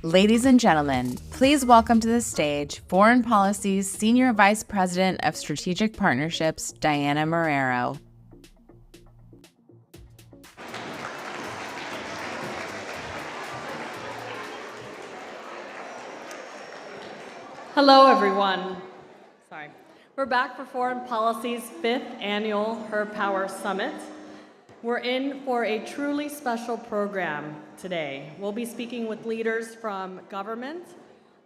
Ladies and gentlemen, please welcome to the stage Foreign Policy's Senior Vice President of Strategic Partnerships, Diana Marrero. Hello, everyone. We're back for Foreign Policy's 5th annual Her Power Summit. We're in for a truly special program today. We'll be speaking with leaders from government,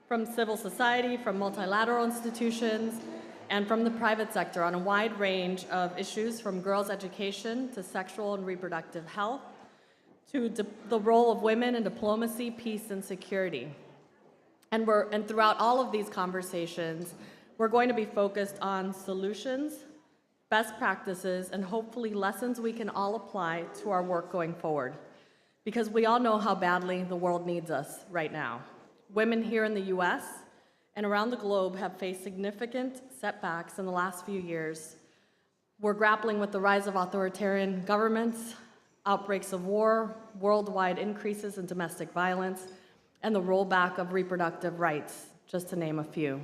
from civil society, from multilateral institutions, and from the private sector on a wide range of issues from girls' education to sexual and reproductive health to the role of women in diplomacy, peace, and security. And throughout all of these conversations, we're going to be focused on solutions, best practices, and hopefully lessons we can all apply to our work going forward. Because we all know how badly the world needs us right now. Women here in the US and around the globe have faced significant setbacks in the last few years. We're grappling with the rise of authoritarian governments, outbreaks of war, worldwide increases in domestic violence, and the rollback of reproductive rights, just to name a few.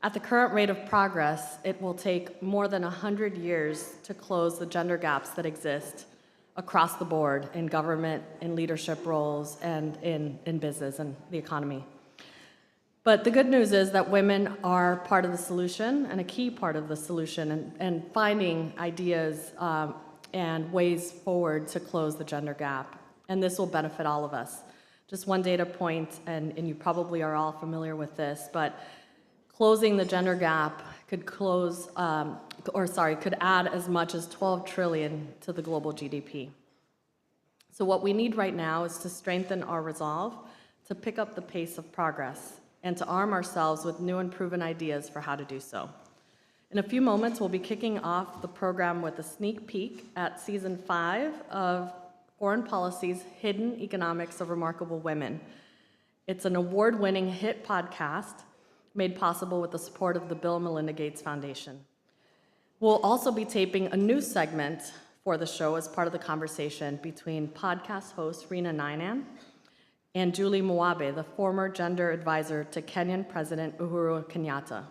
At the current rate of progress, it will take more than 100 years to close the gender gaps that exist across the board in government, in leadership roles, and in business and the economy. But the good news is that women are part of the solution and a key part of the solution and finding ideas and ways forward to close the gender gap. And this will benefit all of us. Just one data point, and you probably are all familiar with this, but closing the gender gap could could add as much as 12 trillion to the global GDP. So what we need right now is to strengthen our resolve, to pick up the pace of progress, and to arm ourselves with new and proven ideas for how to do so. In a few moments, we'll be kicking off the program with a sneak peek at Season 5 of Foreign Policy's Hidden Economics of Remarkable Women. It's an award-winning hit podcast made possible with the support of the Bill and Melinda Gates Foundation. We'll also be taping a new segment for the show as part of the conversation between podcast host Rina Nainan and Julie Mwabe, the former gender advisor to Kenyan President Uhuru Kenyatta.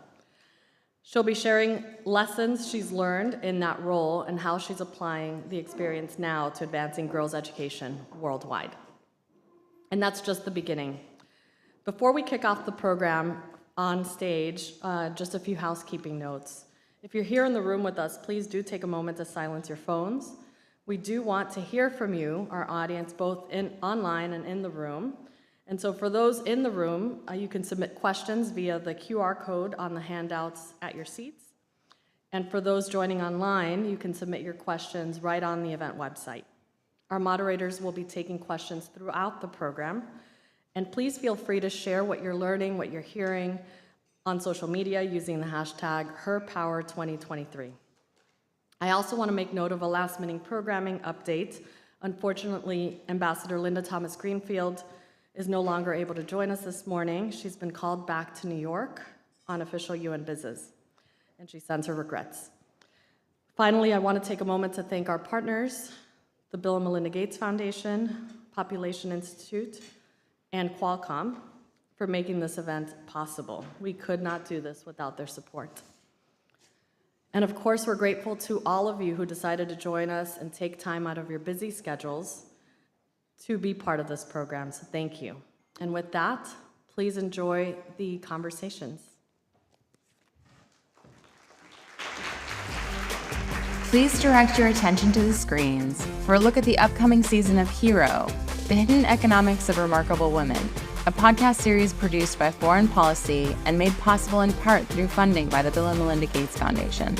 She'll be sharing lessons she's learned in that role and how she's applying the experience now to advancing girls' education worldwide. And that's just the beginning. Before we kick off the program on stage, just a few housekeeping notes. If you're here in the room with us, please do take a moment to silence your phones. We do want to hear from you, our audience, both online and in the room. And so for those in the room, you can submit questions via the QR code on the handouts at your seats. And for those joining online, you can submit your questions right on the event website. Our moderators will be taking questions throughout the program. And please feel free to share what you're learning, what you're hearing on social media using the hashtag HerPower2023. I also want to make note of a last-minute programming update. Unfortunately, Ambassador Linda Thomas-Greenfield is no longer able to join us this morning. She's been called back to New York on official UN business, and she sends her regrets. Finally, I want to take a moment to thank our partners, the Bill and Melinda Gates Foundation, Population Institute, and Qualcomm for making this event possible. We could not do this without their support. And of course, we're grateful to all of you who decided to join us and take time out of your busy schedules to be part of this program, so thank you. And with that, please enjoy the conversations. Please direct your attention to the screens for a look at the upcoming season of Hero, The Hidden Economics of Remarkable Women, a podcast series produced by Foreign Policy and made possible in part through funding by the Bill and Melinda Gates Foundation.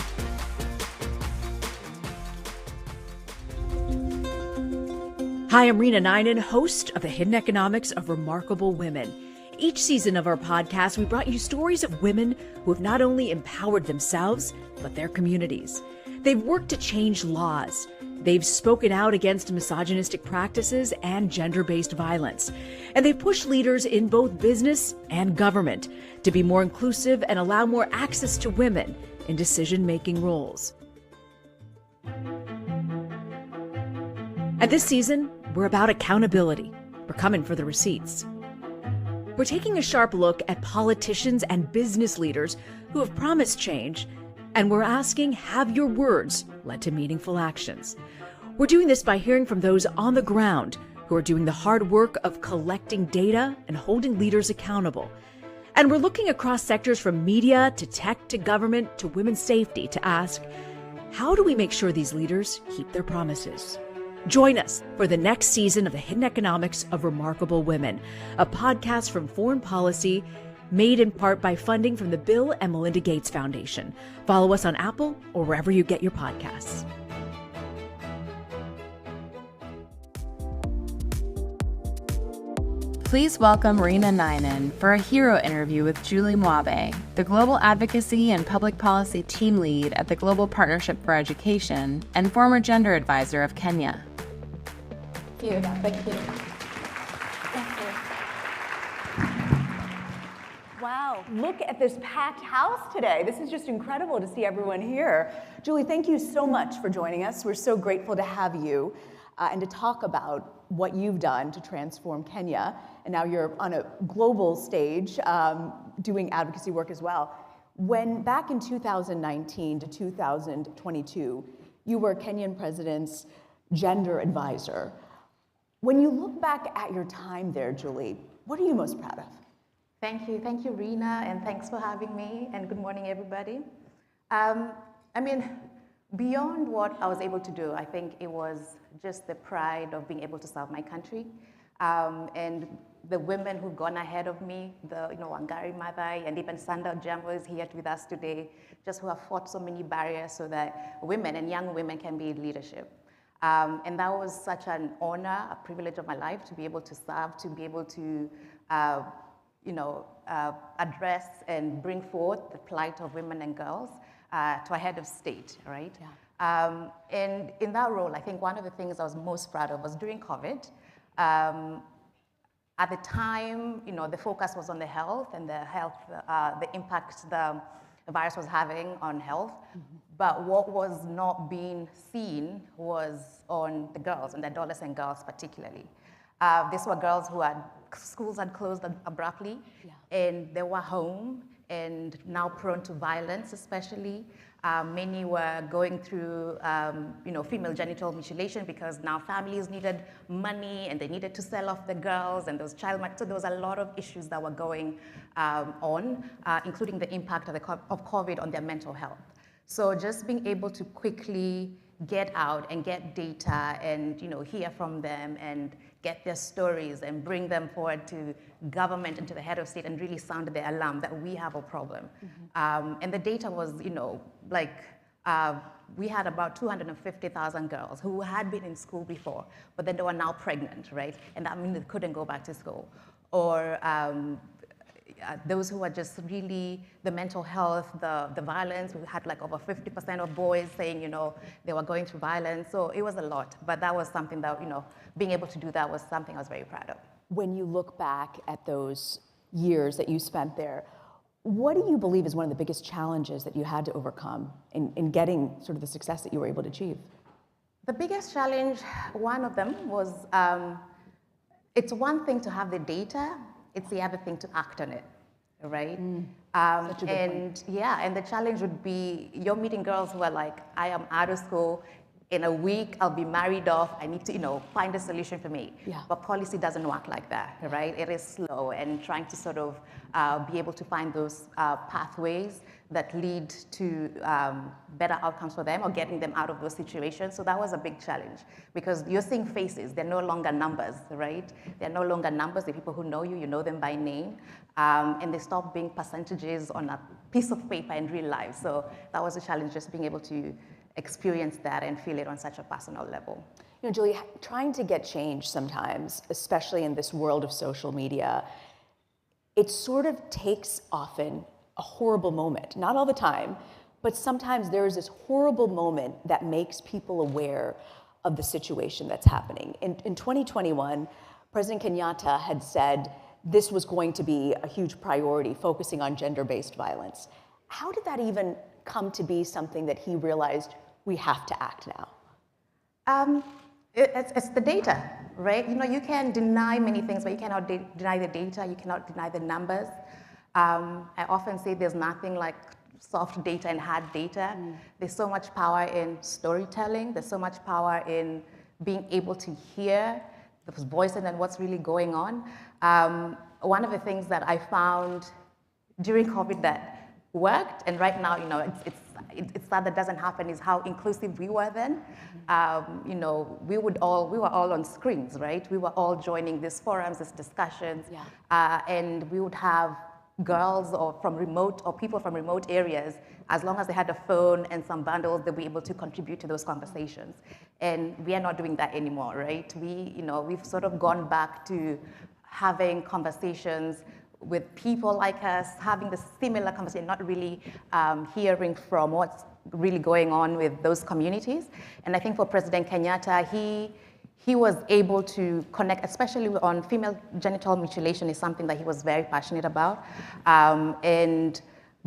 Hi, I'm Rina Nainan, host of The Hidden Economics of Remarkable Women. Each season of our podcast, we brought you stories of women who have not only empowered themselves, but their communities. They've worked to change laws, They've spoken out against misogynistic practices and gender-based violence. And they've pushed leaders in both business and government to be more inclusive and allow more access to women in decision-making roles. And this season, we're about accountability. We're coming for the receipts. We're taking a sharp look at politicians and business leaders who have promised change, and we're asking, have your words led to meaningful actions? We're doing this by hearing from those on the ground who are doing the hard work of collecting data and holding leaders accountable. And we're looking across sectors from media to tech to government to women's safety to ask, how do we make sure these leaders keep their promises? Join us for the next season of The Hidden Economics of Remarkable Women, a podcast from Foreign Policy, made in part by funding from the Bill and Melinda Gates Foundation. Follow us on Apple or wherever you get your podcasts. Please welcome Rena Nainen for a hero interview with Julie Mwabe, the Global Advocacy and Public Policy Team Lead at the Global Partnership for Education and former Gender Advisor of Kenya. Thank you. Thank you. Wow, look at this packed house today. This is just incredible to see everyone here. Julie, thank you so much for joining us. We're so grateful to have you and to talk about what you've done to transform Kenya. And now you're on a global stage doing advocacy work as well. When back in 2019 to 2022, you were Kenyan President's Gender Advisor. When you look back at your time there, Julie, what are you most proud of? Thank you, Rena, and thanks for having me, and good morning, everybody. Beyond what I was able to do, I think it was just the pride of being able to serve my country, and the women who've gone ahead of me, Wangari Maathai, and even Sandra Jambo is here with us today, just who have fought so many barriers so that women and young women can be in leadership. And that was such an honor, a privilege of my life to be able to serve, to be able to address and bring forth the plight of women and girls to a head of state, right? Yeah. And in that role, I think one of the things I was most proud of was during COVID. At the time, the focus was on the health and the impact the virus was having on health. Mm-hmm. But what was not being seen was on the girls, and the adolescent girls particularly. These were girls schools had closed abruptly, yeah, and they were home and now prone to violence, especially. Many were going through, female genital mutilation because now families needed money and they needed to sell off the girls, and there was child marriage. So there was a lot of issues that were going on, including the impact of COVID on their mental health. So just being able to quickly get out and get data and hear from them and get their stories and bring them forward to government and to the head of state and really sound the alarm that we have a problem. Mm-hmm. And the data was, we had about 250,000 girls who had been in school before, but then they were now pregnant, right? And that means they couldn't go back to school. Or those who are just really the mental health, the violence. We had like over 50% of boys saying, they were going through violence. So it was a lot, but that was something that, being able to do that was something I was very proud of. When you look back at those years that you spent there, what do you believe is one of the biggest challenges that you had to overcome in getting sort of the success that you were able to achieve? The biggest challenge, one of them was, it's one thing to have the data, it's the other thing to act on it, right? Such a good point. Yeah, and the challenge would be, you're meeting girls who are like, I am out of school, in a week I'll be married off, I need to, find a solution for me. Yeah. But policy doesn't work like that, right? It is slow, and trying to sort of be able to find those pathways that lead to better outcomes for them or getting them out of those situations. So that was a big challenge because you're seeing faces, they're no longer numbers, right? They're no longer numbers, they're people who know you, you know them by name, and they stop being percentages on a piece of paper in real life. So that was a challenge, just being able to experience that and feel it on such a personal level. Julie, trying to get change sometimes, especially in this world of social media, it sort of takes often a horrible moment, not all the time, but sometimes there is this horrible moment that makes people aware of the situation that's happening. In 2021, President Kenyatta had said this was going to be a huge priority, focusing on gender-based violence. How did that even come to be something that he realized we have to act now? It's the data, right? You can deny many things, but you cannot deny the data, you cannot deny the numbers. I often say there's nothing like soft data and hard data. There's so much power in storytelling, there's so much power in being able to hear the voices and what's really going on. One of the things that I found during COVID that worked, and right now, it's sad that doesn't happen, is how inclusive we were then. We were all on screens, right? We were all joining these forums, these discussions, and we would have girls or people from remote areas, as long as they had a phone and some bundles, they'll be able to contribute to those conversations. And we are not doing that anymore, right? We've sort of gone back to having conversations with people like us, having the similar conversation, not really hearing from what's really going on with those communities. And I think for President Kenyatta, he was able to connect, especially on female genital mutilation is something that he was very passionate about. And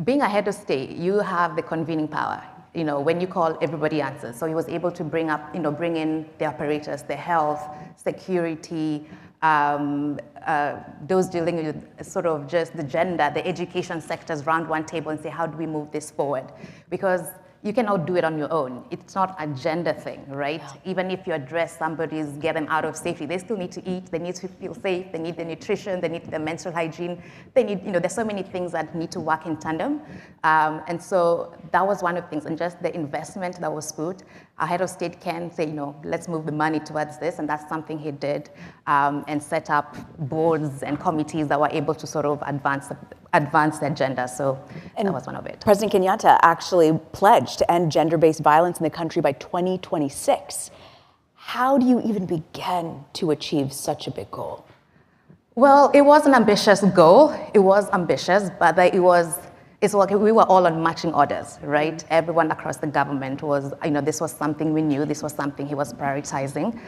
being a head of state, you have the convening power. When you call, everybody answers. So he was able to bring in the apparatus, the health, security, those dealing with sort of just the gender, the education sectors around one table and say, how do we move this forward? Because you cannot do it on your own. It's not a gender thing, right? Yeah. Even if you address somebody's, get them out of safety, they still need to eat, they need to feel safe, they need the nutrition, they need the menstrual hygiene, they need, there's so many things that need to work in tandem. And so that was one of the things, and just the investment that was put. Our head of state can say, let's move the money towards this, and that's something he did, and set up boards and committees that were able to sort of advance the agenda. So that was one of it. President Kenyatta actually pledged to end gender-based violence in the country by 2026. How do you even begin to achieve such a big goal? Well, it was an ambitious goal. It was ambitious, but it's like we were all on marching orders, right? Everyone across the government was, this was something we knew, this was something he was prioritizing.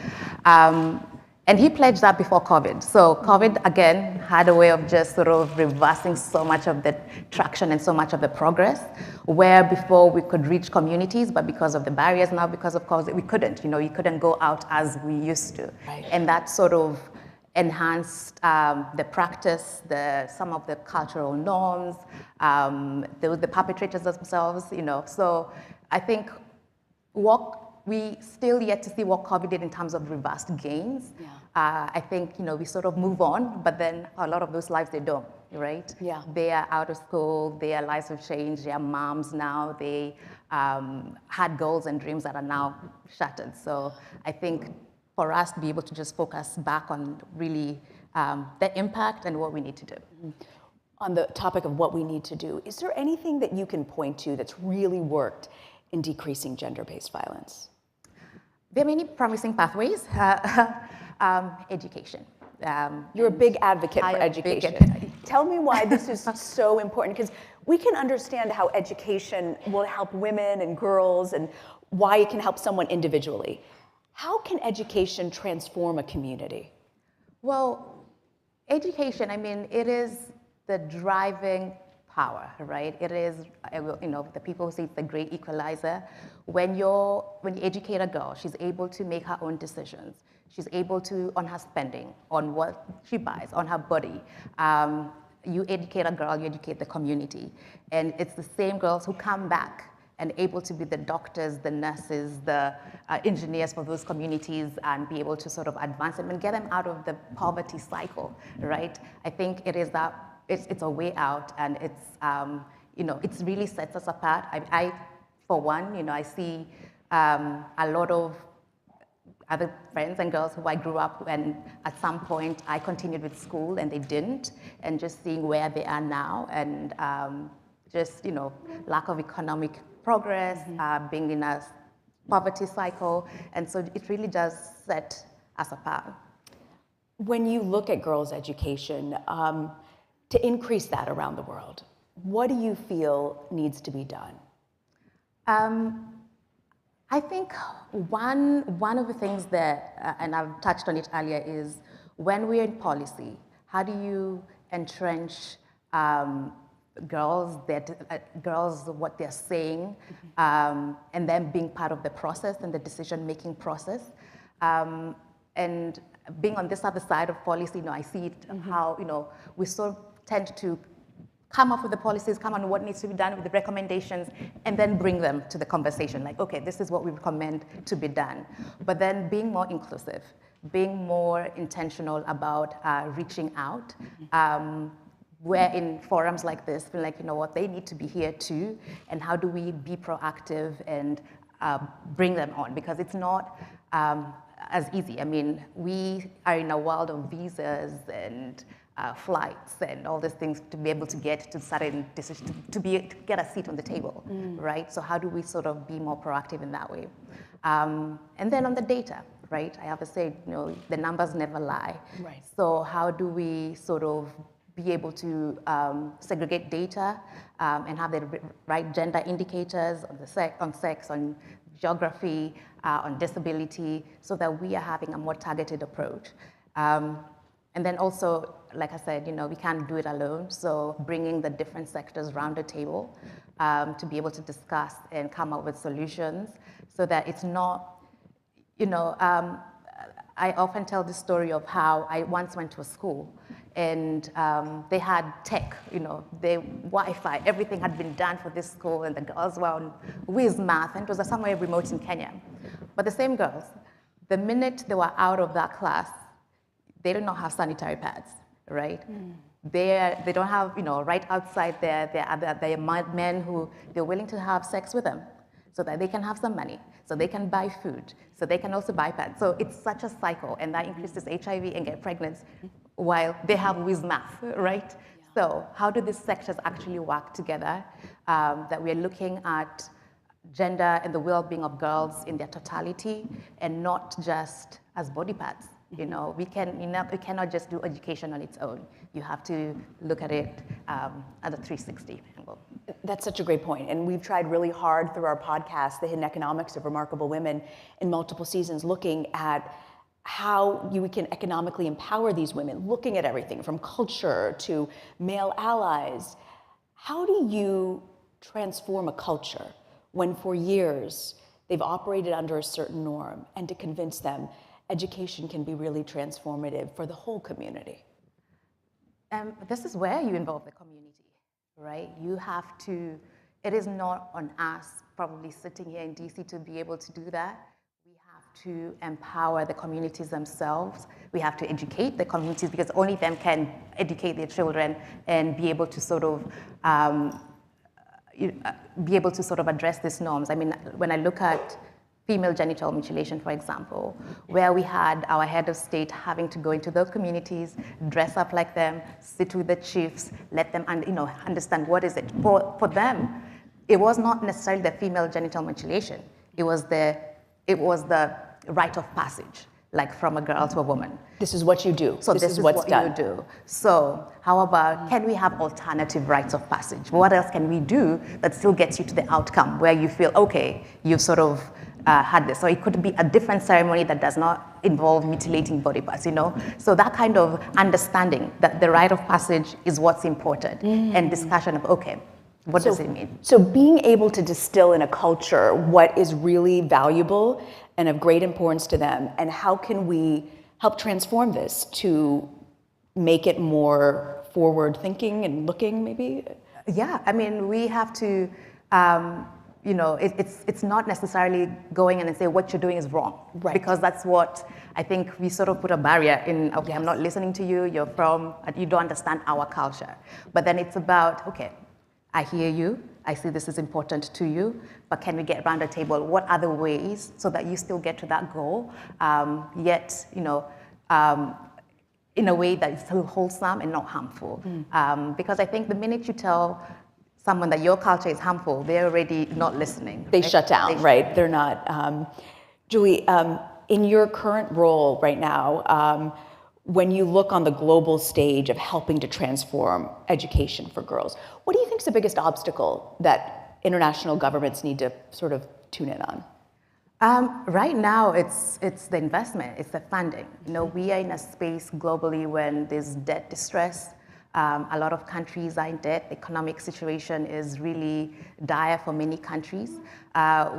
And he pledged that before COVID. So COVID, again, had a way of just sort of reversing so much of the traction and so much of the progress, where before we could reach communities, but because of the barriers now, because of COVID, we couldn't. You couldn't go out as we used to. Right. And that sort of enhanced the practice, some of the cultural norms, the perpetrators themselves, So I think we still yet to see what COVID did in terms of reversed gains. Yeah. I think, we sort of move on, but then a lot of those lives, they don't, right? Yeah. They are out of school, their lives have changed, they are moms now, they had goals and dreams that are now shattered. So I think for us to be able to just focus back on really the impact and what we need to do. Mm-hmm. On the topic of what we need to do, is there anything that you can point to that's really worked in decreasing gender-based violence? There are many promising pathways. Education. You're a big advocate for education. Tell me why this is so important, because we can understand how education will help women and girls and why it can help someone individually. How can education transform a community? Well, education, it is the driving power, right? It is, the people who say it's the great equalizer. When you educate a girl, she's able to make her own decisions. She's able to, on her spending, on what she buys, on her body. You educate a girl, you educate the community. And it's the same girls who come back and able to be the doctors, the nurses, the engineers for those communities, and be able to sort of advance them and get them out of the poverty cycle, right? I think it is that it's a way out, and it's really sets us apart. I for one, I see a lot of other friends and girls who I grew up, and at some point I continued with school and they didn't, and just seeing where they are now, and just lack of economic progress, being in a poverty cycle, and so it really does set us apart. When you look at girls' education, to increase that around the world, what do you feel needs to be done? I think one of the things that, and I've touched on it earlier, is when we're in policy, how do you entrench girls, what they're saying, and then being part of the process and the decision-making process. And being on this other side of policy, I see it how, we so tend to come up with the policies, come on what needs to be done with the recommendations, and then bring them to the conversation. Like, okay, this is what we recommend to be done. But then being more inclusive, being more intentional about reaching out. We're in forums like this, feel like, what, they need to be here too, and how do we be proactive and bring them on? Because it's not as easy. I mean, we are in a world of visas and flights and all these things to be able to get to certain decisions, to get a seat on the table, right? So how do we sort of be more proactive in that way? And then on the data, right? I have to say, the numbers never lie. Right. So how do we sort of be able to segregate data and have the right gender indicators on sex, on geography, on disability, so that we are having a more targeted approach. And then also, like I said, we can't do it alone. So bringing the different sectors around the table to be able to discuss and come up with solutions, so that it's not, I often tell the story of how I once went to a school and they had tech, the Wi-Fi, everything had been done for this school, and the girls were on whiz math, and it was somewhere remote in Kenya. But the same girls, the minute they were out of that class, they did not have sanitary pads, right? They don't have, right outside there are men who they're willing to have sex with them so that they can have some money, so they can buy food, so they can also buy pads. So it's such a cycle, and that increases HIV and get pregnant while they have whiz math, right? Yeah. So how do these sectors actually work together? That we're looking at gender and the well-being of girls in their totality, and not just as body parts. We cannot just do education on its own. You have to look at it at a 360 angle. That's such a great point. And we've tried really hard through our podcast, The Hidden Economics of Remarkable Women, in multiple seasons, looking at how we can economically empower these women, looking at everything from culture to male allies. How do you transform a culture when for years they've operated under a certain norm, and to convince them education can be really transformative for the whole community? This is where you involve the community, right? You have to, it is not on us probably sitting here in DC to be able to do that. We have to empower the communities themselves. We have to educate the communities, because only them can educate their children and be able to sort of address these norms. I mean, when I look at female genital mutilation, for example, where we had our head of state having to go into those communities, dress up like them, sit with the chiefs, let them understand what is it. For them, it was not necessarily the female genital mutilation. It was the rite of passage, like from a girl to a woman. This is what you do. So this is what's what done. you do. So how about, can we have alternative rites of passage? What else can we do that still gets you to the outcome where you feel, okay, you've sort of had this? So it could be a different ceremony that does not involve mutilating body parts, So that kind of understanding that the rite of passage is what's important, and discussion of, okay, what does it mean? So being able to distill in a culture what is really valuable and of great importance to them, and how can we help transform this to make it more forward thinking and looking, maybe? Yeah, I mean, we have to, it's not necessarily going in and say what you're doing is wrong. Right. Because that's what I think we sort of put a barrier in, okay, yes. I'm not listening to you, you don't understand our culture. But then it's about, okay, I hear you, I see this is important to you, but can we get around the table? What other ways so that you still get to that goal, yet, in a way that is still wholesome and not harmful? Because I think the minute you tell someone that your culture is harmful, they're already not listening. They shut down, right? They're not. Julie, in your current role right now, when you look on the global stage of helping to transform education for girls, what do you think is the biggest obstacle that international governments need to sort of tune in on? Right now, it's the investment, it's the funding. We are in a space globally when there's debt distress. A lot of countries are in debt. The economic situation is really dire for many countries.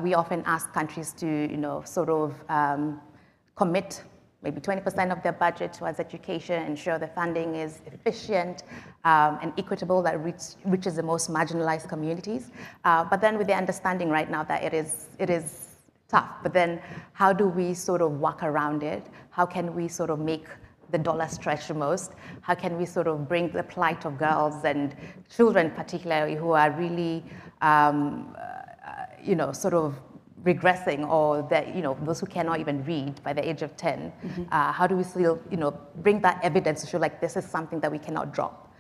We often ask countries to, commit maybe 20% of their budget towards education, ensure the funding is efficient and equitable, that reaches the most marginalized communities. But then with the understanding right now that it is tough, but then how do we sort of work around it? How can we sort of make the dollar stretch the most? How can we sort of bring the plight of girls and children particularly who are really, sort of regressing, or that, those who cannot even read by the age of 10, how do we still, bring that evidence to show like this is something that we cannot drop?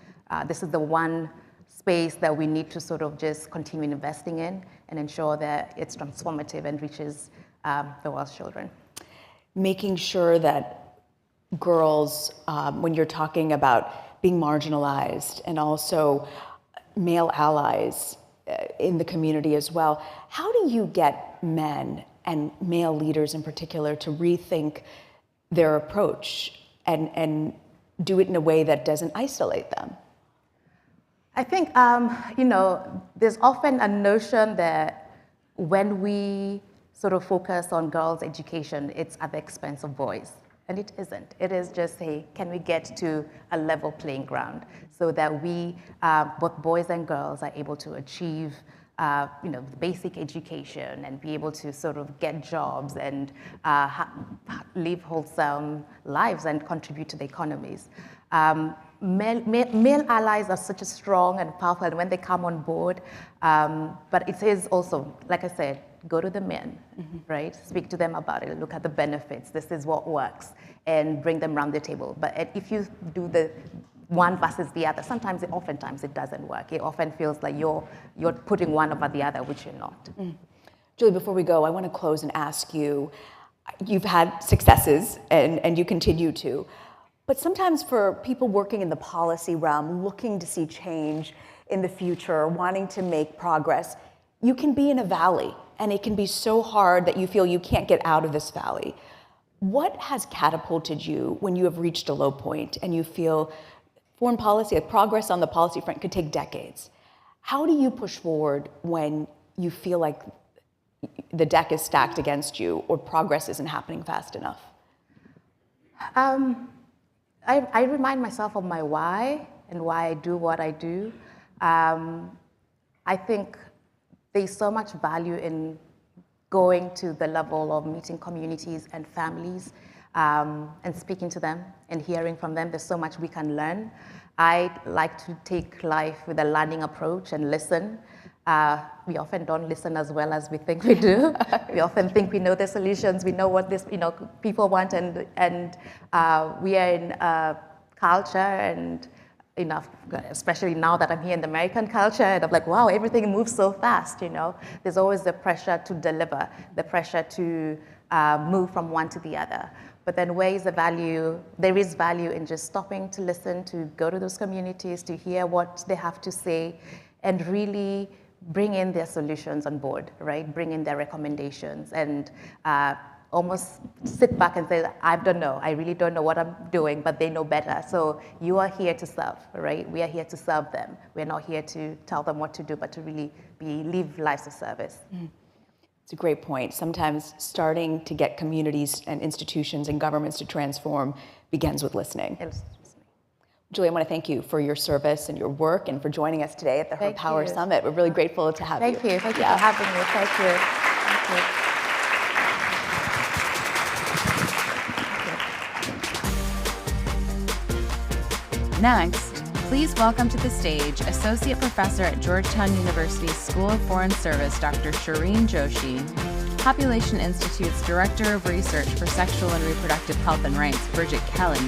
This is the one space that we need to sort of just continue investing in and ensure that it's transformative and reaches the world's children. Making sure that girls, when you're talking about being marginalized and also male allies in the community as well, how do you get men and male leaders in particular to rethink their approach and do it in a way that doesn't isolate them? I think, there's often a notion that when we sort of focus on girls' education, it's at the expense of boys. And it isn't. It is just, hey, can we get to a level playing ground so that we, both boys and girls, are able to achieve, basic education and be able to sort of get jobs and live wholesome lives and contribute to the economies. Male allies are such a strong and powerful, and when they come on board, but it is also, like I said, go to the men, right? Speak to them about it, look at the benefits, this is what works, and bring them around the table. But if you do the one versus the other, oftentimes it doesn't work. It often feels like you're putting one over the other, which you're not. Julie, before we go, I want to close and ask you, you've had successes and you continue to, but sometimes for people working in the policy realm, looking to see change in the future, wanting to make progress, you can be in a valley, and it can be so hard that you feel you can't get out of this valley. What has catapulted you when you have reached a low point and you feel foreign policy, progress on the policy front could take decades? How do you push forward when you feel like the deck is stacked against you or progress isn't happening fast enough? I remind myself of my why and why I do what I do. I think there's so much value in going to the level of meeting communities and families and speaking to them and hearing from them. There's so much we can learn. I like to take life with a learning approach and listen. We often don't listen as well as we think we do. We often think we know the solutions, we know what people want, and we are in a culture and especially now that I'm here in the American culture, and I'm like, wow, everything moves so fast, There's always the pressure to deliver, the pressure to move from one to the other. But then where is the value? There is value in just stopping to listen, to go to those communities, to hear what they have to say, and really bring in their solutions on board, right? Bring in their recommendations and almost sit back and say, I don't know, I really don't know what I'm doing, but they know better. So you are here to serve, right? We are here to serve them. We're not here to tell them what to do, but to really live lives of service. It's a great point. Sometimes starting to get communities and institutions and governments to transform begins with listening. Julie, I want to thank you for your service and your work and for joining us today at the Her Power Summit. We're really grateful to have you. Thank you for having me. Thank you. Next, please welcome to the stage Associate Professor at Georgetown University's School of Foreign Service, Dr. Shireen Joshi, Population Institute's Director of Research for Sexual and Reproductive Health and Rights, Bridget Kelly,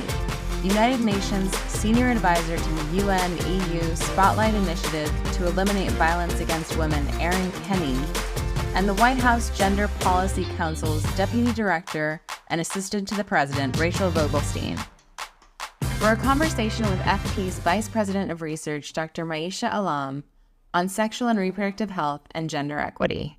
United Nations Senior Advisor to the UN-EU Spotlight Initiative to Eliminate Violence Against Women, Erin Kenney, and the White House Gender Policy Council's Deputy Director and Assistant to the President, Rachel Vogelstein, for a conversation with FP's Vice President of Research, Dr. Maisha Alam, on sexual and reproductive health and gender equity.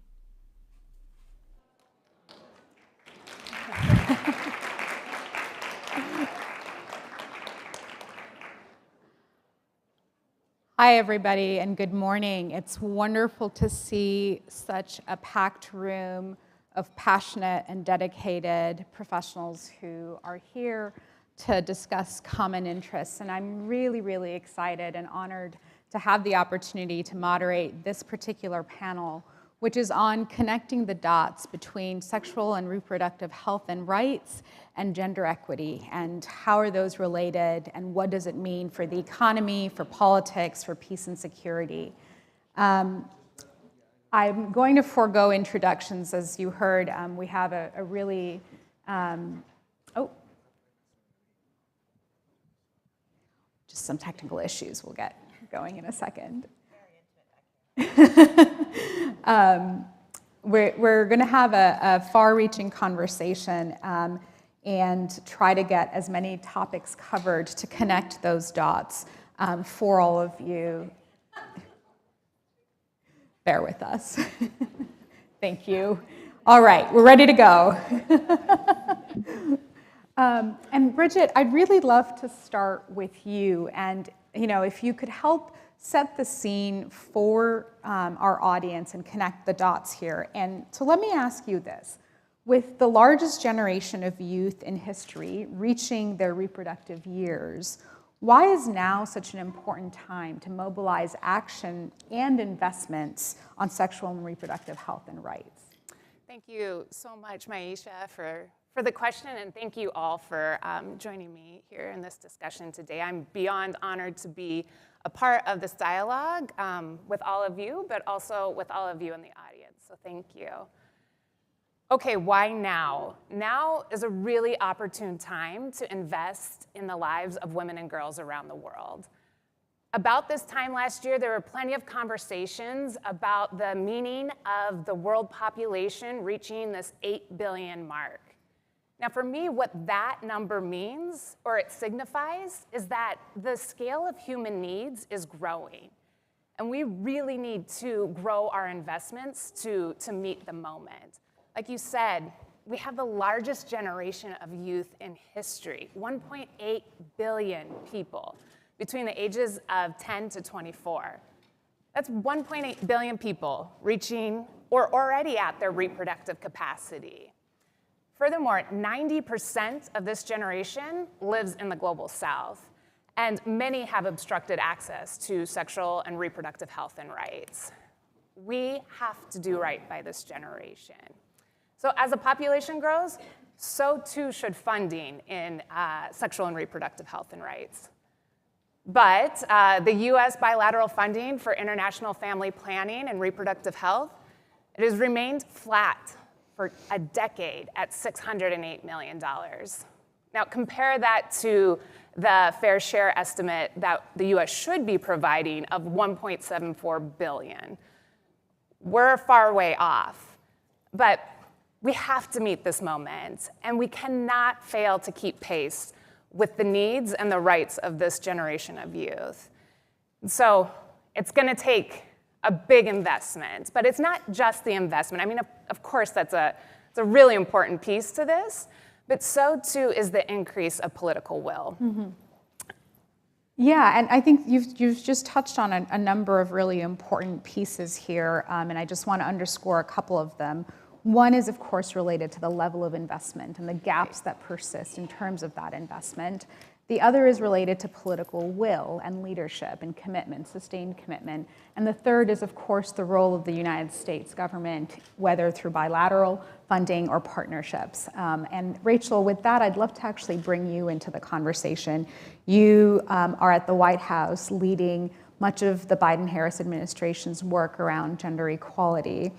Hi, everybody, and good morning. It's wonderful to see such a packed room of passionate and dedicated professionals who are here to discuss common interests. And I'm really, really excited and honored to have the opportunity to moderate this particular panel, which is on connecting the dots between sexual and reproductive health and rights and gender equity, and how are those related, and what does it mean for the economy, for politics, for peace and security. I'm going to forego introductions. As you heard, we have a really, just some technical issues. We'll get going in a second. We're going to have a far-reaching conversation and try to get as many topics covered to connect those dots for all of you. Bear with us. Thank you. All right, we're ready to go. And Bridget, I'd really love to start with you, and if you could help set the scene for our audience and connect the dots here. And so let me ask you this. With the largest generation of youth in history reaching their reproductive years, why is now such an important time to mobilize action and investments on sexual and reproductive health and rights? Thank you so much, Maisha, for the question, and thank you all for joining me here in this discussion today. I'm beyond honored to be a part of this dialogue with all of you, but also with all of you in the audience, so thank you. Okay, why now? Now is a really opportune time to invest in the lives of women and girls around the world. About this time last year, there were plenty of conversations about the meaning of the world population reaching this 8 billion mark. Now, for me, what that number means, or it signifies, is that the scale of human needs is growing. And we really need to grow our investments to meet the moment. Like you said, we have the largest generation of youth in history, 1.8 billion people between the ages of 10 to 24. That's 1.8 billion people reaching or already at their reproductive capacity. Furthermore, 90% of this generation lives in the global south, and many have obstructed access to sexual and reproductive health and rights. We have to do right by this generation. So as the population grows, so too should funding in sexual and reproductive health and rights. But the US bilateral funding for international family planning and reproductive health, it has remained flat for a decade at $608 million. Now compare that to the fair share estimate that the US should be providing of $1.74 billion. We're far way off, but we have to meet this moment, and we cannot fail to keep pace with the needs and the rights of this generation of youth. So it's going to take a big investment, but it's not just the investment. I mean, of course, it's a really important piece to this, but so too is the increase of political will. Mm-hmm. Yeah, and I think you've just touched on a number of really important pieces here, and I just want to underscore a couple of them. One is, of course, related to the level of investment and the gaps that persist in terms of that investment. The other is related to political will and leadership and commitment, sustained commitment. And the third is, of course, the role of the United States government, whether through bilateral funding or partnerships. And Rachel, with that, I'd love to actually bring you into the conversation. You are at the White House leading much of the Biden-Harris administration's work around gender equality.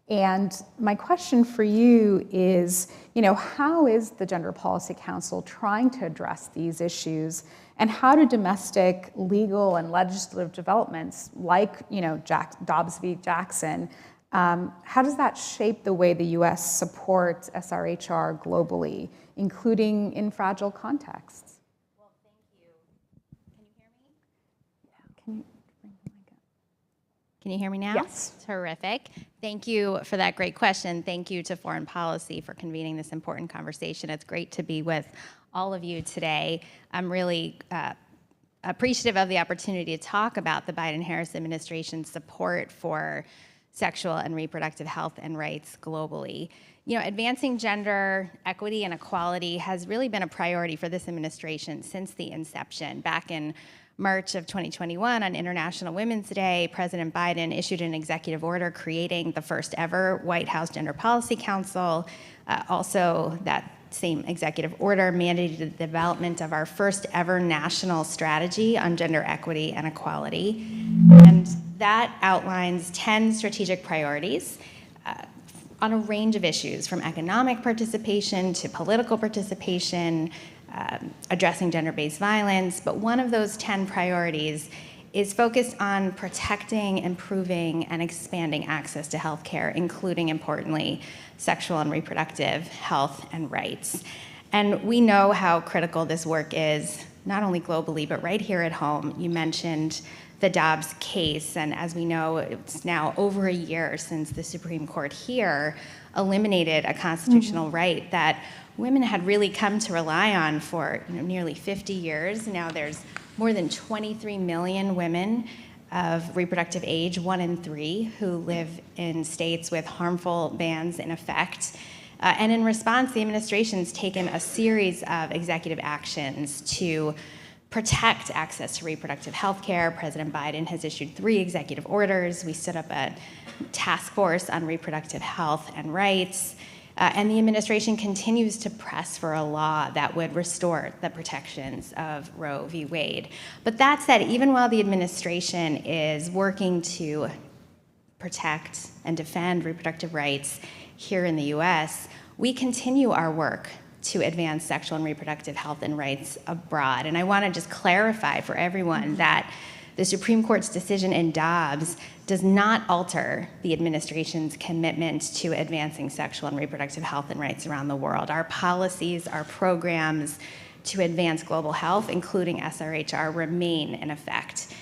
And my question for you is, how is the Gender Policy Council trying to address these issues, and how do domestic legal and legislative developments like, Dobbs v. Jackson, how does that shape the way the U.S. supports SRHR globally, including in fragile contexts? Well, thank you. Can you hear me? Yeah. Can you bring the mic up? Can you hear me now? Yes. Terrific. Thank you for that great question. Thank you to Foreign Policy for convening this important conversation. It's great to be with all of you today. I'm really appreciative of the opportunity to talk about the Biden-Harris administration's support for sexual and reproductive health and rights globally. You know, advancing gender equity and equality has really been a priority for this administration since the inception. Back in March of 2021, on International Women's Day, President Biden issued an executive order creating the first ever White House Gender Policy Council. Also, that same executive order mandated the development of our first ever national strategy on gender equity and equality. And that outlines 10 strategic priorities on a range of issues, from economic participation to political participation, addressing gender-based violence. But one of those 10 priorities is focused on protecting, improving, and expanding access to healthcare, including, importantly, sexual and reproductive health and rights. And we know how critical this work is, not only globally, but right here at home. You mentioned the Dobbs case, and as we know, it's now over a year since the Supreme Court here eliminated a constitutional right that women had really come to rely on for nearly 50 years. Now there's more than 23 million women of reproductive age, 1 in 3, who live in states with harmful bans in effect. And in response, the administration's taken a series of executive actions to protect access to reproductive health care. President Biden has issued 3 executive orders. We stood up a task force on reproductive health and rights. And the administration continues to press for a law that would restore the protections of Roe v. Wade. But that said, even while the administration is working to protect and defend reproductive rights here in the US, we continue our work to advance sexual and reproductive health and rights abroad. And I want to just clarify for everyone that the Supreme Court's decision in Dobbs does not alter the administration's commitment to advancing sexual and reproductive health and rights around the world. Our policies, our programs to advance global health, including SRHR, remain in effect.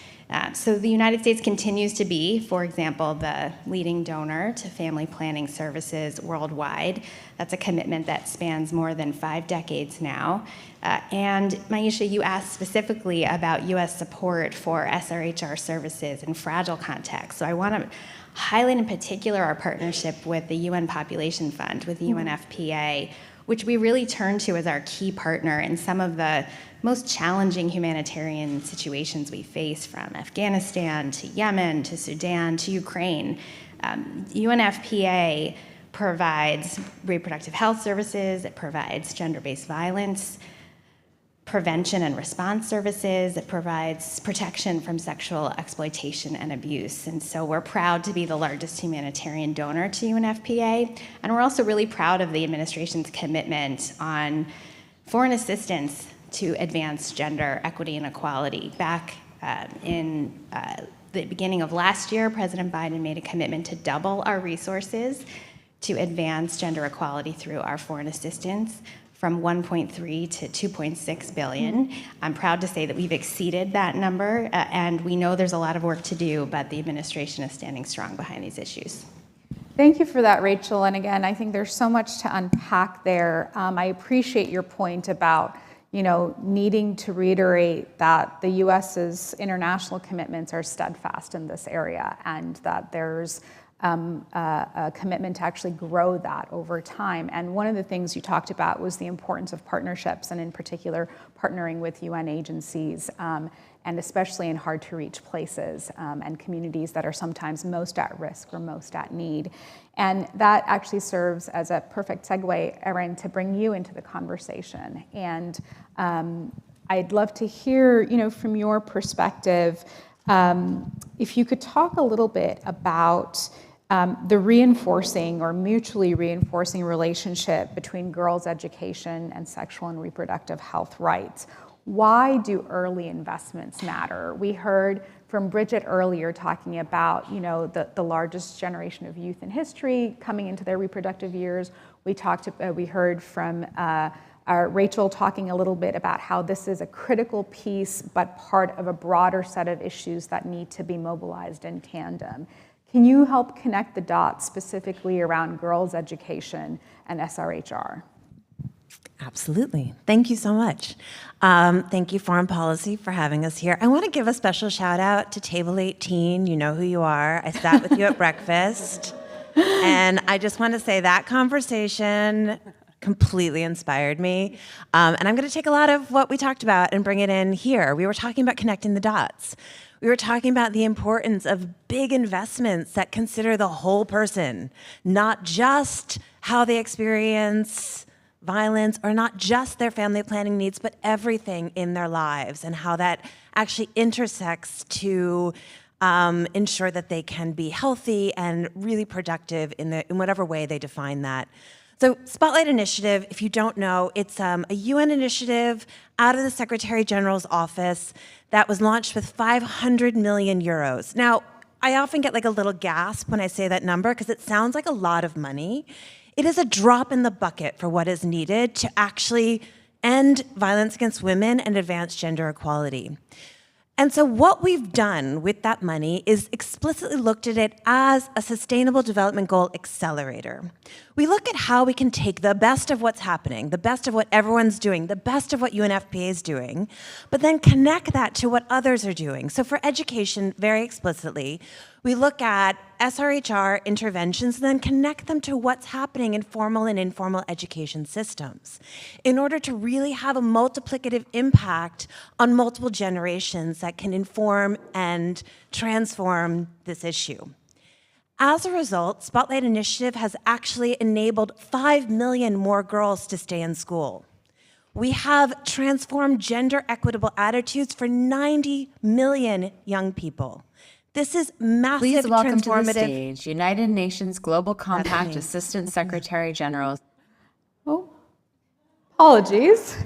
So the United States continues to be, for example, the leading donor to family planning services worldwide. That's a commitment that spans more than 5 decades now. And Maisha, you asked specifically about US support for SRHR services in fragile contexts. So I want to highlight in particular our partnership with the UN Population Fund, with the UNFPA, which we really turn to as our key partner in some of the most challenging humanitarian situations we face, from Afghanistan to Yemen to Sudan to Ukraine. UNFPA provides reproductive health services, it provides gender-based violence prevention and response services, it provides protection from sexual exploitation and abuse. And so we're proud to be the largest humanitarian donor to UNFPA, and we're also really proud of the administration's commitment on foreign assistance to advance gender equity and equality. Back in the beginning of last year, President Biden made a commitment to double our resources to advance gender equality through our foreign assistance from 1.3 to 2.6 billion. I'm proud to say that we've exceeded that number, and we know there's a lot of work to do, but the administration is standing strong behind these issues. Thank you for that, Rachel. And again, I think there's so much to unpack there. I appreciate your point about needing to reiterate that the U.S.'s international commitments are steadfast in this area, and that there's a commitment to actually grow that over time. And one of the things you talked about was the importance of partnerships, and in particular, partnering with UN agencies, and especially in hard-to-reach places and communities that are sometimes most at risk or most at need. And that actually serves as a perfect segue, Erin, to bring you into the conversation. And I'd love to hear, from your perspective, if you could talk a little bit about the reinforcing or mutually reinforcing relationship between girls' education and sexual and reproductive health rights. Why do early investments matter? We heard from Bridget earlier talking about, the largest generation of youth in history coming into their reproductive years. We heard from Rachel talking a little bit about how this is a critical piece, but part of a broader set of issues that need to be mobilized in tandem. Can you help connect the dots specifically around girls' education and SRHR? Absolutely. Thank you so much. Thank you, Foreign Policy, for having us here. I want to give a special shout out to Table 18. You know who you are. I sat with you at breakfast. And I just want to say that conversation completely inspired me. And I'm going to take a lot of what we talked about and bring it in here. We were talking about connecting the dots. We were talking about the importance of big investments that consider the whole person, not just how they experience violence, or not just their family planning needs, but everything in their lives, and how that actually intersects to ensure that they can be healthy and really productive in whatever way they define that. So Spotlight Initiative, if you don't know, it's a UN initiative out of the Secretary General's office that was launched with 500 million euros. Now, I often get like a little gasp when I say that number because it sounds like a lot of money. It is a drop in the bucket for what is needed to actually end violence against women and advance gender equality. And so what we've done with that money is explicitly looked at it as a Sustainable Development Goal accelerator. We look at how we can take the best of what's happening, the best of what everyone's doing, the best of what UNFPA is doing, but then connect that to what others are doing. So for education, very explicitly, we look at SRHR interventions and then connect them to what's happening in formal and informal education systems in order to really have a multiplicative impact on multiple generations that can inform and transform this issue. As a result, Spotlight Initiative has actually enabled 5 million more girls to stay in school. We have transformed gender equitable attitudes for 90 million young people. This is massive, Please welcome to the transformative. stage United Nations Global Compact Assistant Secretary General. Oh, apologies.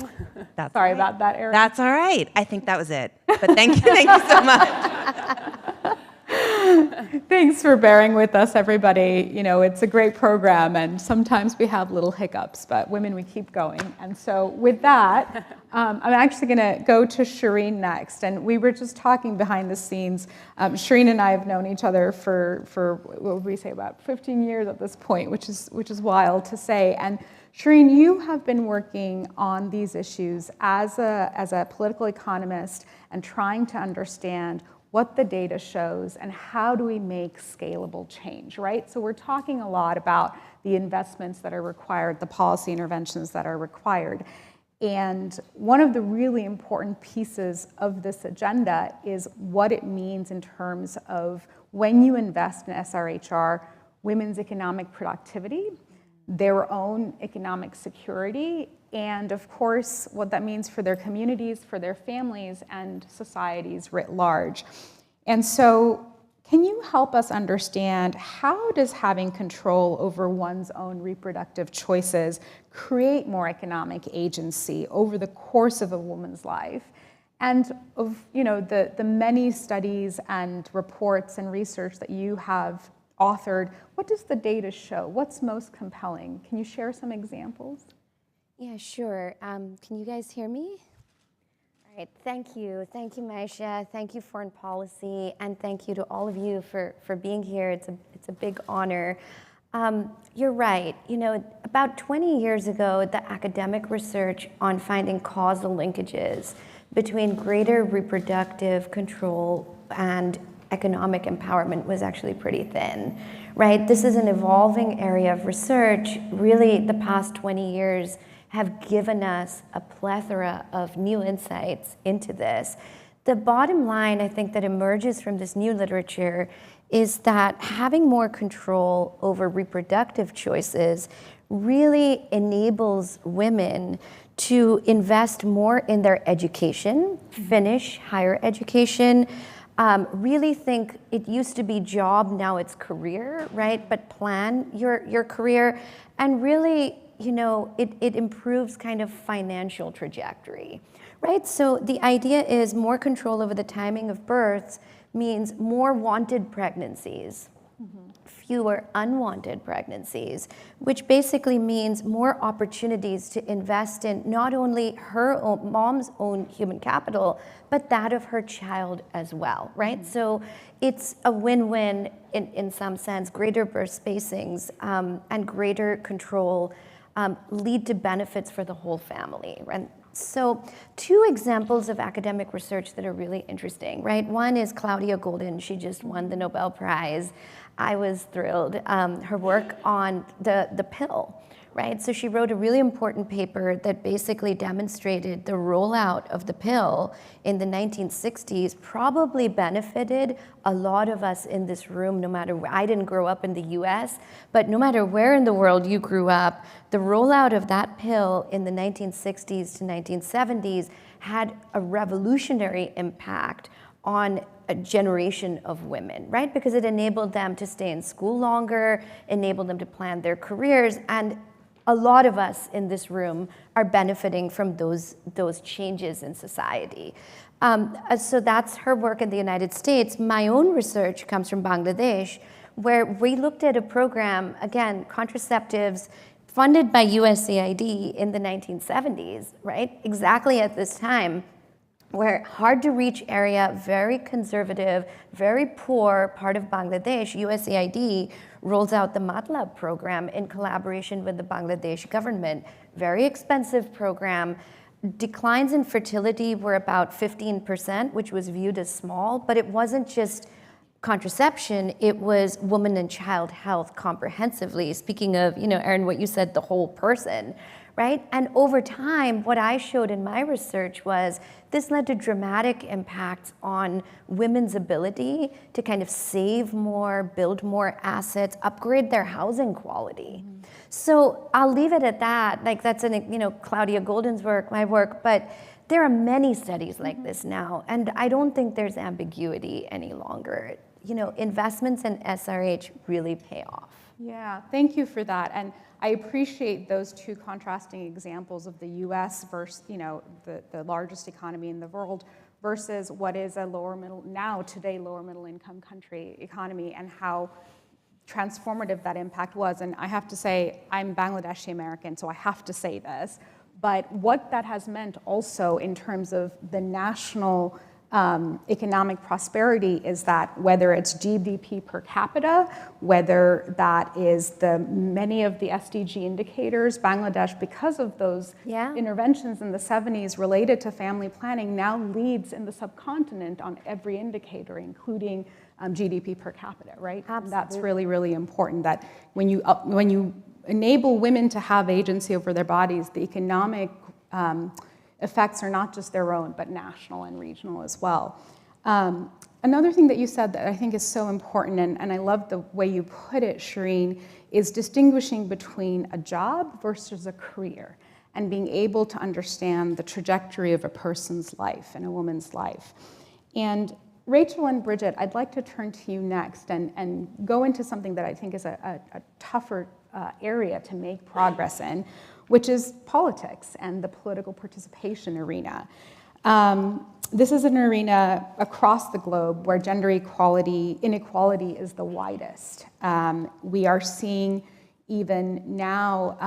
That's Sorry all right. about that, Erin. That's all right. I think that was it. But thank you so much. Thanks for bearing with us, everybody. You know, it's a great program, and sometimes we have little hiccups, but women, we keep going. And so with that, I'm actually going to go to Shireen next. And we were just talking behind the scenes. Shireen and I have known each other for what would we say, about 15 years at this point, which is wild to say. And Shireen, you have been working on these issues as a political economist and trying to understand what the data shows and how do we make scalable change, right? So we're talking a lot about the investments that are required, the policy interventions that are required. And one of the really important pieces of this agenda is what it means in terms of when you invest in SRHR, women's economic productivity, their own economic security, and of course, what that means for their communities, for their families, and societies writ large. And so, can you help us understand how does having control over one's own reproductive choices create more economic agency over the course of a woman's life? And of the many studies and reports and research that you have authored, what does the data show? What's most compelling? Can you share some examples? Yeah, sure. Can you guys hear me? All right, thank you. Thank you, Maisha. Thank you, Foreign Policy, and thank you to all of you for being here. It's a big honor. You're right. You know, about 20 years ago, the academic research on finding causal linkages between greater reproductive control and economic empowerment was actually pretty thin, right? This is an evolving area of research. Really, the past 20 years have given us a plethora of new insights into this. The bottom line, I think, that emerges from this new literature is that having more control over reproductive choices really enables women to invest more in their education, finish higher education, really think it used to be job, now it's career, right? But plan your career, and really, it improves kind of financial trajectory, right? So the idea is more control over the timing of births means more wanted pregnancies, fewer unwanted pregnancies, which basically means more opportunities to invest in not only her own, mom's own human capital, but that of her child as well, right? So it's a win-win in some sense, greater birth spacings and greater control lead to benefits for the whole family. Right? So 2 examples of academic research that are really interesting, right? One is Claudia Golden. She just won the Nobel Prize. I was thrilled. Her work on the pill, right? So she wrote a really important paper that basically demonstrated the rollout of the pill in the 1960s probably benefited a lot of us in this room, no matter where. I didn't grow up in the US, but no matter where in the world you grew up, the rollout of that pill in the 1960s to 1970s had a revolutionary impact on a generation of women, right? Because it enabled them to stay in school longer, enabled them to plan their careers, and a lot of us in this room are benefiting from those changes in society. So that's her work in the United States. My own research comes from Bangladesh, where we looked at a program, again, contraceptives, funded by USAID in the 1970s, right? Exactly at this time, where hard to reach area, very conservative, very poor part of Bangladesh, USAID rolls out the Matlab program in collaboration with the Bangladesh government. Very expensive program. Declines in fertility were about 15%, which was viewed as small, but it wasn't just contraception, it was woman and child health comprehensively. Speaking of, Erin, what you said, the whole person, right? And over time, what I showed in my research was this led to dramatic impacts on women's ability to kind of save more, build more assets, upgrade their housing quality. Mm-hmm. So I'll leave it at that. Like that's Claudia Golden's work, my work, but there are many studies like this now, and I don't think there's ambiguity any longer. Investments in SRH really pay off. Yeah, thank you for that. And I appreciate those 2 contrasting examples of the US versus, the largest economy in the world versus what is a lower middle income country economy, and how transformative that impact was. And I have to say, I'm Bangladeshi American, so I have to say this, but what that has meant also in terms of the national economic prosperity is that whether it's GDP per capita, whether that is many of the SDG indicators, Bangladesh, because of those interventions in the 70s related to family planning, now leads in the subcontinent on every indicator, including GDP per capita, right? Absolutely. That's really, really important, that when you enable women to have agency over their bodies, the economic effects are not just their own, but national and regional as well. Another thing that you said that I think is so important, and I love the way you put it, Shireen, is distinguishing between a job versus a career, and being able to understand the trajectory of a person's life and a woman's life. And Rachel and Bridget, I'd like to turn to you next and go into something that I think is a tougher area to make progress in, which is politics and the political participation arena. This is an arena across the globe where gender inequality is the widest. We are seeing even now,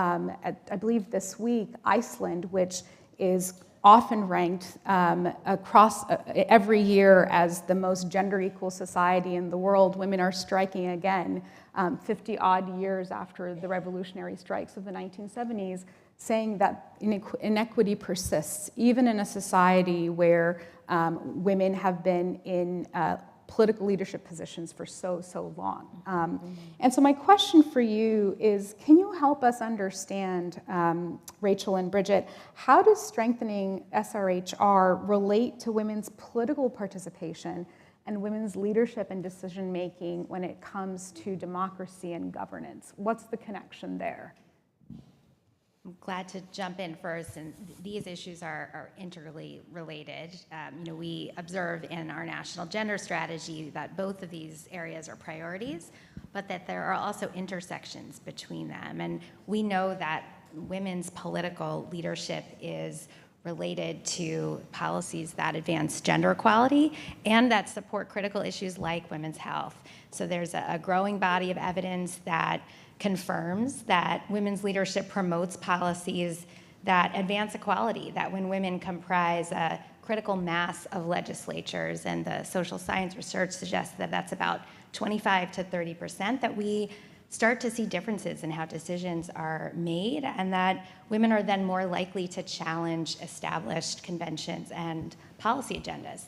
I believe this week, Iceland, which is often ranked across every year as the most gender equal society in the world, women are striking again 50 odd years after the revolutionary strikes of the 1970s, saying that inequity persists, even in a society where women have been in political leadership positions for so long. And so my question for you is, can you help us understand, Rachel and Bridget, how does strengthening SRHR relate to women's political participation and women's leadership and decision-making when it comes to democracy and governance? What's the connection there? I'm glad to jump in first, and these issues are integrally related. We observe in our national gender strategy that both of these areas are priorities, but that there are also intersections between them. And we know that women's political leadership is related to policies that advance gender equality and that support critical issues like women's health. So there's a growing body of evidence that confirms that women's leadership promotes policies that advance equality, that when women comprise a critical mass of legislatures, and the social science research suggests that that's about 25 to 30%, that we start to see differences in how decisions are made, and that women are then more likely to challenge established conventions and policy agendas.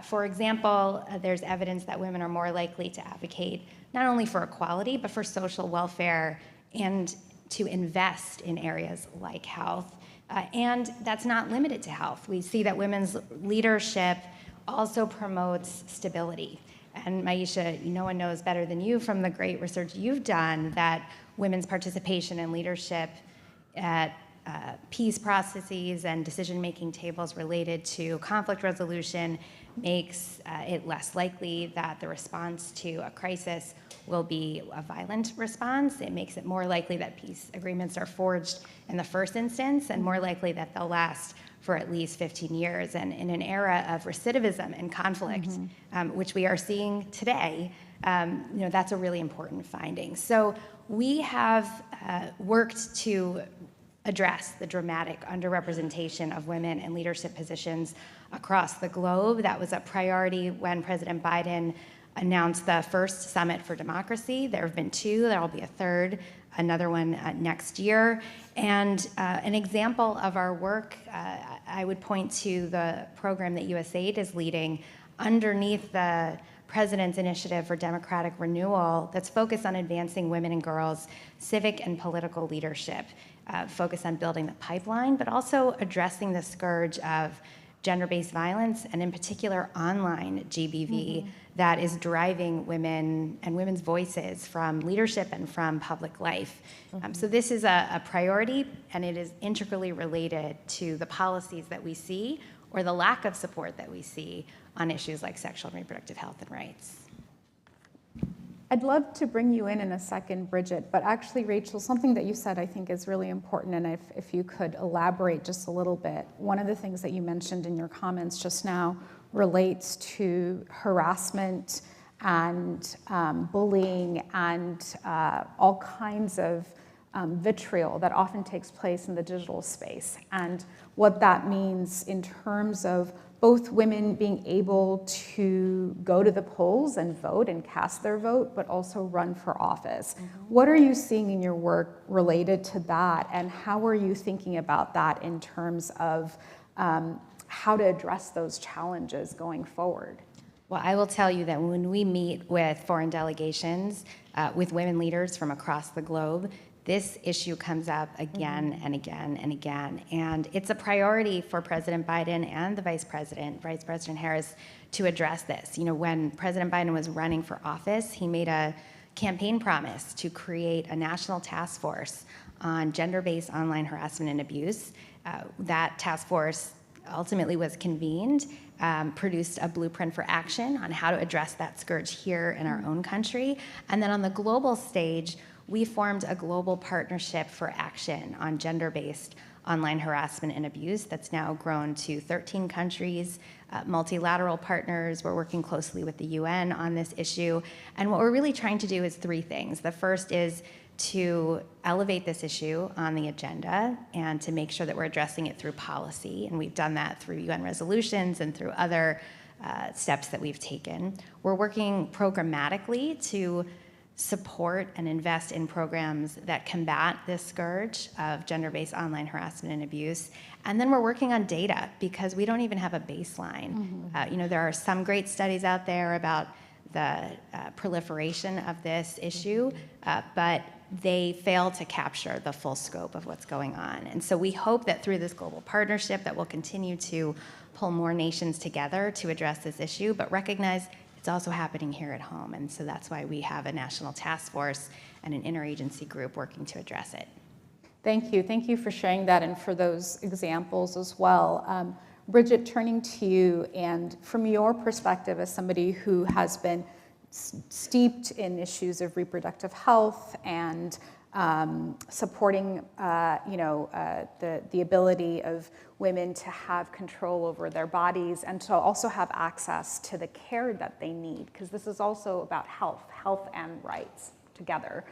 For example, there's evidence that women are more likely to advocate not only for equality, but for social welfare and to invest in areas like health. And that's not limited to health. We see that women's leadership also promotes stability. And Maisha, no one knows better than you from the great research you've done that women's participation in leadership at peace processes and decision-making tables related to conflict resolution makes it less likely that the response to a crisis will be a violent response. It makes it more likely that peace agreements are forged in the first instance and more likely that they'll last for at least 15 years. And in an era of recidivism and conflict, which we are seeing today, that's a really important finding. So we have worked to address the dramatic underrepresentation of women in leadership positions across the globe. That was a priority when President Biden announced the first Summit for Democracy. There have been two, there will be a third, another one next year. And an example of our work, I would point to the program that USAID is leading underneath the President's Initiative for Democratic Renewal that's focused on advancing women and girls' civic and political leadership, focused on building the pipeline, but also addressing the scourge of gender-based violence, and in particular online GBV, that is driving women and women's voices from leadership and from public life. So this is a priority, and it is integrally related to the policies that we see or the lack of support that we see on issues like sexual and reproductive health and rights. I'd love to bring you in a second, Bridget, but actually, Rachel, something that you said I think is really important, and if you could elaborate just a little bit. One of the things that you mentioned in your comments just now relates to harassment and bullying and all kinds of vitriol that often takes place in the digital space, and what that means in terms of both women being able to go to the polls and vote and cast their vote, but also run for office. What are you seeing in your work related to that, and how are you thinking about that in terms of how to address those challenges going forward? Well, I will tell you that when we meet with foreign delegations, with women leaders from across the globe, this issue comes up again and again and again. And it's a priority for President Biden and the Vice President Harris, to address this. When President Biden was running for office, he made a campaign promise to create a national task force on gender-based online harassment and abuse. That task force ultimately was convened, produced a blueprint for action on how to address that scourge here in our own country. And then on the global stage, we formed a global partnership for action on gender-based online harassment and abuse that's now grown to 13 countries, multilateral partners. We're working closely with the UN on this issue. And what we're really trying to do is three things. The first is to elevate this issue on the agenda and to make sure that we're addressing it through policy. And we've done that through UN resolutions and through other steps that we've taken. We're working programmatically to support and invest in programs that combat this scourge of gender-based online harassment and abuse. And then we're working on data, because we don't even have a baseline. There are some great studies out there about the proliferation of this issue, but they fail to capture the full scope of what's going on. And so we hope that through this global partnership that we'll continue to pull more nations together to address this issue, but recognize it's also happening here at home. And so that's why we have a national task force and an interagency group working to address it. Thank you. Thank you for sharing that and for those examples as well. Bridget, turning to you, and from your perspective as somebody who has been steeped in issues of reproductive health and supporting the ability of women to have control over their bodies and to also have access to the care that they need, because this is also about health and rights together.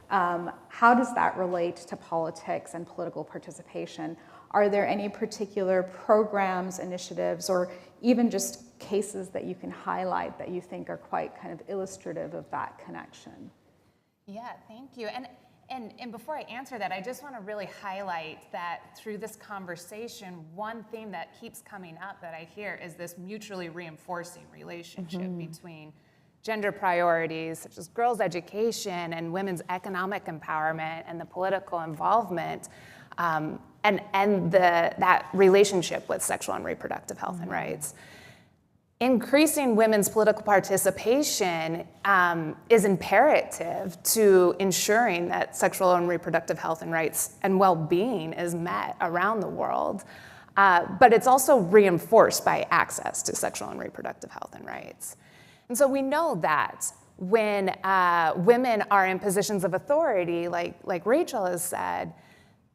How does that relate to politics and political participation? Are there any particular programs, initiatives, or even just cases that you can highlight that you think are quite kind of illustrative of that connection? Yeah, thank you. And before I answer that, I just want to really highlight that through this conversation, one theme that keeps coming up that I hear is this mutually reinforcing relationship between gender priorities, such as girls' education and women's economic empowerment and the political involvement, and that relationship with sexual and reproductive health and rights. Increasing women's political participation is imperative to ensuring that sexual and reproductive health and rights and well-being is met around the world. But it's also reinforced by access to sexual and reproductive health and rights. And so we know that when women are in positions of authority, like Rachel has said,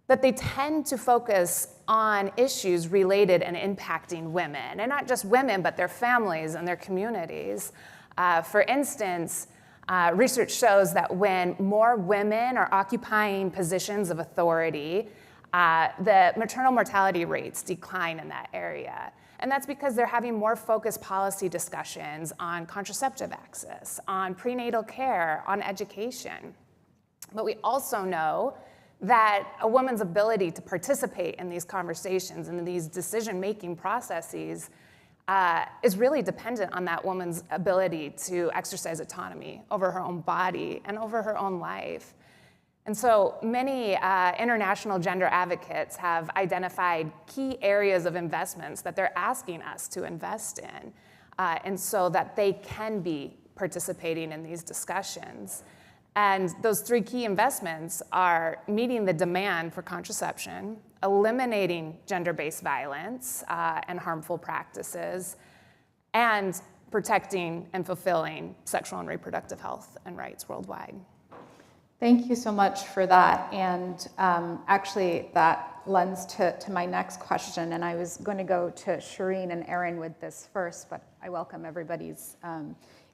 that they tend to focus on issues related and impacting women, and not just women, but their families and their communities. For instance, research shows that when more women are occupying positions of authority, the maternal mortality rates decline in that area. And that's because they're having more focused policy discussions on contraceptive access, on prenatal care, on education. But we also know that a woman's ability to participate in these conversations and in these decision-making processes is really dependent on that woman's ability to exercise autonomy over her own body and over her own life. And so many international gender advocates have identified key areas of investments that they're asking us to invest in, and so that they can be participating in these discussions. And those three key investments are meeting the demand for contraception, eliminating gender-based violence and harmful practices, and protecting and fulfilling sexual and reproductive health and rights worldwide. Thank you so much for that. And actually, that lends to my next question. And I was going to go to Shireen and Erin with this first, but I welcome everybody's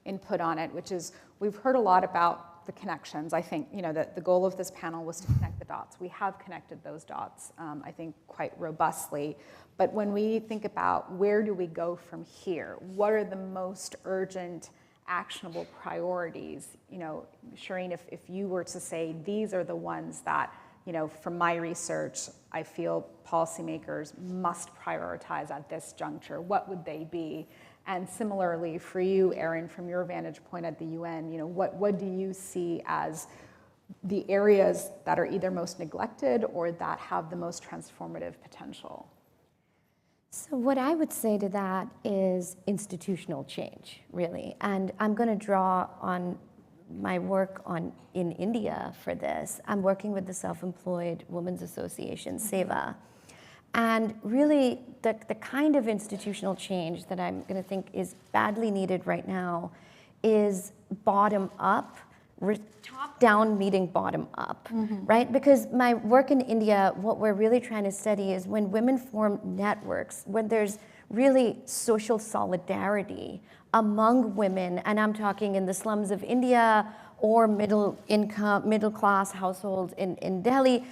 input on it, which is we've heard a lot about the connections. I think that the goal of this panel was to connect the dots. We have connected those dots, I think, quite robustly. But when we think about where do we go from here, what are the most urgent, actionable priorities? Shireen, if you were to say these are the ones that, from my research, I feel policymakers must prioritize at this juncture, what would they be? And similarly for you, Erin, from your vantage point at the UN, what do you see as the areas that are either most neglected or that have the most transformative potential? So what I would say to that is institutional change, really. And I'm going to draw on my work in India for this. I'm working with the Self-Employed Women's Association, SEVA. And really, the kind of institutional change that I'm going to think is badly needed right now is bottom up, top down meeting bottom up, right? Because my work in India, what we're really trying to study is when women form networks, when there's really social solidarity among women, and I'm talking in the slums of India or middle class households in Delhi,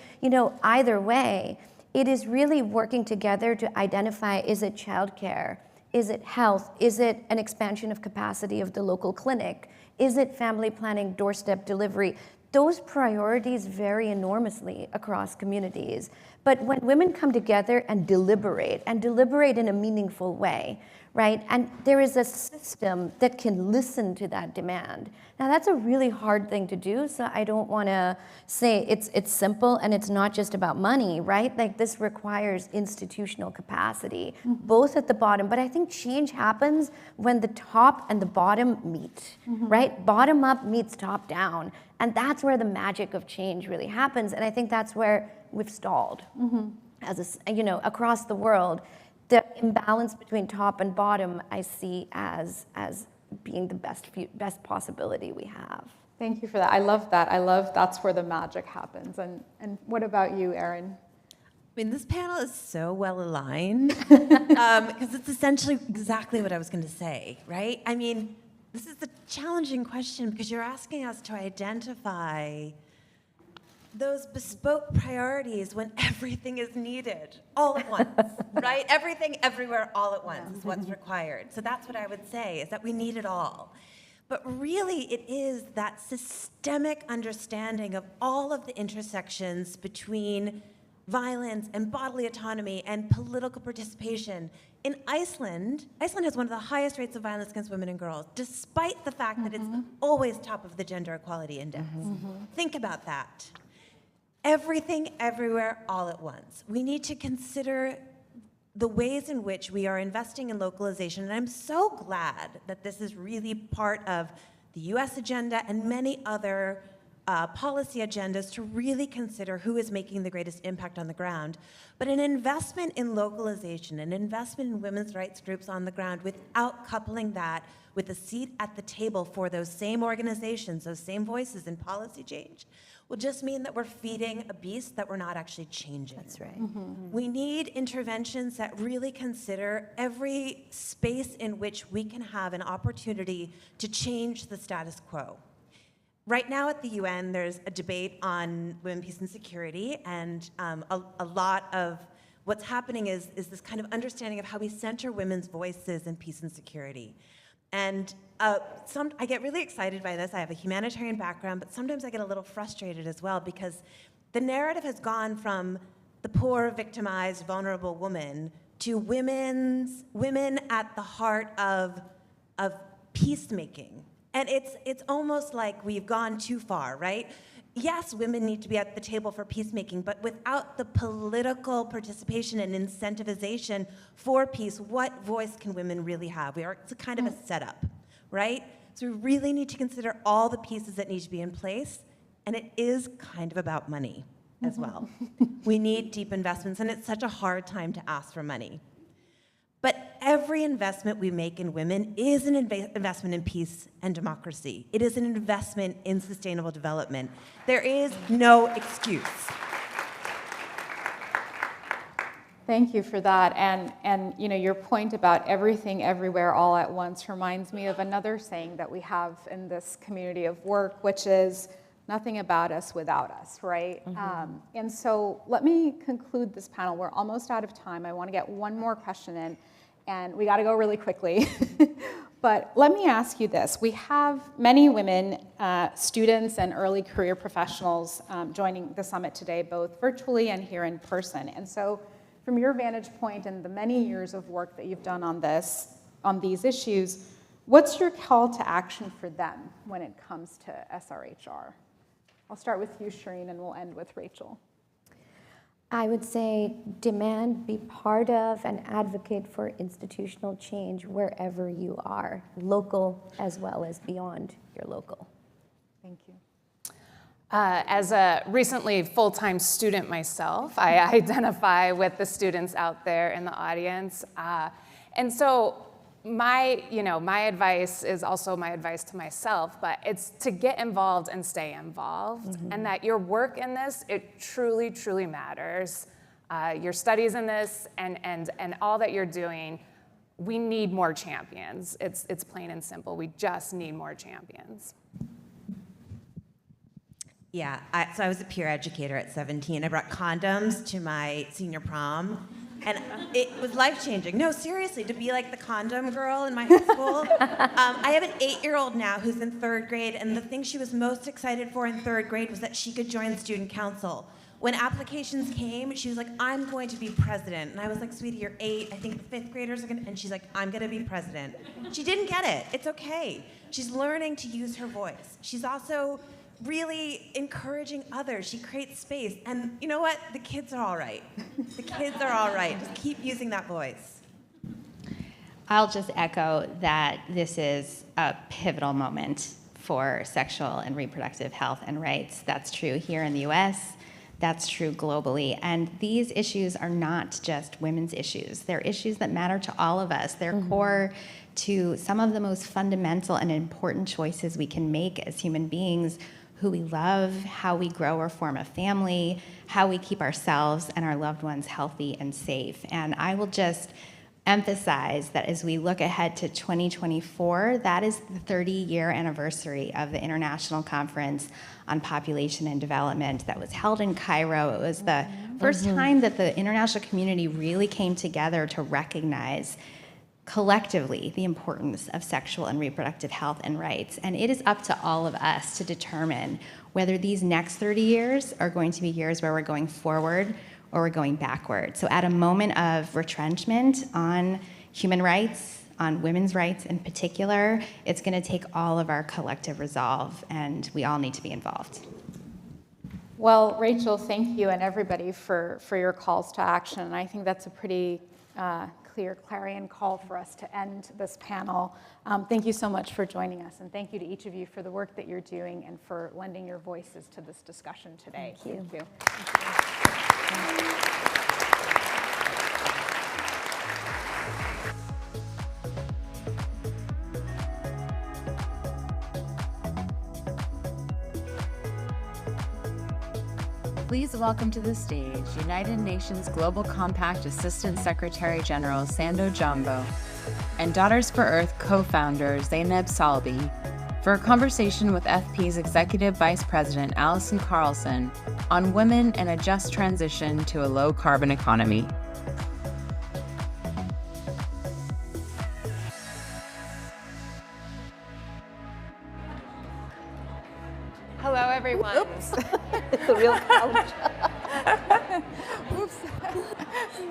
either way, it is really working together to identify, is it childcare? Is it health? Is it an expansion of capacity of the local clinic? Is it family planning, doorstep delivery? Those priorities vary enormously across communities. But when women come together and deliberate in a meaningful way, right? And there is a system that can listen to that demand. Now that's a really hard thing to do, so I don't want to say it's simple and it's not just about money, right? Like this requires institutional capacity, both at the bottom, but I think change happens when the top and the bottom meet, right? Bottom up meets top down, and that's where the magic of change really happens, and I think that's where we've stalled as across the world. The imbalance between top and bottom, I see as being the best possibility we have. Thank you for that. I love that. I love that's where the magic happens. And what about you, Erin? I mean, this panel is so well aligned because it's essentially exactly what I was going to say, right? I mean, this is a challenging question because you're asking us to identify those bespoke priorities when everything is needed all at once, right? Everything, everywhere, all at once is what's required. So that's what I would say, is that we need it all. But really, it is that systemic understanding of all of the intersections between violence and bodily autonomy and political participation. In Iceland has one of the highest rates of violence against women and girls, despite the fact that it's always top of the gender equality index. Think about that. Everything, everywhere, all at once. We need to consider the ways in which we are investing in localization, and I'm so glad that this is really part of the US agenda and many other policy agendas to really consider who is making the greatest impact on the ground. But an investment in localization, an investment in women's rights groups on the ground without coupling that with a seat at the table for those same organizations, those same voices in policy change, will just mean that we're feeding a beast that we're not actually changing. That's right. We need interventions that really consider every space in which we can have an opportunity to change the status quo. Right now at the UN, there's a debate on women, peace, and security, and a lot of what's happening is this kind of understanding of how we center women's voices in peace and security. And I get really excited by this. I have a humanitarian background, but sometimes I get a little frustrated as well because the narrative has gone from the poor, victimized, vulnerable woman to women at the heart of peacemaking. And it's almost like we've gone too far, right? Yes, women need to be at the table for peacemaking, but without the political participation and incentivization for peace, what voice can women really have? It's a kind of a setup, right? So we really need to consider all the pieces that need to be in place, and it is kind of about money as well. We need deep investments, and it's such a hard time to ask for money. But every investment we make in women is an investment in peace and democracy. It is an investment in sustainable development. There is no excuse. Thank you for that. And you know, your point about everything, everywhere, all at once reminds me of another saying that we have in this community of work, which is nothing about us without us, right? And so let me conclude this panel. We're almost out of time. I want to get one more question in, and we got to go really quickly. But let me ask you this. We have many women, students and early career professionals joining the summit today, both virtually and here in person. And so from your vantage point and the many years of work that you've done on these issues, what's your call to action for them when it comes to SRHR? I'll start with you, Shireen, and we'll end with Rachel. I would say demand, be part of, and advocate for institutional change wherever you are, local as well as beyond your local. Thank you. As a recently full-time student myself, I identify with the students out there in the audience. And so my advice is also my advice to myself, but it's to get involved and stay involved, and that your work in this, it truly, truly matters. Your studies in this and all that you're doing, we need more champions. It's plain and simple. We just need more champions. Yeah, so I was a peer educator at 17. I brought condoms to my senior prom. And it was life-changing. No, seriously, to be like the condom girl in my high school. I have an 8-year-old now who's in 3rd grade, and the thing she was most excited for in 3rd grade was that she could join student council. When applications came, she was like, I'm going to be president. And I was like, sweetie, you're 8. I think the 5th graders are going to, and she's like, I'm going to be president. She didn't get it. It's okay. She's learning to use her voice. She's also really encouraging others. She creates space. And you know what? The kids are all right. The kids are all right. Just keep using that voice. I'll just echo that this is a pivotal moment for sexual and reproductive health and rights. That's true here in the US. That's true globally. And these issues are not just women's issues. They're issues that matter to all of us. They're core to some of the most fundamental and important choices we can make as human beings: who we love, how we grow or form a family, how we keep ourselves and our loved ones healthy and safe. And I will just emphasize that as we look ahead to 2024, that is the 30-year anniversary of the International Conference on Population and Development that was held in Cairo. It was the first time that the international community really came together to recognize collectively the importance of sexual and reproductive health and rights. And it is up to all of us to determine whether these next 30 years are going to be years where we're going forward or we're going backward. So at a moment of retrenchment on human rights, on women's rights in particular, it's going to take all of our collective resolve, and we all need to be involved. Well, Rachel, thank you and everybody for your calls to action. And I think that's a pretty clear clarion call for us to end this panel. Thank you so much for joining us, and thank you to each of you for the work that you're doing and for lending your voices to this discussion today. Thank you. Thank you. Please welcome to the stage United Nations Global Compact Assistant Secretary General Sando Jumbo and Daughters for Earth co-founder Zainab Salbi for a conversation with FP's Executive Vice President Alison Carlson on women and a just transition to a low-carbon economy. Hello, everyone. Oops. It's a real couch. Oops.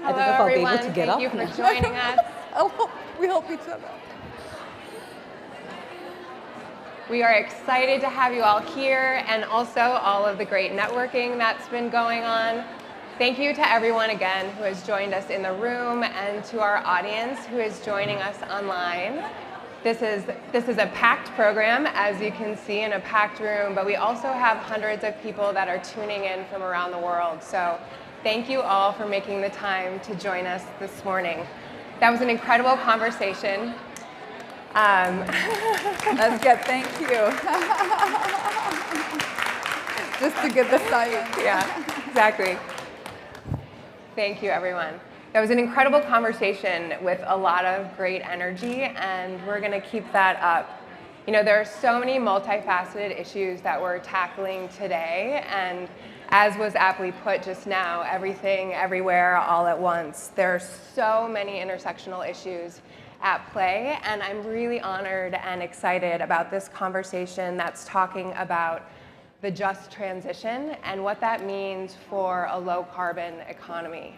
Hello, I'll be able everyone. to get Thank up you for now. joining us. Oh, we help each other. We are excited to have you all here and also all of the great networking that's been going on. Thank you to everyone again who has joined us in the room and to our audience who is joining us online. This is a packed program, as you can see, in a packed room, but we also have hundreds of people that are tuning in from around the world. So thank you all for making the time to join us this morning. That was an incredible conversation. That's good, thank you. Just to get the silence. Yeah, exactly. Thank you, everyone. That was an incredible conversation with a lot of great energy, and we're going to keep that up. You know, there are so many multifaceted issues that we're tackling today, and as was aptly put just now, everything, everywhere, all at once. There are so many intersectional issues at play, and I'm really honored and excited about this conversation that's talking about the just transition and what that means for a low-carbon economy.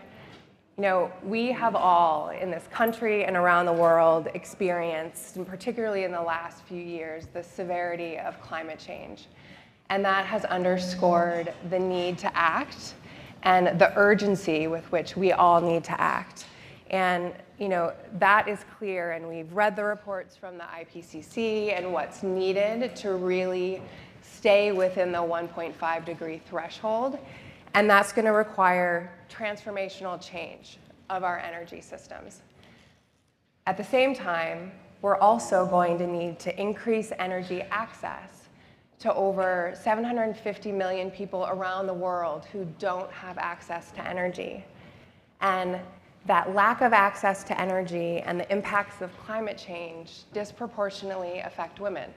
You know, we have all in this country and around the world experienced, and particularly in the last few years, the severity of climate change. And that has underscored the need to act and the urgency with which we all need to act. And you know, that is clear, and we've read the reports from the IPCC and what's needed to really stay within the 1.5 degree threshold. And that's going to require transformational change of our energy systems. At the same time, we're also going to need to increase energy access to over 750 million people around the world who don't have access to energy. And that lack of access to energy and the impacts of climate change disproportionately affect women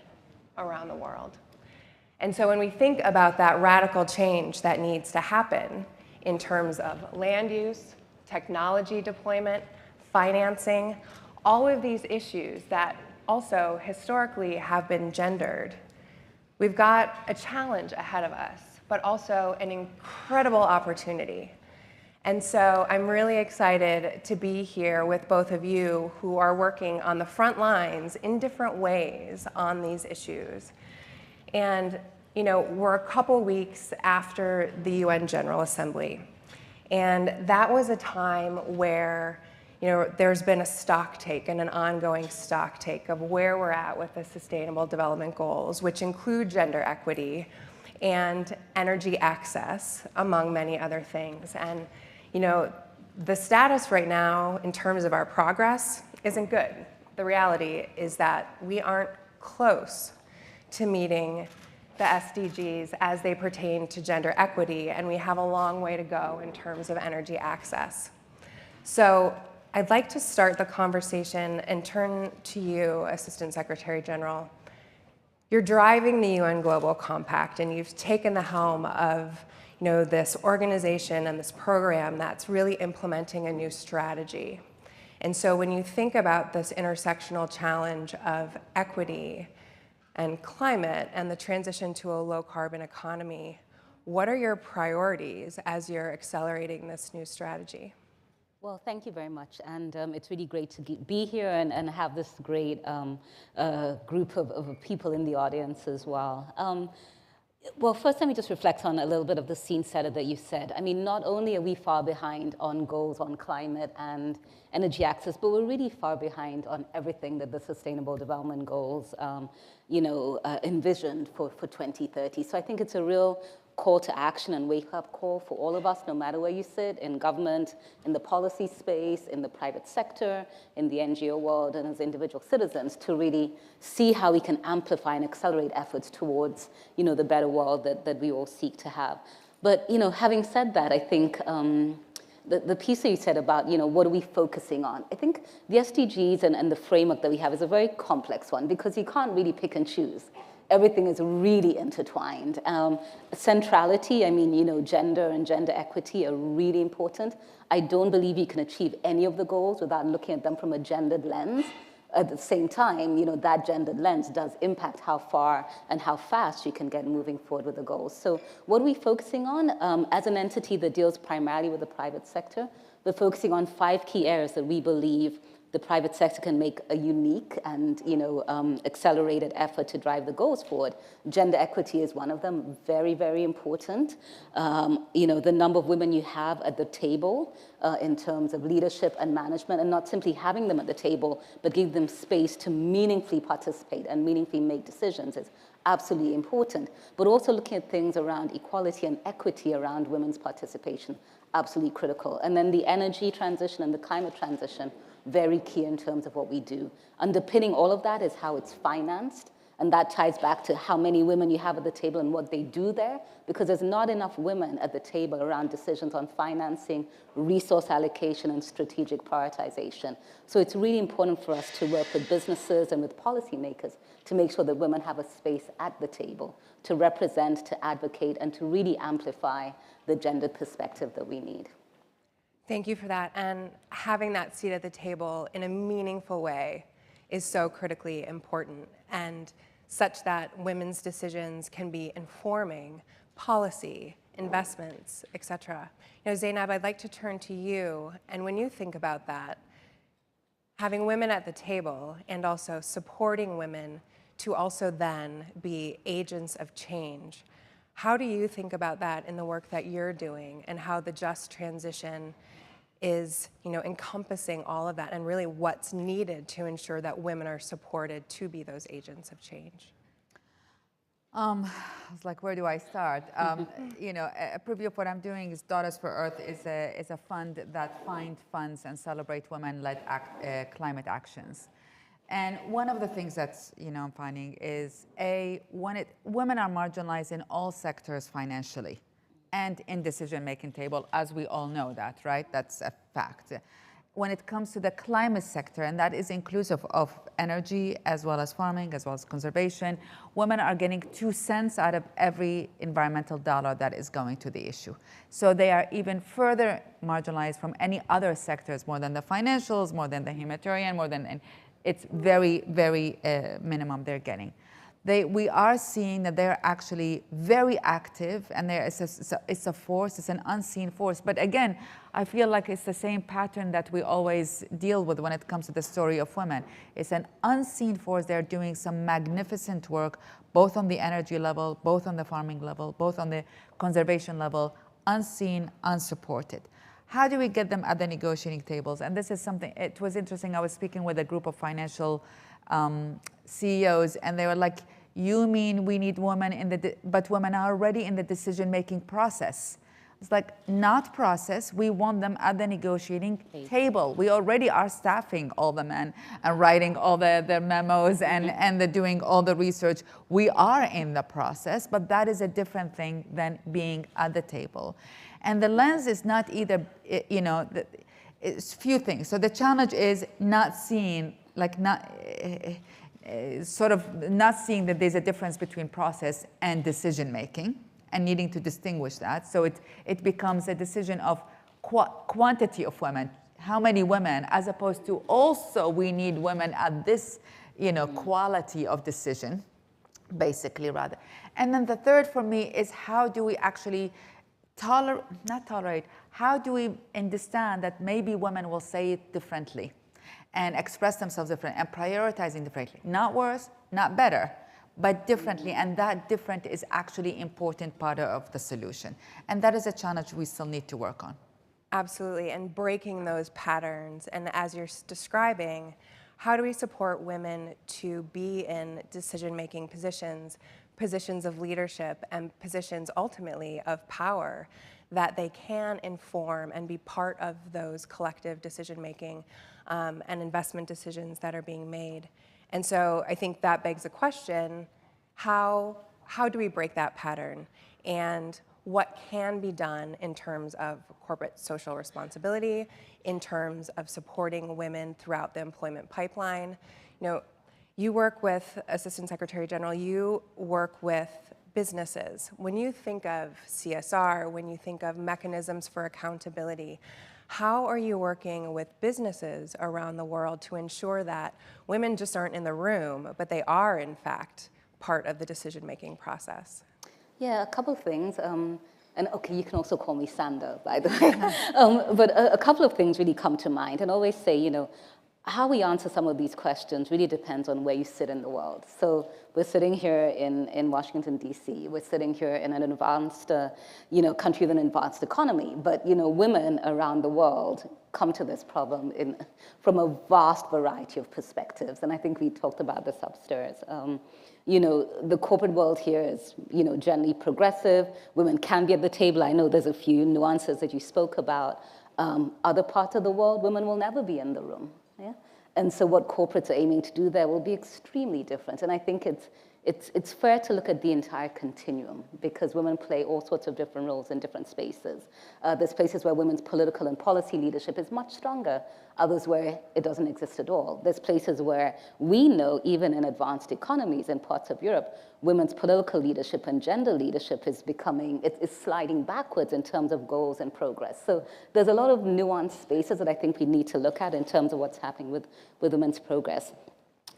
around the world. And so when we think about that radical change that needs to happen in terms of land use, technology deployment, financing, all of these issues that also historically have been gendered, we've got a challenge ahead of us, but also an incredible opportunity. And so I'm really excited to be here with both of you who are working on the front lines in different ways on these issues. And you know, we're a couple weeks after the UN General Assembly. And that was a time where, you know, there's been a stock take and an ongoing stock take of where we're at with the Sustainable Development Goals, which include gender equity and energy access, among many other things. And, you know, the status right now in terms of our progress isn't good. The reality is that we aren't close to meeting the SDGs as they pertain to gender equity, and we have a long way to go in terms of energy access. So I'd like to start the conversation and turn to you, Assistant Secretary General. You're driving the UN Global Compact, and you've taken the helm of, you know, this organization and this program that's really implementing a new strategy. And so when you think about this intersectional challenge of equity and climate and the transition to a low-carbon economy, what are your priorities as you're accelerating this new strategy? Well, thank you very much. And it's really great to be here and have this great group of people in the audience as well. Well, first, let me just reflect on a little bit of the scene setter that you said. I mean, not only are we far behind on goals on climate and energy access, but we're really far behind on everything that the Sustainable Development Goals, envisioned for 2030. So I think it's a real call to action and wake-up call for all of us, no matter where you sit, in government, in the policy space, in the private sector, in the NGO world, and as individual citizens, to really see how we can amplify and accelerate efforts towards, the better world that we all seek to have. But, having said that, I think the piece that you said about, what are we focusing on? I think the SDGs and the framework that we have is a very complex one, because you can't really pick and choose. Everything is really intertwined. Centrality, gender and gender equity are really important. I don't believe you can achieve any of the goals without looking at them from a gendered lens. At the same time, that gendered lens does impact how far and how fast you can get moving forward with the goals. So what are we focusing on? As an entity that deals primarily with the private sector, we're focusing on 5 key areas that we believe the private sector can make a unique and accelerated effort to drive the goals forward. Gender equity is one of them, very, very important. The number of women you have at the table in terms of leadership and management, and not simply having them at the table, but give them space to meaningfully participate and meaningfully make decisions is absolutely important. But also looking at things around equality and equity around women's participation, absolutely critical. And then the energy transition and the climate transition, very key in terms of what we do. Underpinning all of that is how it's financed, and that ties back to how many women you have at the table and what they do there, because there's not enough women at the table around decisions on financing, resource allocation, and strategic prioritization. So it's really important for us to work with businesses and with policymakers to make sure that women have a space at the table to represent, to advocate, and to really amplify the gendered perspective that we need. Thank you for that. And having that seat at the table in a meaningful way is so critically important, and such that women's decisions can be informing policy, investments, et cetera. Zainab, I'd like to turn to you. And when you think about that, having women at the table and also supporting women to also then be agents of change, how do you think about that in the work that you're doing, and how the just transition is encompassing all of that, and really what's needed to ensure that women are supported to be those agents of change? It's like, where do I start? A preview of what I'm doing is Daughters for Earth is a fund that funds and celebrate women-led climate actions. And one of the things that's I'm finding is women are marginalized in all sectors financially and in decision-making table, as we all know that, right? That's a fact. When it comes to the climate sector, and that is inclusive of energy as well as farming, as well as conservation, women are getting 2 cents out of every environmental dollar that is going to the issue. So they are even further marginalized from any other sectors, more than the financials, more than the humanitarian, and it's very, very minimum they're getting. We are seeing that they're actually very active, and it's a force, it's an unseen force. But again, I feel like it's the same pattern that we always deal with when it comes to the story of women. It's an unseen force. They're doing some magnificent work, both on the energy level, both on the farming level, both on the conservation level, unseen, unsupported. How do we get them at the negotiating tables? And this is something, it was interesting. I was speaking with a group of financial CEOs, and they were like, you mean we need women but women are already in the decision-making process. It's like, not process, we want them at the negotiating table. We already are staffing all the men and writing all the memos and doing all the research. We are in the process, but that is a different thing than being at the table. And the lens is not either, it's few things. So the challenge is not seeing, sort of not seeing that there's a difference between process and decision making, and needing to distinguish that. So it becomes a decision of quantity of women. how many women, as opposed to also we need women at this, quality of decision, basically, rather. And then the third for me is how do we actually not tolerate, how do we understand that maybe women will say it differently and express themselves differently and prioritizing differently. Not worse, not better, but differently. And that different is actually important part of the solution. And that is a challenge we still need to work on. Absolutely, and breaking those patterns. And as you're describing, how do we support women to be in decision-making positions of leadership, and positions ultimately of power, that they can inform and be part of those collective decision-making and investment decisions that are being made. And so I think that begs the question, how do we break that pattern? And what can be done in terms of corporate social responsibility, in terms of supporting women throughout the employment pipeline? You work with, Assistant Secretary General, you work with businesses. When you think of CSR, when you think of mechanisms for accountability, how are you working with businesses around the world to ensure that women just aren't in the room, but they are, in fact, part of the decision-making process? Yeah, a couple of things. And okay, you can also call me Sandra, by the way. But a couple of things really come to mind. And I always say, how we answer some of these questions really depends on where you sit in the world. So we're sitting here in Washington, D.C. We're sitting here in an advanced, country with an advanced economy. But, women around the world come to this problem from a vast variety of perspectives. And I think we talked about this upstairs. The corporate world here is, generally progressive. Women can be at the table. I know there's a few nuances that you spoke about. Other parts of the world, women will never be in the room. Yeah? And so what corporates are aiming to do there will be extremely different. And I think it's fair to look at the entire continuum, because women play all sorts of different roles in different spaces. There's places where women's political and policy leadership is much stronger, others where it doesn't exist at all. There's places where we know, even in advanced economies in parts of Europe, women's political leadership and gender leadership is sliding backwards in terms of goals and progress. So there's a lot of nuanced spaces that I think we need to look at in terms of what's happening with women's progress.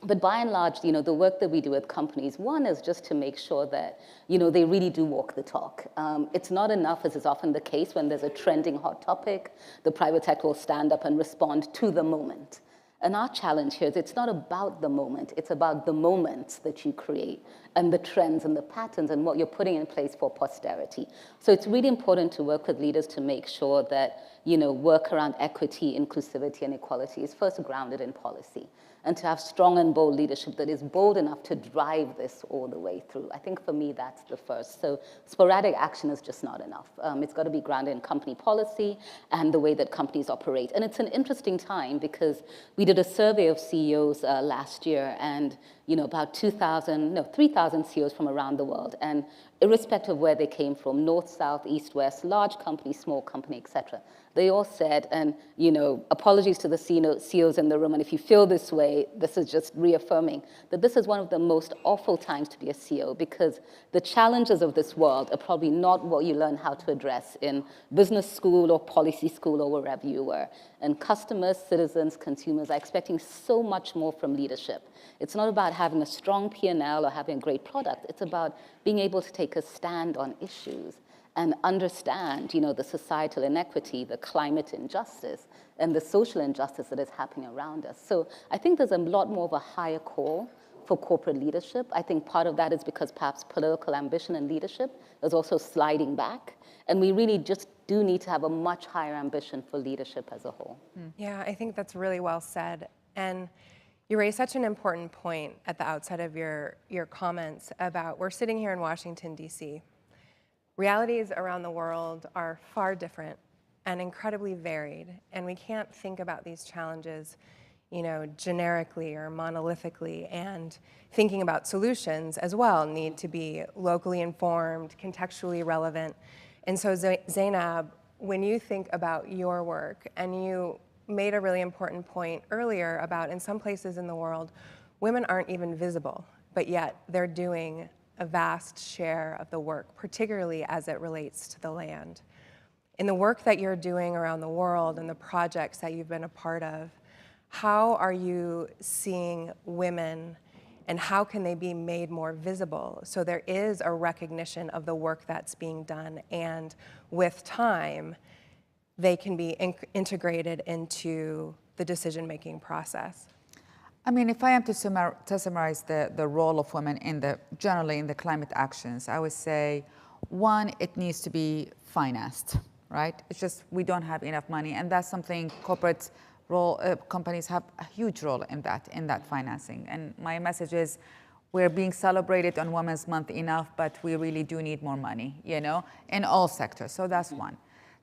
But by and large, the work that we do with companies, one is just to make sure that, they really do walk the talk. It's not enough, as is often the case, when there's a trending hot topic, the private sector will stand up and respond to the moment. And our challenge here is it's not about the moment, it's about the moments that you create and the trends and the patterns and what you're putting in place for posterity. So it's really important to work with leaders to make sure that, work around equity, inclusivity, and equality is first grounded in policy, and to have strong and bold leadership that is bold enough to drive this all the way through. I think for me, that's the first. So sporadic action is just not enough. It's got to be grounded in company policy and the way that companies operate. And it's an interesting time because we did a survey of CEOs last year, and about 3,000 CEOs from around the world. And irrespective of where they came from, north, south, east, west, large company, small company, et cetera, they all said, and apologies to the CEOs in the room, and if you feel this way, this is just reaffirming that this is one of the most awful times to be a CEO, because the challenges of this world are probably not what you learn how to address in business school or policy school or wherever you were. And customers, citizens, consumers are expecting so much more from leadership. It's not about having a strong P&L or having a great product. It's about being able to take a stand on issues and understand, the societal inequity, the climate injustice, and the social injustice that is happening around us. So I think there's a lot more of a higher call for corporate leadership. I think part of that is because perhaps political ambition and leadership is also sliding back. And we really just do need to have a much higher ambition for leadership as a whole. Yeah, I think that's really well said. And you raised such an important point at the outset of your comments about we're sitting here in Washington, D.C. Realities around the world are far different and incredibly varied, and we can't think about these challenges, generically or monolithically, and thinking about solutions as well need to be locally informed, contextually relevant. And so Zainab, when you think about your work, and you made a really important point earlier about in some places in the world, women aren't even visible, but yet they're doing a vast share of the work, particularly as it relates to the land. in the work that you're doing around the world and the projects that you've been a part of, how are you seeing women and how can they be made more visible so there is a recognition of the work that's being done, and with time, they can be integrated into the decision-making process? I mean, if I am to summarize the role of women generally in the climate actions, I would say, one, it needs to be financed, right? It's just we don't have enough money, and that's something companies have a huge role in that financing. And my message is, we're being celebrated on Women's Month enough, but we really do need more money, in all sectors. So that's one.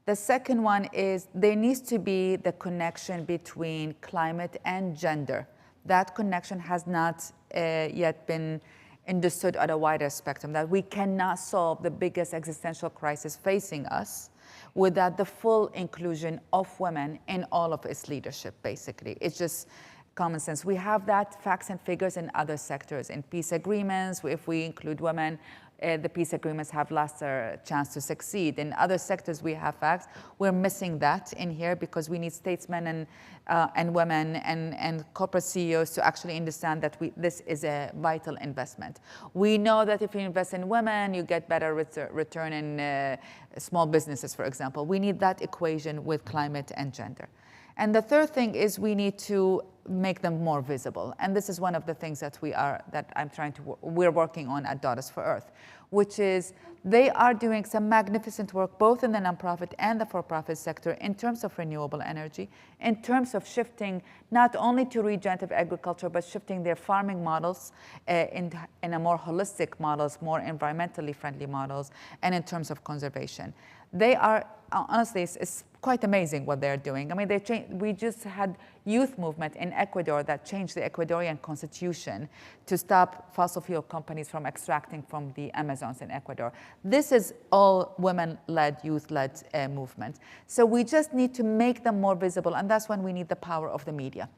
The second one is there needs to be the connection between climate and gender. That connection has not yet been understood at a wider spectrum, that we cannot solve the biggest existential crisis facing us without the full inclusion of women in all of its leadership, basically. It's just common sense. We have that facts and figures in other sectors. In peace agreements, if we include women, the peace agreements have less chance to succeed. In other sectors, we have facts. We're missing that in here because we need statesmen and women and corporate CEOs to actually understand that this is a vital investment. We know that if you invest in women, you get better return in small businesses, for example. We need that equation with climate and gender. And the third thing is we need to make them more visible. And this is one of the things that we're working on at Daughters for Earth, which is they are doing some magnificent work both in the nonprofit and the for-profit sector in terms of renewable energy, in terms of shifting not only to regenerative agriculture, but shifting their farming models in a more holistic models, more environmentally friendly models, and in terms of conservation. They are, honestly, it's quite amazing what they're doing. I mean, we just had youth movement in Ecuador that changed the Ecuadorian constitution to stop fossil fuel companies from extracting from the Amazons in Ecuador. This is all women-led, youth-led movement. So we just need to make them more visible, and that's when we need the power of the media,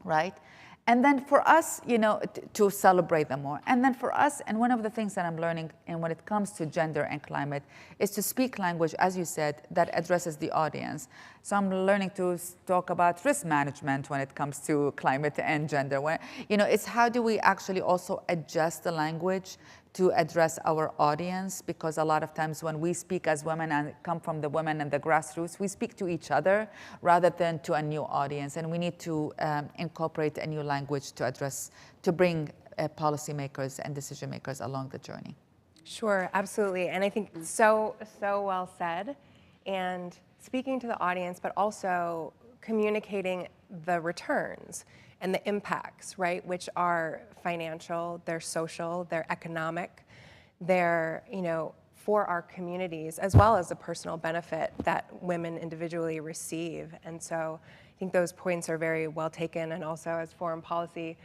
right? And then for us, to celebrate them more. And then for us, and one of the things that I'm learning, and when it comes to gender and climate, is to speak language, as you said, that addresses the audience. So I'm learning to talk about risk management when it comes to climate and gender. It's how do we actually also adjust the language to address our audience, because a lot of times when we speak as women and come from the women and the grassroots, we speak to each other rather than to a new audience. And we need to incorporate a new language to bring policymakers and decision makers along the journey. Sure, absolutely. And I think so well said. And speaking to the audience, but also communicating the returns and the impacts, right, which are financial, they're social, they're economic, they're, for our communities, as well as the personal benefit that women individually receive. And so I think those points are very well taken, and also as foreign policy,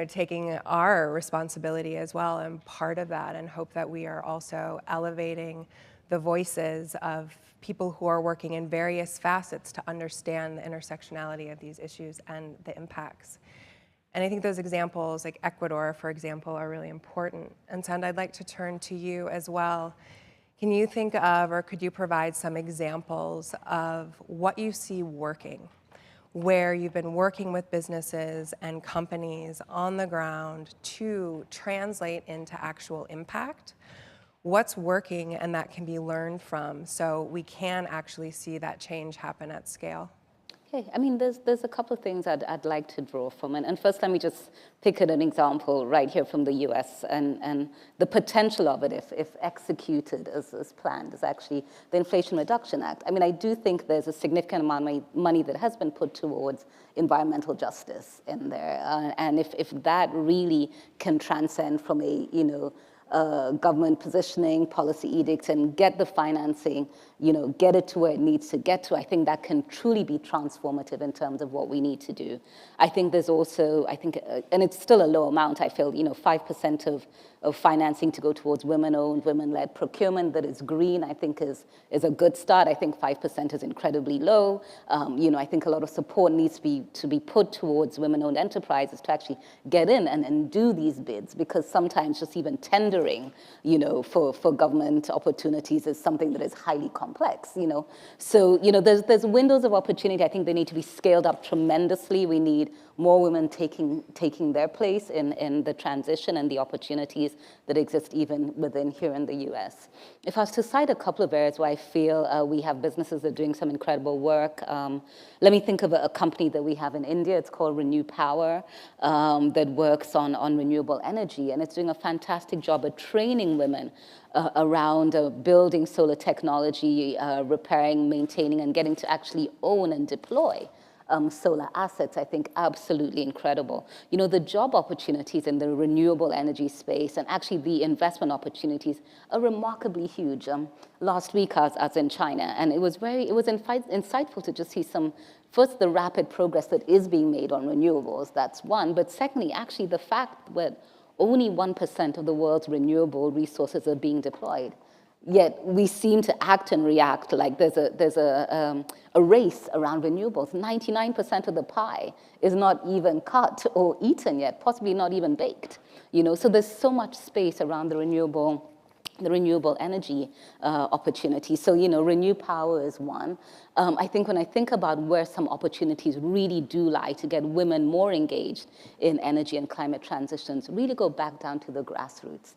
taking our responsibility as well, and part of that, and hope that we are also elevating the voices of people who are working in various facets to understand the intersectionality of these issues and the impacts. And I think those examples, like Ecuador, for example, are really important. And Sand, I'd like to turn to you as well. Can you think of, or could you provide some examples of what you see working, where you've been working with businesses and companies on the ground to translate into actual impact? What's working and that can be learned from so we can actually see that change happen at scale? Okay, I mean, there's a couple of things I'd like to draw from. And first, let me just pick an example right here from the US and the potential of it, if executed as planned, is actually the Inflation Reduction Act. I mean, I do think there's a significant amount of money that has been put towards environmental justice in there. And if that really can transcend from government positioning, policy edicts, and get the financing, get it to where it needs to get to, I think that can truly be transformative in terms of what we need to do. I think there's also, and it's still a low amount, I feel, 5% of financing to go towards women-owned, women-led procurement that is green, I think is a good start. I think 5% is incredibly low. I think a lot of support needs to be put towards women-owned enterprises to actually get in and do these bids, because sometimes just even tendering tendering, for government opportunities is something that is highly complex, So, there's windows of opportunity. I think they need to be scaled up tremendously. We need more women taking their place in the transition and the opportunities that exist even within here in the US. If I was to cite a couple of areas where I feel we have businesses that are doing some incredible work, let me think of a company that we have in India. It's called Renew Power, that works on renewable energy, and it's doing a fantastic job at training women around building solar technology, repairing, maintaining, and getting to actually own and deploy solar assets. I think absolutely incredible. The job opportunities in the renewable energy space and actually the investment opportunities are remarkably huge. Last week I was in China, and it was insightful to just see first, the rapid progress that is being made on renewables, that's one, but secondly, actually the fact that only 1% of the world's renewable resources are being deployed. Yet we seem to act and react like there's a race around renewables. 99% of the pie is not even cut or eaten yet, possibly not even baked. So there's so much space around the renewable energy opportunity. So, Renew Power is one. I think when I think about where some opportunities really do lie to get women more engaged in energy and climate transitions, really go back down to the grassroots.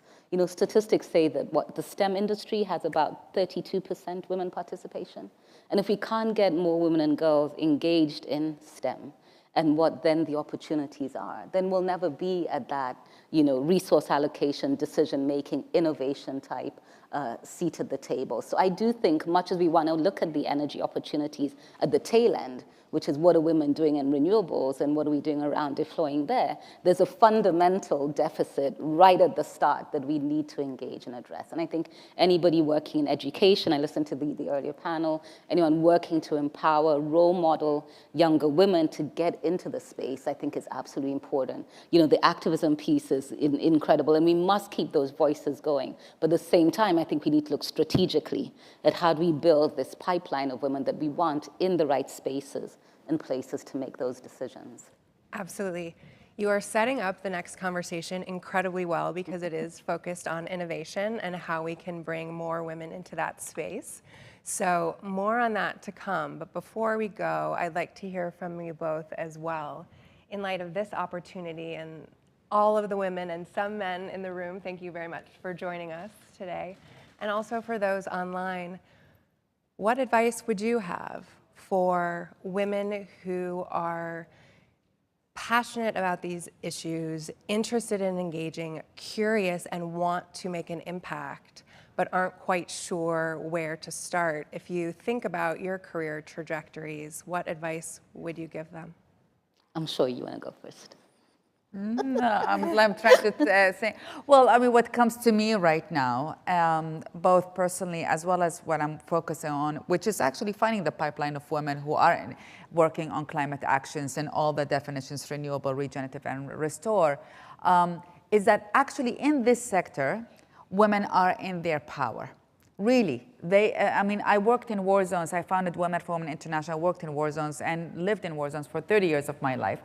Statistics say that the STEM industry has about 32% women participation. And if we can't get more women and girls engaged in STEM, and what then the opportunities are, then we'll never be at that, resource allocation, decision-making, innovation type seat at the table. So I do think, much as we want to look at the energy opportunities at the tail end, which is what are women doing in renewables and what are we doing around deploying there, there's a fundamental deficit right at the start that we need to engage and address. And I think anybody working in education, I listened to the earlier panel, anyone working to empower, role model younger women to get into the space, I think is absolutely important. The activism piece is incredible, and we must keep those voices going. But at the same time, I think we need to look strategically at how do we build this pipeline of women that we want in the right spaces and places to make those decisions. Absolutely. You are setting up the next conversation incredibly well because it is focused on innovation and how we can bring more women into that space. So more on that to come. But before we go, I'd like to hear from you both as well. In light of this opportunity and all of the women and some men in the room, thank you very much for joining us today. And also for those online, what advice would you have for women who are passionate about these issues, interested in engaging, curious, and want to make an impact, but aren't quite sure where to start? If you think about your career trajectories, what advice would you give them? I'm sure you want to go first. I'm trying to say, well, what comes to me right now, both personally as well as what I'm focusing on, which is actually finding the pipeline of women who are working on climate actions and all the definitions, renewable, regenerative, and restore, is that actually in this sector, women are in their power. Really, I worked in war zones. I founded Women for Women International. I worked in war zones and lived in war zones for 30 years of my life.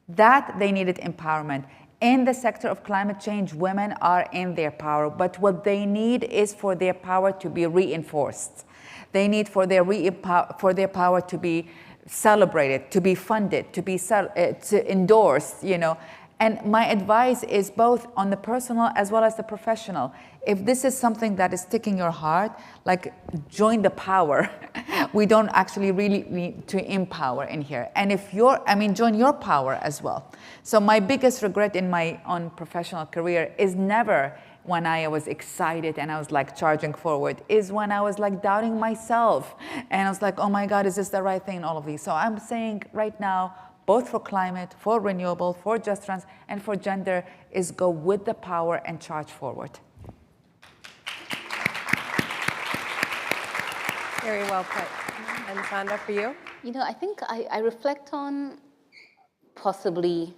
That they needed empowerment. In the sector of climate change, women are in their power, but what they need is for their power to be reinforced. They need for their power to be celebrated, to be funded, to be endorsed, And my advice is both on the personal as well as the professional. If this is something that is sticking your heart, join the power. We don't actually really need to empower in here. And if join your power as well. So my biggest regret in my own professional career is never when I was excited and I was charging forward, is when I was doubting myself. And I was like, oh my God, is this the right thing? And all of these. So I'm saying right now, both for climate, for renewable, for just trans, and for gender, is go with the power and charge forward. Very well put. And Sandra, for you? I think I reflect on possibly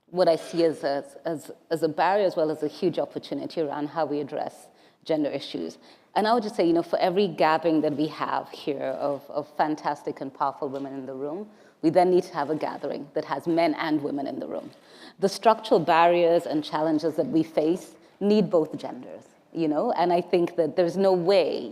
what I see as a barrier as well as a huge opportunity around how we address gender issues. And I would just say, for every gathering that we have here of fantastic and powerful women in the room, we then need to have a gathering that has men and women in the room. The structural barriers and challenges that we face need both genders. And I think that there's no way,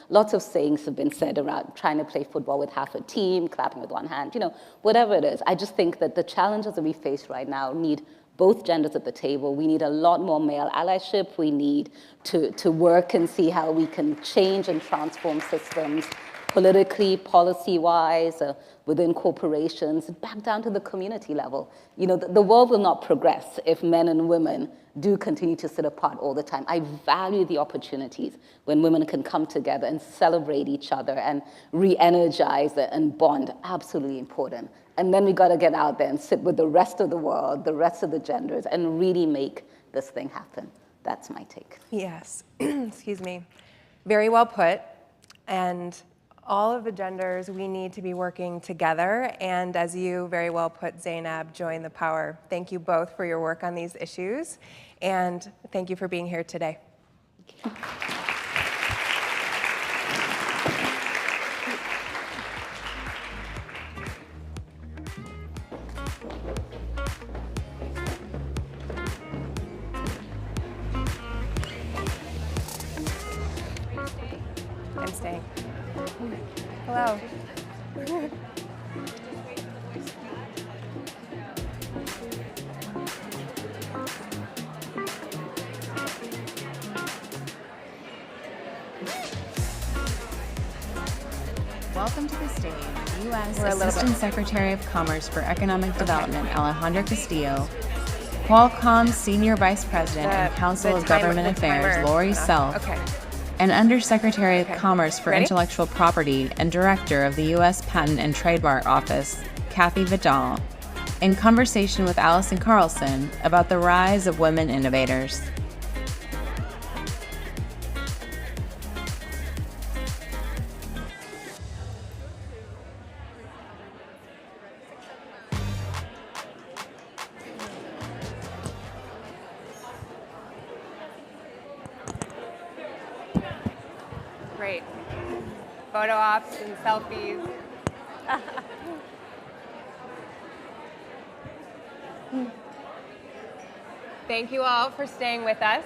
lots of sayings have been said around trying to play football with half a team, clapping with one hand, whatever it is. I just think that the challenges that we face right now need both genders at the table. We need a lot more male allyship. We need to work and see how we can change and transform systems politically, policy-wise, within corporations, back down to the community level. The world will not progress if men and women do continue to sit apart all the time. I value the opportunities when women can come together and celebrate each other and re-energize and bond. Absolutely important. And then we got to get out there and sit with the rest of the world, the rest of the genders, and really make this thing happen. That's my take. Yes, excuse me. Very well put. And all of the genders, we need to be working together. And as you very well put, Zainab, join the power. Thank you both for your work on these issues. And thank you for being here today. I'm staying. Hello. Welcome to the stage, U.S. Assistant Secretary of Commerce for Economic Development, Alejandra Castillo, Qualcomm's Senior Vice President and Counsel of Government Affairs, Lori Self, and Undersecretary of Commerce for Intellectual Property and Director of the U.S. Patent and Trademark Office, Kathy Vidal, in conversation with Allison Carlson about the rise of women innovators. Great. Photo ops and selfies. Thank you all for staying with us.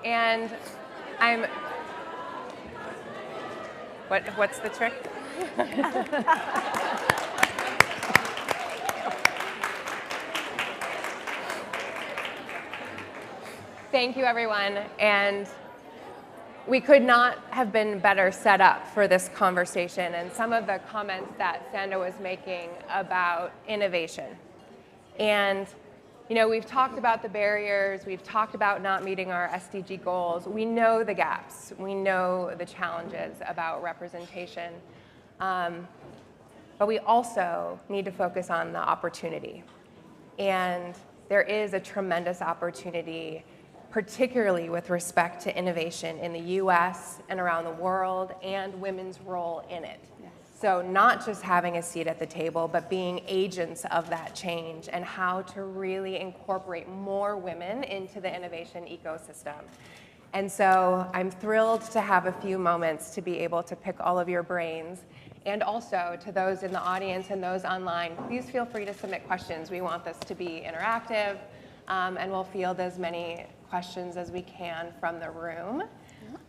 And what's the trick? Thank you, everyone. And we could not have been better set up for this conversation and some of the comments that Sandra was making about innovation. And we've talked about the barriers, we've talked about not meeting our SDG goals. We know the gaps, we know the challenges about representation, but we also need to focus on the opportunity. And there is a tremendous opportunity, particularly with respect to innovation in the US and around the world and women's role in it. Yes. So not just having a seat at the table, but being agents of that change and how to really incorporate more women into the innovation ecosystem. And so I'm thrilled to have a few moments to be able to pick all of your brains. And also to those in the audience and those online, please feel free to submit questions. We want this to be interactive, and we'll field as many questions as we can from the room.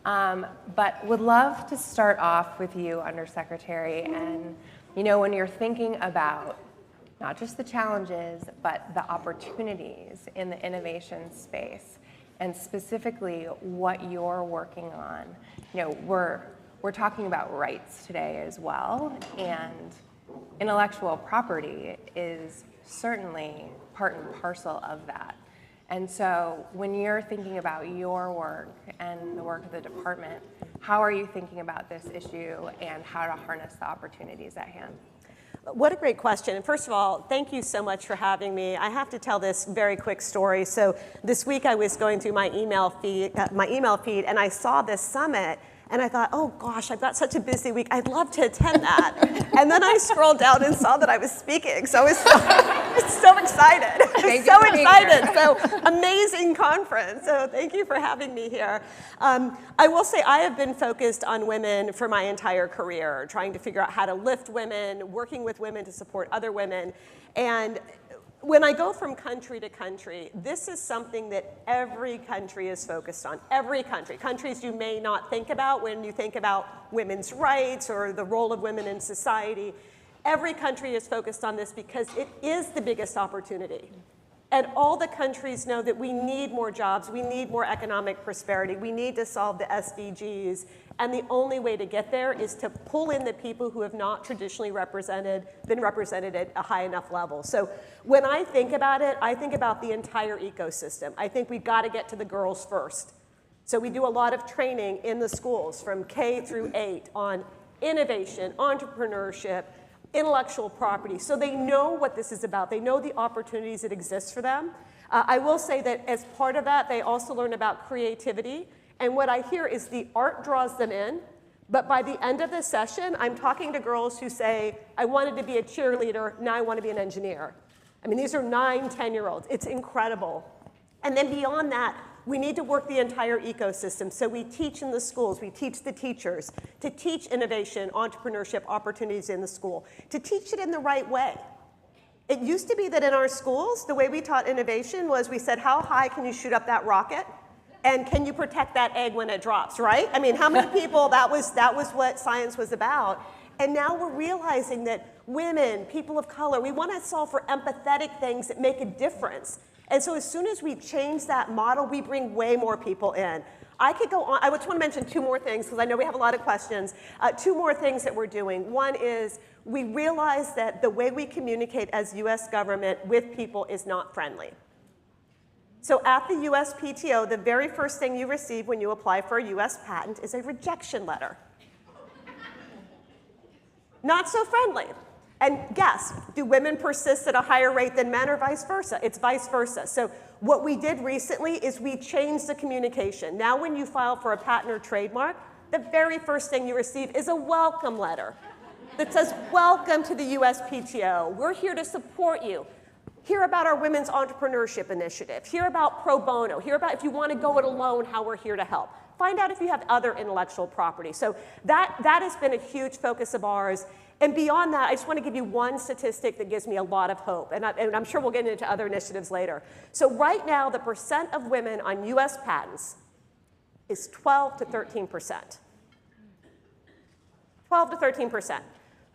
But would love to start off with you, Undersecretary. And when you're thinking about not just the challenges, but the opportunities in the innovation space, and specifically what you're working on, we're talking about rights today as well, and intellectual property is certainly part and parcel of that. And so when you're thinking about your work and the work of the department, how are you thinking about this issue and how to harness the opportunities at hand? What a great question. And first of all, thank you so much for having me. I have to tell this very quick story. So this week I was going through my email feed, and I saw this summit. And I thought, oh gosh, I've got such a busy week. I'd love to attend that. And then I scrolled down and saw that I was speaking. So I was so excited. So excited. So amazing conference. So thank you for having me here. I will say I have been focused on women for my entire career, trying to figure out how to lift women, working with women to support other women. And when I go from country to country, this is something that every country is focused on. Every country. Countries you may not think about when you think about women's rights or the role of women in society. Every country is focused on this because it is the biggest opportunity. And all the countries know that we need more jobs, we need more economic prosperity, we need to solve the SDGs, and the only way to get there is to pull in the people who have not traditionally been represented at a high enough level. So when I think about it, I think about the entire ecosystem. I think we've got to get to the girls first. So we do a lot of training in the schools from K through 8 on innovation, entrepreneurship, intellectual property, so they know what this is about. They know the opportunities that exist for them. I will say that as part of that, they also learn about creativity. And what I hear is the art draws them in, but by the end of the session, I'm talking to girls who say, I wanted to be a cheerleader, now I want to be an engineer. I mean, these are 9, 10-year-olds. It's incredible. And then beyond that, we need to work the entire ecosystem. So we teach in the schools, we teach the teachers to teach innovation, entrepreneurship opportunities in the school, to teach it in the right way. It used to be that in our schools, the way we taught innovation was we said, how high can you shoot up that rocket? And can you protect that egg when it drops, right? I mean, how many people, that was what science was about. And now we're realizing that women, people of color, we want to solve for empathetic things that make a difference. And so as soon as we change that model, we bring way more people in. I could go on. I just want to mention 2 more things because I know we have a lot of questions. 2 more things that we're doing. One is we realize that the way we communicate as US government with people is not friendly. So at the USPTO, the very first thing you receive when you apply for a US patent is a rejection letter. Not so friendly. And guess, do women persist at a higher rate than men or vice versa? It's vice versa. So what we did recently is we changed the communication. Now when you file for a patent or trademark, the very first thing you receive is a welcome letter that says, welcome to the USPTO. We're here to support you. Hear about our women's entrepreneurship initiative. Hear about pro bono. Hear about if you want to go it alone, how we're here to help. Find out if you have other intellectual property. So that has been a huge focus of ours. And beyond that, I just want to give you one statistic that gives me a lot of hope. And I'm sure we'll get into other initiatives later. So right now, the percent of women on US patents is 12 to 13%. 12 to 13%.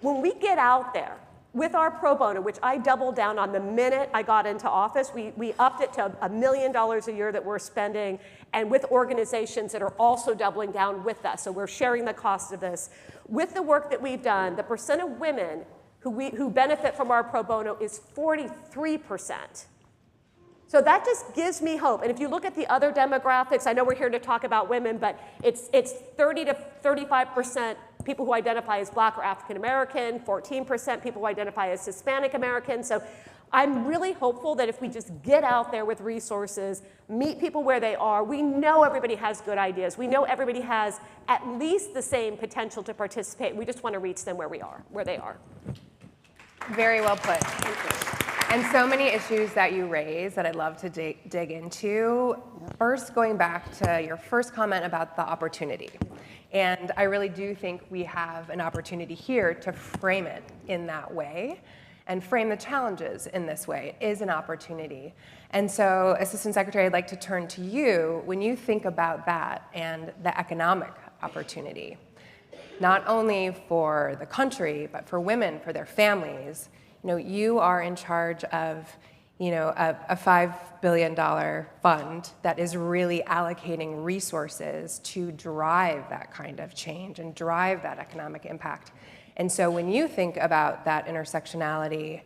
When we get out there with our pro bono, which I doubled down on the minute I got into office, we upped it to $1 million a year that we're spending, and with organizations that are also doubling down with us. So we're sharing the cost of this. With the work that we've done, the percent of women who benefit from our pro bono is 43%. So that just gives me hope. And if you look at the other demographics, I know we're here to talk about women, but it's 30 to 35% people who identify as Black or African American, 14% people who identify as Hispanic American. So I'm really hopeful that if we just get out there with resources, meet people where they are, we know everybody has good ideas. We know everybody has at least the same potential to participate. We just want to reach them where they are. Very well put. Thank you. And so many issues that you raise that I'd love to dig into. First, going back to your first comment about the opportunity. And I really do think we have an opportunity here to frame it in that way and frame the challenges in this way. It is an opportunity. And so, Assistant Secretary, I'd like to turn to you. When you think about that and the economic opportunity, not only for the country, but for women, for their families, you are in charge of a $5 billion fund that is really allocating resources to drive that kind of change and drive that economic impact. And so when you think about that intersectionality,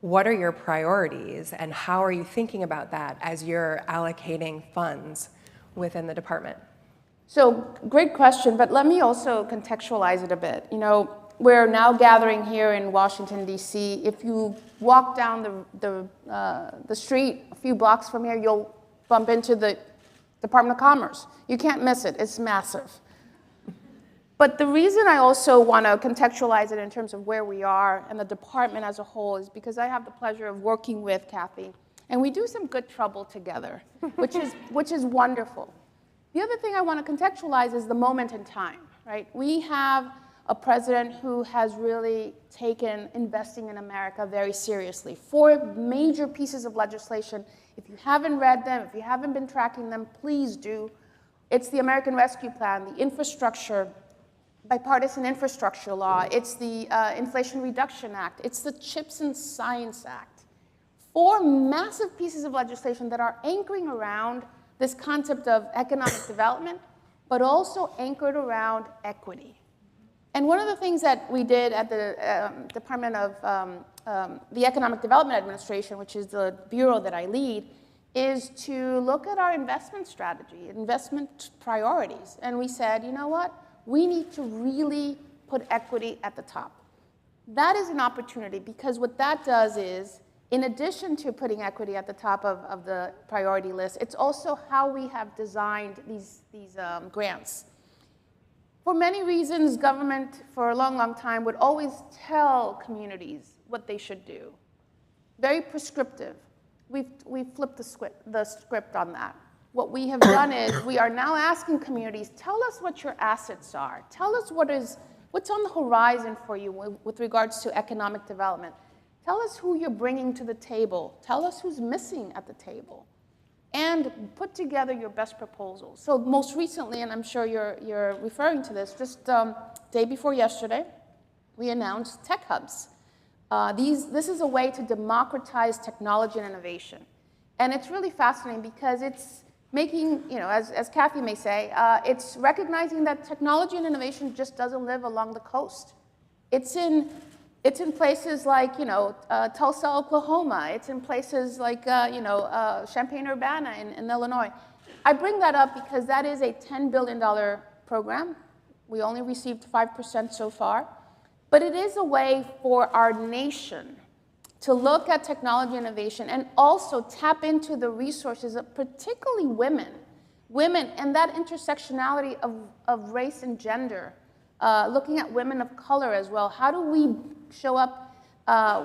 what are your priorities and how are you thinking about that as you're allocating funds within the department? So great question, but let me also contextualize it a bit. We're now gathering here in Washington, D.C. If you walk down the street a few blocks from here, you'll bump into the Department of Commerce. You can't miss it. It's massive. But the reason I also want to contextualize it in terms of where we are and the department as a whole is because I have the pleasure of working with Kathy, and we do some good trouble together, which is wonderful. The other thing I want to contextualize is the moment in time, right? We have a president who has really taken investing in America very seriously. 4 major pieces of legislation. If you haven't read them, if you haven't been tracking them, please do. It's the American Rescue Plan, the infrastructure, bipartisan infrastructure law. It's the Inflation Reduction Act. It's the CHIPS and Science Act. 4 massive pieces of legislation that are anchoring around this concept of economic development, but also anchored around equity. And one of the things that we did at the Department of the Economic Development Administration, which is the bureau that I lead, is to look at our investment strategy, investment priorities. And we said, you know what? We need to really put equity at the top. That is an opportunity, because what that does is, in addition to putting equity at the top of the priority list, it's also how we have designed these grants. For many reasons, government for a long, long time would always tell communities what they should do. Very prescriptive. We've flipped the script on that. What we have done is we are now asking communities, tell us what your assets are. Tell us what's on the horizon for you with regards to economic development. Tell us who you're bringing to the table. Tell us who's missing at the table. And put together your best proposals. So most recently, and I'm sure you're referring to this, just day before yesterday, we announced tech hubs. This is a way to democratize technology and innovation. And it's really fascinating because it's making, as Kathy may say, it's recognizing that technology and innovation just doesn't live along the coast. It's in places like, Tulsa, Oklahoma. It's in places like, Champaign-Urbana in Illinois. I bring that up because that is a $10 billion program. We only received 5% so far. But it is a way for our nation to look at technology innovation and also tap into the resources of particularly women, and that intersectionality of race and gender, looking at women of color as well. How do we show up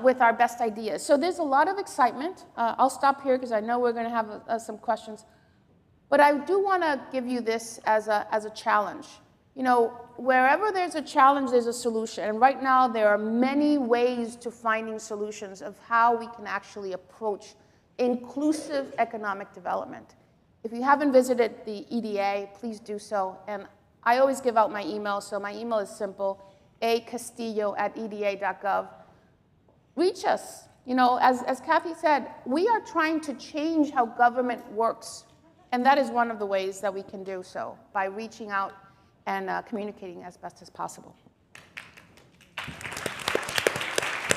with our best ideas? So there's a lot of excitement. I'll stop here because I know we're going to have some questions. But I do want to give you this as a challenge. Wherever there's a challenge, there's a solution. And right now, there are many ways to finding solutions of how we can actually approach inclusive economic development. If you haven't visited the EDA, please do so. And I always give out my email, so my email is simple, acastillo@eda.gov. Reach us. As Kathy said, we are trying to change how government works. And that is one of the ways that we can do so, by reaching out and communicating as best as possible.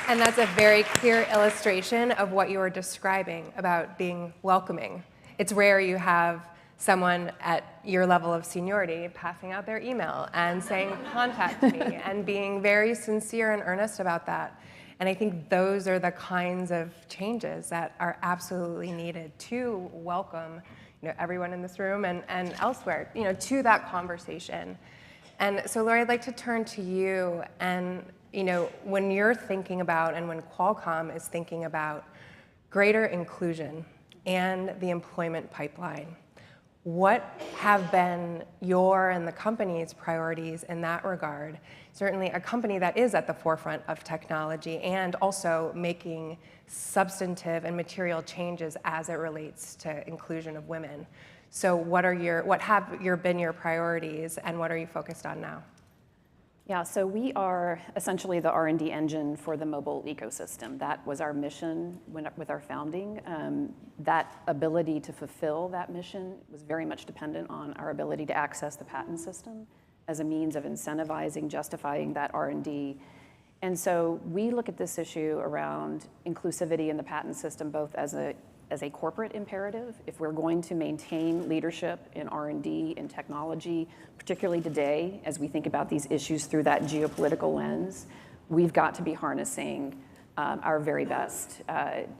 And that's a very clear illustration of what you were describing about being welcoming. It's rare you have someone at your level of seniority passing out their email and saying, contact me, and being very sincere and earnest about that. And I think those are the kinds of changes that are absolutely needed to welcome everyone in this room and elsewhere, to that conversation. And so, Lori, I'd like to turn to you. And when you're thinking about, and when Qualcomm is thinking about greater inclusion and the employment pipeline, what have been your and the company's priorities in that regard? Certainly a company that is at the forefront of technology and also making substantive and material changes as it relates to inclusion of women. So what have been your priorities, and what are you focused on now? Yeah, so we are essentially the R&D engine for the mobile ecosystem. That was our mission with our founding. That ability to fulfill that mission was very much dependent on our ability to access the patent system as a means of incentivizing, justifying that R&D. And so we look at this issue around inclusivity in the patent system both as a corporate imperative. If we're going to maintain leadership in R&D and technology, particularly today, as we think about these issues through that geopolitical lens, we've got to be harnessing our very best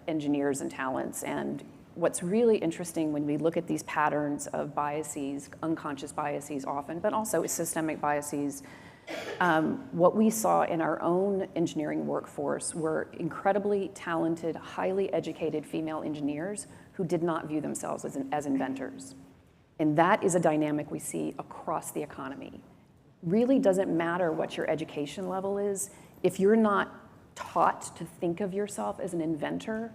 engineers and talents. And what's really interesting when we look at these patterns of biases, unconscious biases often, but also systemic biases, what we saw in our own engineering workforce were incredibly talented, highly educated female engineers who did not view themselves as inventors. And that is a dynamic we see across the economy. really doesn't matter what your education level is. If you're not taught to think of yourself as an inventor,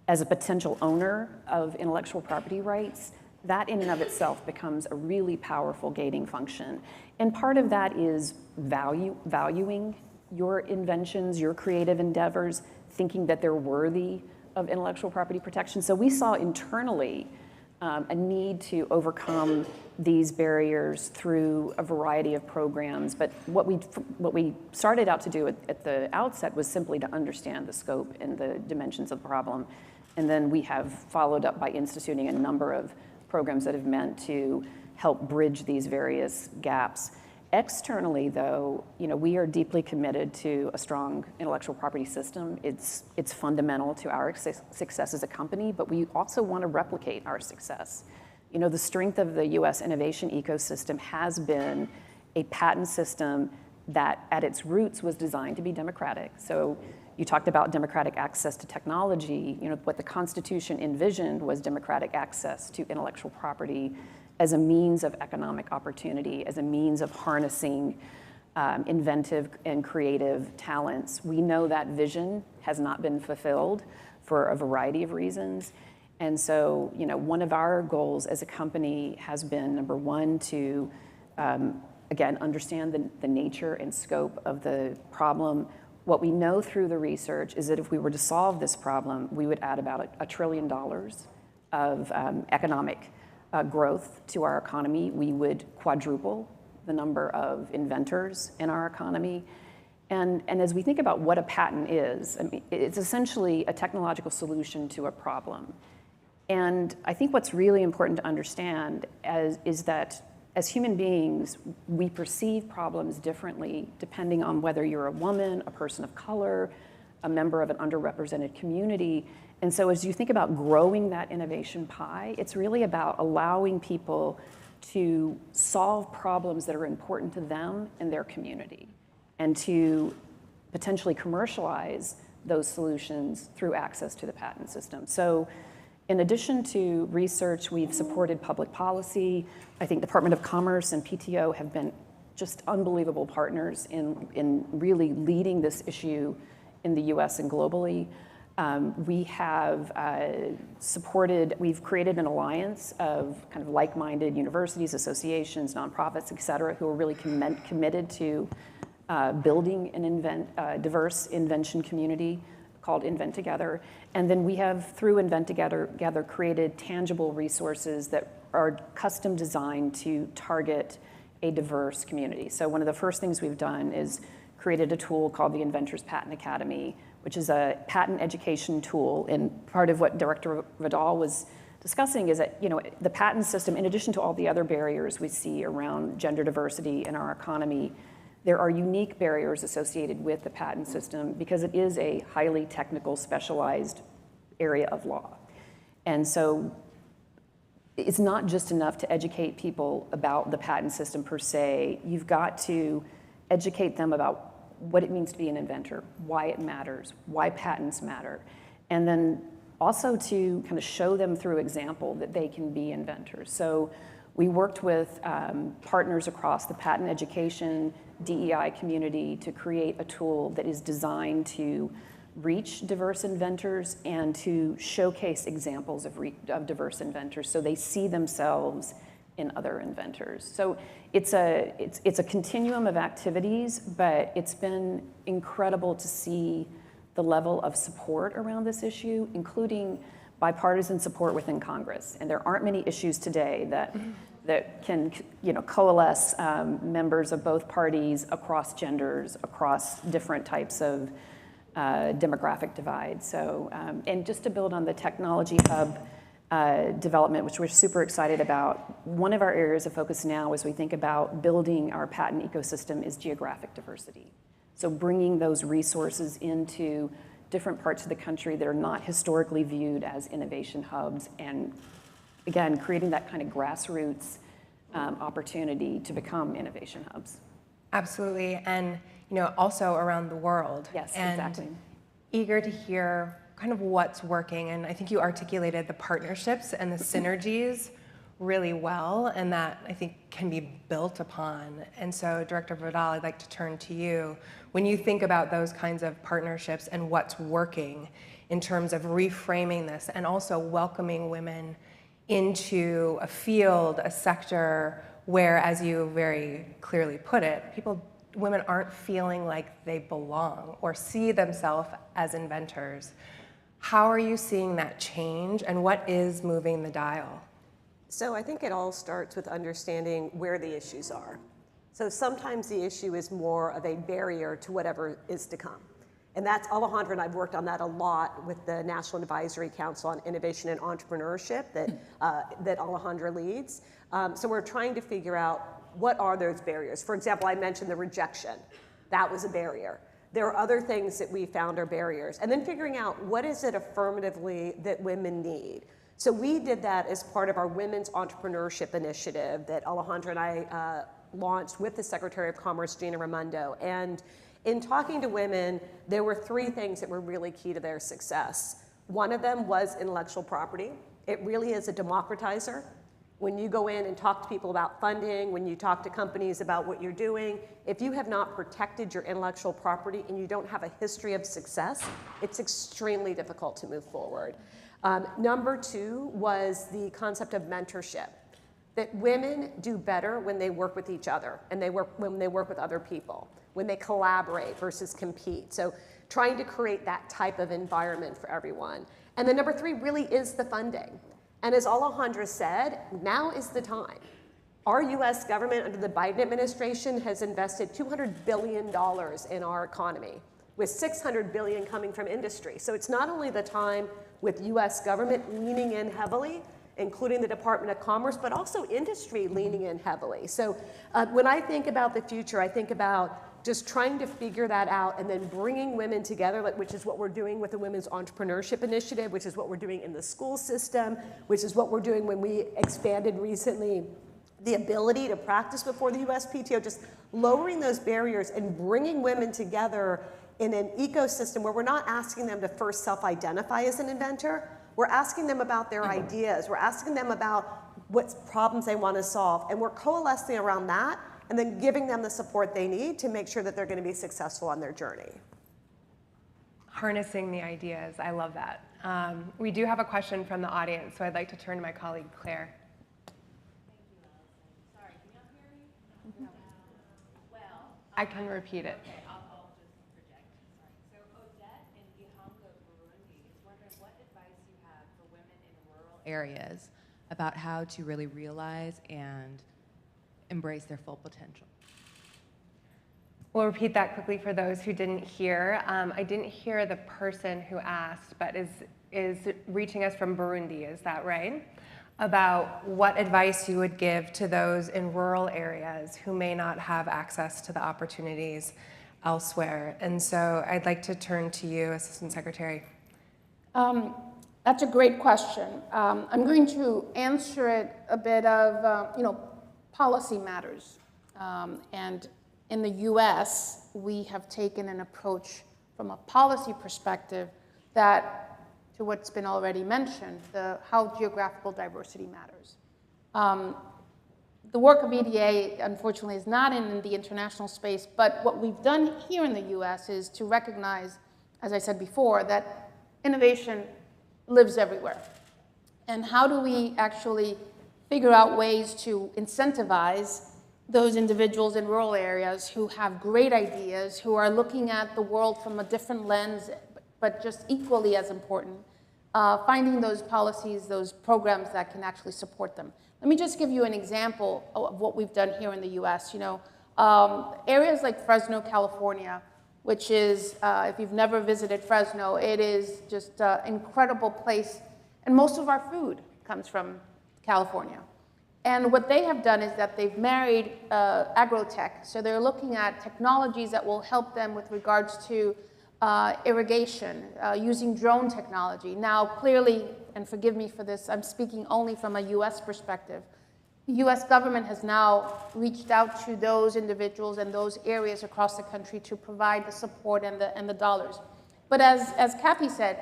as a potential owner of intellectual property rights, that in and of itself becomes a really powerful gating function. And part of that is valuing your inventions, your creative endeavors, thinking that they're worthy of intellectual property protection. So we saw internally a need to overcome these barriers through a variety of programs. But what we started out to do at the outset was simply to understand the scope and the dimensions of the problem. And then we have followed up by instituting a number of programs that have meant to help bridge these various gaps. Externally, though, we are deeply committed to a strong intellectual property system. It's fundamental to our success as a company, but we also want to replicate our success. The strength of the U.S. innovation ecosystem has been a patent system that at its roots was designed to be democratic. So you talked about democratic access to technology. What the Constitution envisioned was democratic access to intellectual property as a means of economic opportunity, as a means of harnessing inventive and creative talents. We know that vision has not been fulfilled for a variety of reasons. And so, one of our goals as a company has been, number one, to, again, understand the nature and scope of the problem. What we know through the research is that if we were to solve this problem, we would add about $1 trillion of economic growth to our economy. We would quadruple the number of inventors in our economy. And as we think about what a patent is, it's essentially a technological solution to a problem. And I think what's really important to understand is that as human beings, we perceive problems differently depending on whether you're a woman, a person of color, a member of an underrepresented community. And so as you think about growing that innovation pie, it's really about allowing people to solve problems that are important to them and their community, and to potentially commercialize those solutions through access to the patent system. So in addition to research, we've supported public policy. I think Department of Commerce and PTO have been just unbelievable partners in really leading this issue in the US and globally. We have we've created an alliance of kind of like-minded universities, associations, nonprofits, et cetera, who are really committed to building an diverse invention community called Invent Together. And then we have, through Invent Together, created tangible resources that are custom designed to target a diverse community. So one of the first things we've done is created a tool called the Inventors Patent Academy, which is a patent education tool. And part of what Director Vidal was discussing is that the patent system, in addition to all the other barriers we see around gender diversity in our economy, there are unique barriers associated with the patent system because it is a highly technical, specialized area of law. And so it's not just enough to educate people about the patent system per se. You've got to educate them about what it means to be an inventor, why it matters, why patents matter, and then also to kind of show them through example that they can be inventors. So we worked with partners across the patent education, DEI community to create a tool that is designed to reach diverse inventors and to showcase examples of diverse inventors so they see themselves in other inventors. So it's a continuum of activities, but it's been incredible to see the level of support around this issue, including bipartisan support within Congress. And there aren't many issues today that can coalesce members of both parties across genders, across different types of demographic divides. So, and just to build on the technology hub development, which we're super excited about, one of our areas of focus now as we think about building our patent ecosystem is geographic diversity. So bringing those resources into different parts of the country that are not historically viewed as innovation hubs, and again, creating that kind of grassroots opportunity to become innovation hubs. Absolutely, and also around the world. Yes, and exactly. Eager to hear kind of what's working, and I think you articulated the partnerships and the synergies really well and that I think can be built upon. And so Director Vidal, I'd like to turn to you. When you think about those kinds of partnerships and what's working in terms of reframing this and also welcoming women into a field, a sector where, as you very clearly put it, women aren't feeling like they belong or see themselves as inventors. How are you seeing that change, and what is moving the dial? So I think it all starts with understanding where the issues are. So sometimes the issue is more of a barrier to whatever is to come. And that's Alejandra and I've worked on that a lot with the National Advisory Council on Innovation and Entrepreneurship that Alejandra leads. So we're trying to figure out what are those barriers. For example, I mentioned the rejection. That was a barrier. There are other things that we found are barriers. And then figuring out what is it affirmatively that women need. So we did that as part of our Women's Entrepreneurship Initiative that Alejandra and I launched with the Secretary of Commerce, Gina Raimondo. And in talking to women, there were 3 things that were really key to their success. One of them was intellectual property. It really is a democratizer. When you go in and talk to people about funding, when you talk to companies about what you're doing, if you have not protected your intellectual property and you don't have a history of success, it's extremely difficult to move forward. Number 2 was the concept of mentorship, that women do better when they work with each other and when they work with other people, when they collaborate versus compete. So trying to create that type of environment for everyone. And then number 3 really is the funding. And as Alejandra said, now is the time. Our US government under the Biden administration has invested $200 billion in our economy, with $600 billion coming from industry. So it's not only the time with US government leaning in heavily, including the Department of Commerce, but also industry leaning in heavily. So when I think about the future, I think about just trying to figure that out and then bringing women together, which is what we're doing with the Women's Entrepreneurship Initiative, which is what we're doing in the school system, which is what we're doing when we expanded recently the ability to practice before the USPTO, just lowering those barriers and bringing women together in an ecosystem where we're not asking them to first self-identify as an inventor. We're asking them about their ideas. We're asking them about what problems they want to solve. And we're coalescing around that and then giving them the support they need to make sure that they're going to be successful on their journey. Harnessing the ideas, I love that. We do have a question from the audience, so I'd like to turn to my colleague, Claire. Sorry, can y'all hear me? No. Well, I can repeat it. Okay, I'll just project. Sorry. So Odette in Gihanga, Burundi is wondering what advice you have for women in rural areas about how to really realize and embrace their full potential. We'll repeat that quickly for those who didn't hear. I didn't hear the person who asked, but is reaching us from Burundi, is that right? About what advice you would give to those in rural areas who may not have access to the opportunities elsewhere. And so I'd like to turn to you, Assistant Secretary. That's a great question. I'm going to answer it a bit of, policy matters. And in the US, we have taken an approach from a policy perspective that, to what's been already mentioned, how geographical diversity matters. The work of EDA, unfortunately, is not in the international space, but what we've done here in the US is to recognize, as I said before, that innovation lives everywhere. And how do we actually figure out ways to incentivize those individuals in rural areas who have great ideas, who are looking at the world from a different lens, but just equally as important, finding those policies, those programs that can actually support them. Let me just give you an example of what we've done here in the US. Areas like Fresno, California, which is, if you've never visited Fresno, it is just an incredible place. And most of our food comes from California. And what they have done is that they've married agrotech. So they're looking at technologies that will help them with regards to irrigation, using drone technology. Now, clearly, and forgive me for this, I'm speaking only from a US perspective. The US government has now reached out to those individuals and those areas across the country to provide the support and the dollars. But as Kathy said,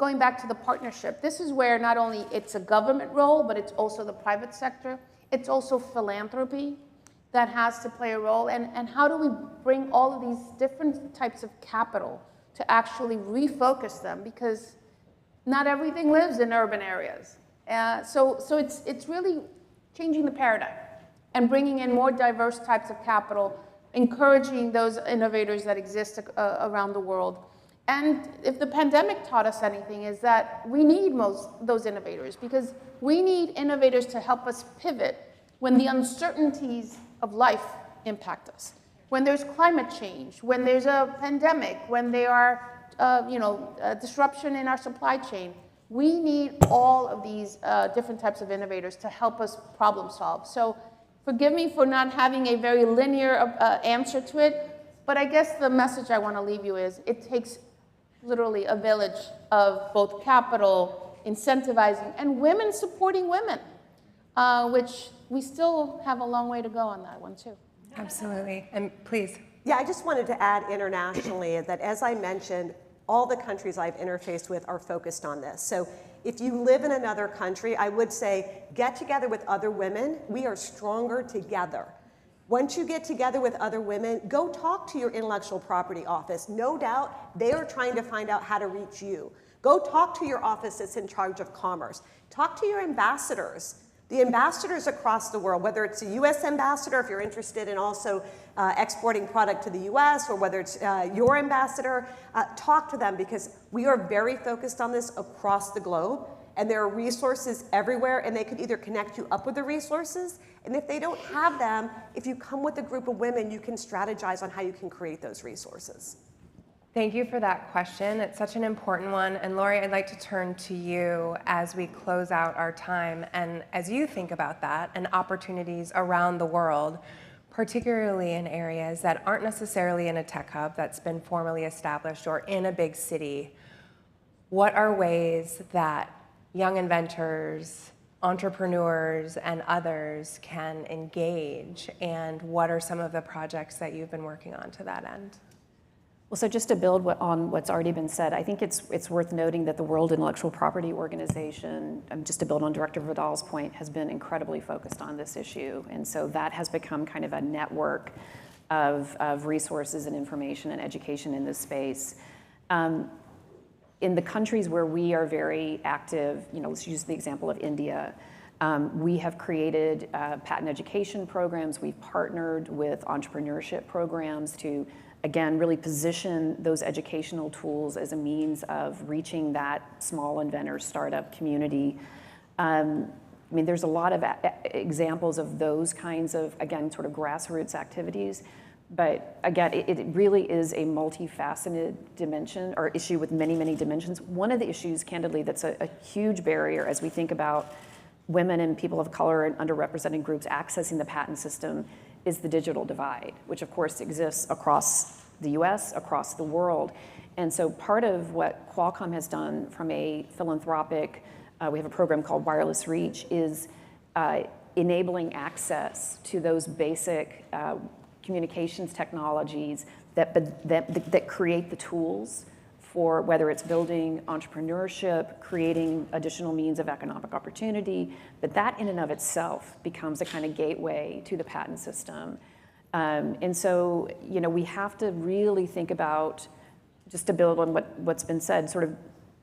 going back to the partnership, this is where not only it's a government role, but it's also the private sector. It's also philanthropy that has to play a role. And how do we bring all of these different types of capital to actually refocus them? Because not everything lives in urban areas. So it's really changing the paradigm and bringing in more diverse types of capital, encouraging those innovators that exist around the world. And if the pandemic taught us anything, is that we need those innovators, because we need innovators to help us pivot when the uncertainties of life impact us. When there's climate change, when there's a pandemic, when there are disruption in our supply chain, we need all of these different types of innovators to help us problem solve. So forgive me for not having a very linear answer to it, but I guess the message I want to leave you is it takes literally a village of both capital, incentivizing, and women supporting women, which we still have a long way to go on that one too. Absolutely, and please. Yeah, I just wanted to add internationally that, as I mentioned, all the countries I've interfaced with are focused on this. So if you live in another country, I would say get together with other women. We are stronger together. Once you get together with other women, go talk to your intellectual property office. No doubt they are trying to find out how to reach you. Go talk to your office that's in charge of commerce. Talk to your ambassadors. The ambassadors across the world, whether it's a US ambassador, if you're interested in also exporting product to the US, or whether it's your ambassador, talk to them, because we are very focused on this across the globe, and there are resources everywhere, and they could either connect you up with the resources, and if they don't have them, if you come with a group of women, you can strategize on how you can create those resources. Thank you for that question. It's such an important one. And Lori, I'd like to turn to you as we close out our time. And as you think about that and opportunities around the world, particularly in areas that aren't necessarily in a tech hub that's been formally established or in a big city, what are ways that young inventors, entrepreneurs, and others can engage? And what are some of the projects that you've been working on to that end? Well, so just to build on what's already been said, I think it's worth noting that the World Intellectual Property Organization, just to build on Director Vidal's point, has been incredibly focused on this issue. And so that has become kind of a network of resources and information and education in this space. In the countries where we are very active, let's use the example of India. We have created patent education programs. We've partnered with entrepreneurship programs to, again, really position those educational tools as a means of reaching that small inventor startup community. There's a lot of examples of those kinds of, again, sort of grassroots activities. But again, it really is a multifaceted dimension or issue with many, many dimensions. One of the issues, candidly, that's a huge barrier as we think about women and people of color and underrepresented groups accessing the patent system is the digital divide, which of course exists across the US, across the world. And so part of what Qualcomm has done from a philanthropic, we have a program called Wireless Reach, is enabling access to those basic communications technologies that create the tools for whether it's building entrepreneurship, creating additional means of economic opportunity, but that in and of itself becomes a kind of gateway to the patent system. And so, we have to really think about, just to build on what's been said, sort of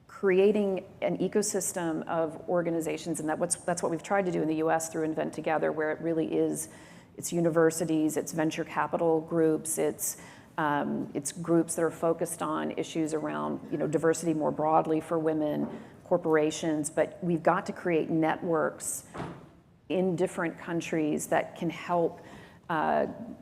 creating an ecosystem of organizations, and that's what we've tried to do in the US through Invent Together, where it really is, it's universities, it's venture capital groups, it's groups that are focused on issues around diversity more broadly for women, corporations, but we've got to create networks in different countries that can help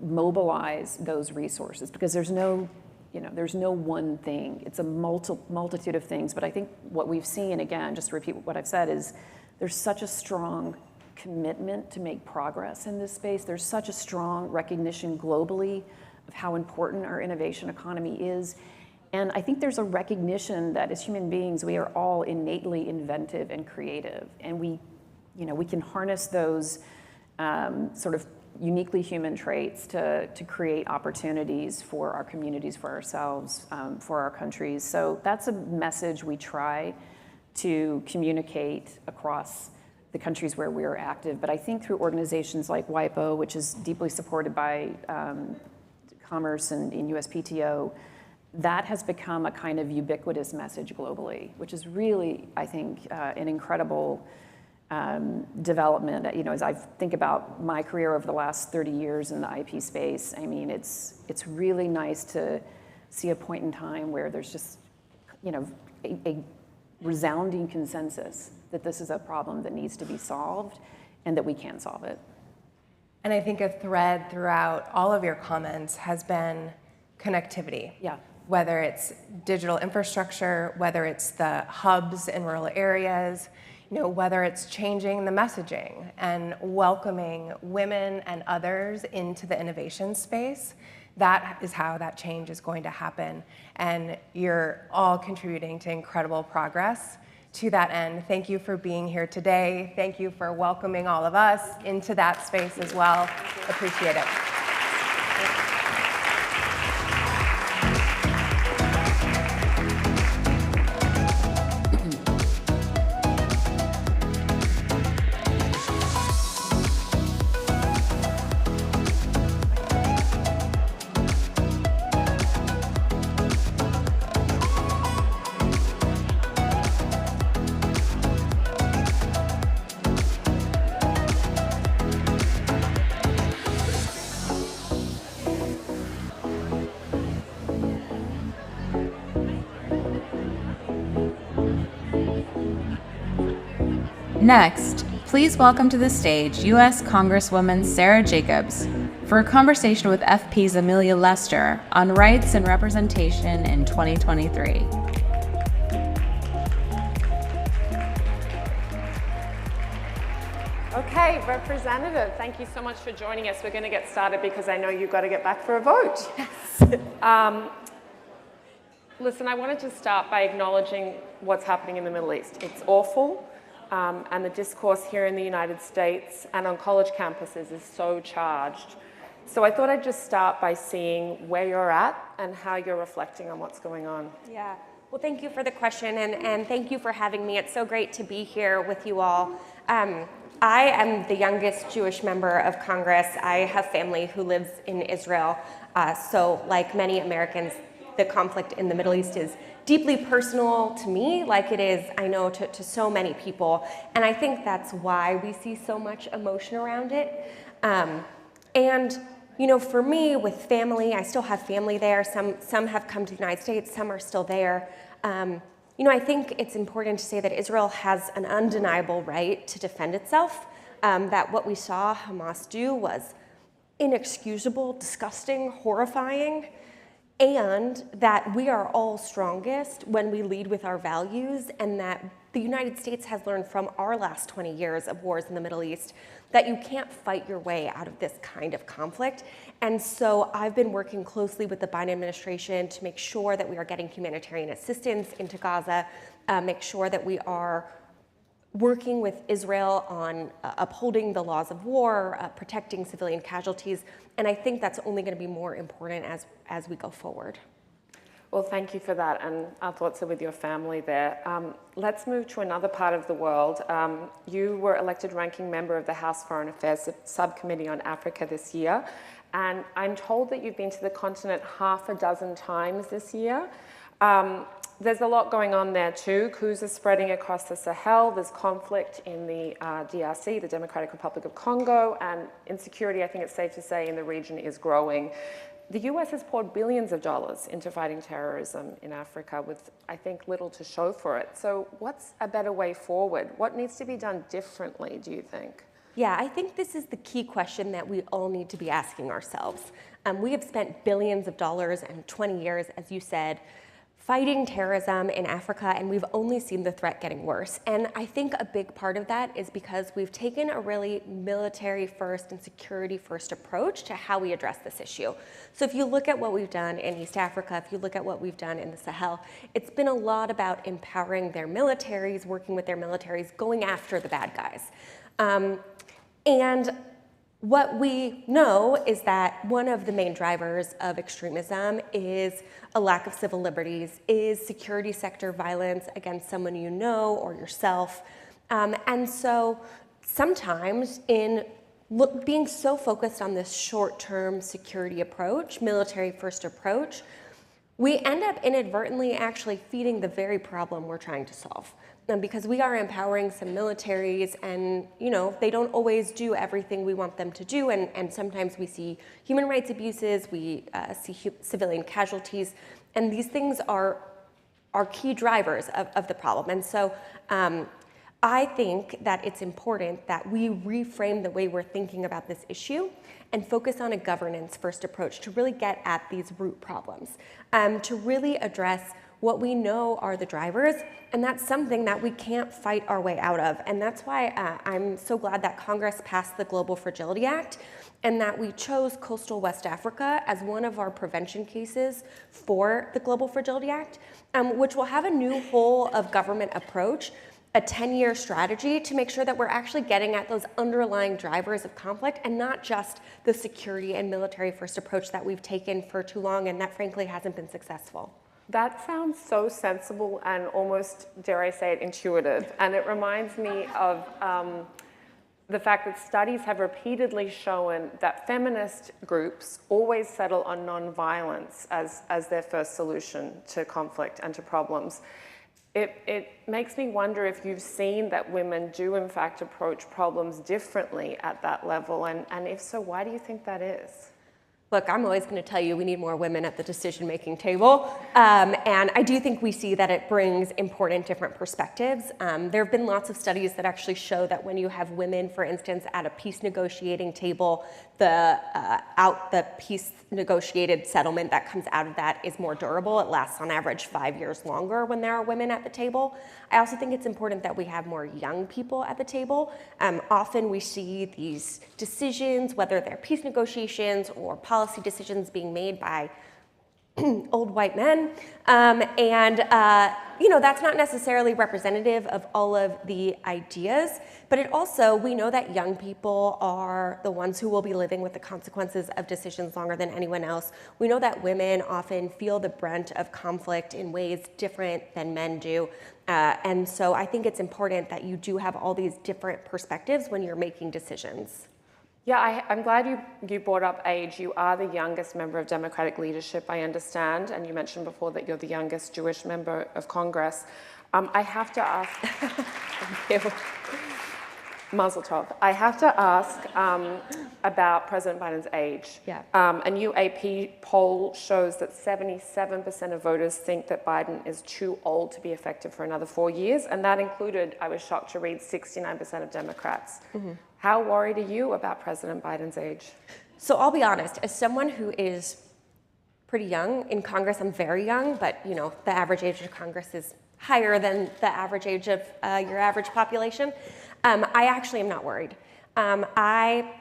mobilize those resources, because there's no one thing. It's a multitude of things. But I think what we've seen, again, just to repeat what I've said, is there's such a strong commitment to make progress in this space. There's such a strong recognition globally of how important our innovation economy is. And I think there's a recognition that as human beings, we are all innately inventive and creative. And we can harness those sort of uniquely human traits to create opportunities for our communities, for ourselves, for our countries. So that's a message we try to communicate across the countries where we are active. But I think through organizations like WIPO, which is deeply supported by Commerce and USPTO, that has become a kind of ubiquitous message globally, which is really, I think, an incredible development. You know, as I think about my career over the last 30 years in the IP space, I mean, it's really nice to see a point in time where there's just, you know, a resounding consensus that this is a problem that needs to be solved and that we can solve it. And I think a thread throughout all of your comments has been connectivity. Yeah. Whether it's digital infrastructure, whether it's the hubs in rural areas, you know, whether it's changing the messaging and welcoming women and others into the innovation space, that is how that change is going to happen. And you're all contributing to incredible progress to that end. Thank you for being here today. Thank you for welcoming all of us into that space as well. Appreciate it. Next, please welcome to the stage U.S. Congresswoman Sarah Jacobs for a conversation with FP's Amelia Lester on rights and representation in 2023. Okay, Representative, thank you so much for joining us. We're going to get started because I know you've got to get back for a vote. Yes. Listen, I wanted to start by acknowledging what's happening in the Middle East. It's awful. And the discourse here in the United States and on college campuses is so charged. So I thought I'd just start by seeing where you're at and how you're reflecting on what's going on. Yeah, well, thank you for the question and thank you for having me. It's so great to be here with you all. I am the youngest Jewish member of Congress. I have family who lives in Israel. So like many Americans, the conflict in the Middle East is deeply personal to me, like it is, I know, to so many people. And I think that's why we see so much emotion around it. And, you know, for me, with family, I still have family there. Some have come to the United States, some are still there. You know, I think it's important to say that Israel has an undeniable right to defend itself, that what we saw Hamas do was inexcusable, disgusting, horrifying, and that we are all strongest when we lead with our values, and that the United States has learned from our last 20 years of wars in the Middle East that you can't fight your way out of this kind of conflict. And so I've been working closely with the Biden administration to make sure that we are getting humanitarian assistance into Gaza, make sure that we are working with Israel on upholding the laws of war, protecting civilian casualties, and I think that's only going to be more important as we go forward. Well, thank you for that, and our thoughts are with your family there. Let's move to another part of the world. You were elected ranking member of the House Foreign Affairs Subcommittee on Africa this year, and I'm told that you've been to the continent half a dozen times this year. There's a lot going on there too. Coups are spreading across the Sahel. There's conflict in the DRC, the Democratic Republic of Congo, and insecurity, I think it's safe to say, in the region is growing. The US has poured billions of dollars into fighting terrorism in Africa with, I think, little to show for it. So what's a better way forward? What needs to be done differently, do you think? Yeah, I think this is the key question that we all need to be asking ourselves. We have spent billions of dollars and 20 years, as you said, fighting terrorism in Africa, and we've only seen the threat getting worse. And I think a big part of that is because we've taken a really military first and security first approach to how we address this issue. So if you look at what we've done in East Africa, if you look at what we've done in the Sahel, it's been a lot about empowering their militaries, working with their militaries, going after the bad guys. And What we know is that one of the main drivers of extremism is a lack of civil liberties, is security sector violence against someone you know or yourself. And so sometimes in being so focused on this short-term security approach, military-first approach, we end up inadvertently actually feeding the very problem we're trying to solve. Because we are empowering some militaries and, they don't always do everything we want them to do. And sometimes we see human rights abuses, we see civilian casualties, and these things are key drivers of the problem. And so I think that it's important that we reframe the way we're thinking about this issue and focus on a governance-first approach to really get at these root problems, to really address what we know are the drivers, and that's something that we can't fight our way out of. And that's why I'm so glad that Congress passed the Global Fragility Act and that we chose coastal West Africa as one of our prevention cases for the Global Fragility Act, which will have a new whole of government approach, a 10-year strategy to make sure that we're actually getting at those underlying drivers of conflict and not just the security and military first approach that we've taken for too long and that frankly hasn't been successful. That sounds so sensible and almost, dare I say it, intuitive. And it reminds me of the fact that studies have repeatedly shown that feminist groups always settle on nonviolence as their first solution to conflict and to problems. It makes me wonder if you've seen that women do in fact approach problems differently at that level, and if so, why do you think that is? Look, I'm always going to tell you we need more women at the decision-making table, and I do think we see that it brings important different perspectives. There have been lots of studies that actually show that when you have women, for instance, at a peace negotiating table, the peace negotiated settlement that comes out of that is more durable. It lasts on average 5 years longer when there are women at the table. I also think it's important that we have more young people at the table. Often we see these decisions, whether they're peace negotiations or policy decisions being made by old white men, that's not necessarily representative of all of the ideas, but it also, we know that young people are the ones who will be living with the consequences of decisions longer than anyone else. We know that women often feel the brunt of conflict in ways different than men do, and so I think it's important that you do have all these different perspectives when you're making decisions. Yeah, I'm glad you brought up age. You are the youngest member of Democratic leadership, I understand, and you mentioned before that you're the youngest Jewish member of Congress. I have to ask, thank you. Mazel tov. I have to ask about President Biden's age. Yeah. A new AP poll shows that 77% of voters think that Biden is too old to be effective for another 4 years, and that included, I was shocked to read, 69% of Democrats. Mm-hmm. How worried are you about President Biden's age? So I'll be honest, as someone who is pretty young in Congress, I'm very young, but the average age of Congress is higher than the average age of your average population. I actually am not worried. I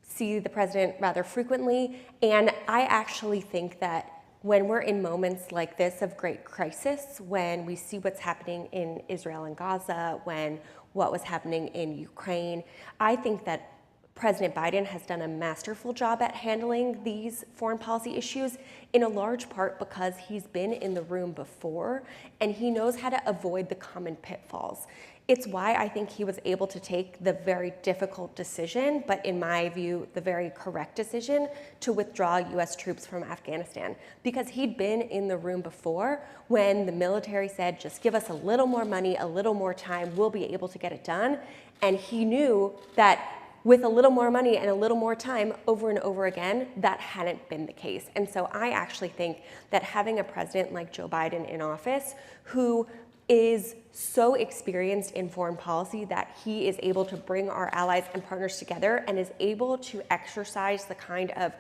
see the president rather frequently, and I actually think that when we're in moments like this of great crisis, when we see what's happening in Israel and Gaza, when what was happening in Ukraine, I think that President Biden has done a masterful job at handling these foreign policy issues, in a large part because he's been in the room before and he knows how to avoid the common pitfalls. It's why I think he was able to take the very difficult decision, but in my view, the very correct decision to withdraw US troops from Afghanistan. Because he'd been in the room before when the military said, just give us a little more money, a little more time, we'll be able to get it done. And he knew that with a little more money and a little more time over and over again, that hadn't been the case. And so I actually think that having a president like Joe Biden in office who is so experienced in foreign policy that he is able to bring our allies and partners together and is able to exercise the kind of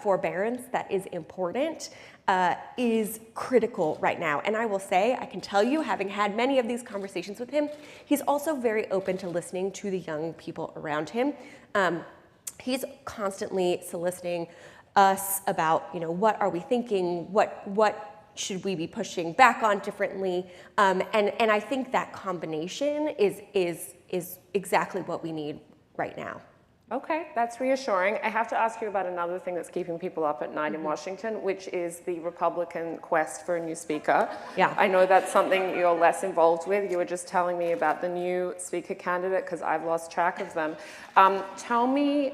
forbearance that is important is critical right now. And I will say, I can tell you, having had many of these conversations with him, he's also very open to listening to the young people around him. He's constantly soliciting us about, what are we thinking? What should we be pushing back on differently? And I think that combination is exactly what we need right now. Okay, that's reassuring. I have to ask you about another thing that's keeping people up at night in Washington, which is the Republican quest for a new speaker. Yeah. I know that's something you're less involved with. You were just telling me about the new speaker candidate because I've lost track of them. Tell me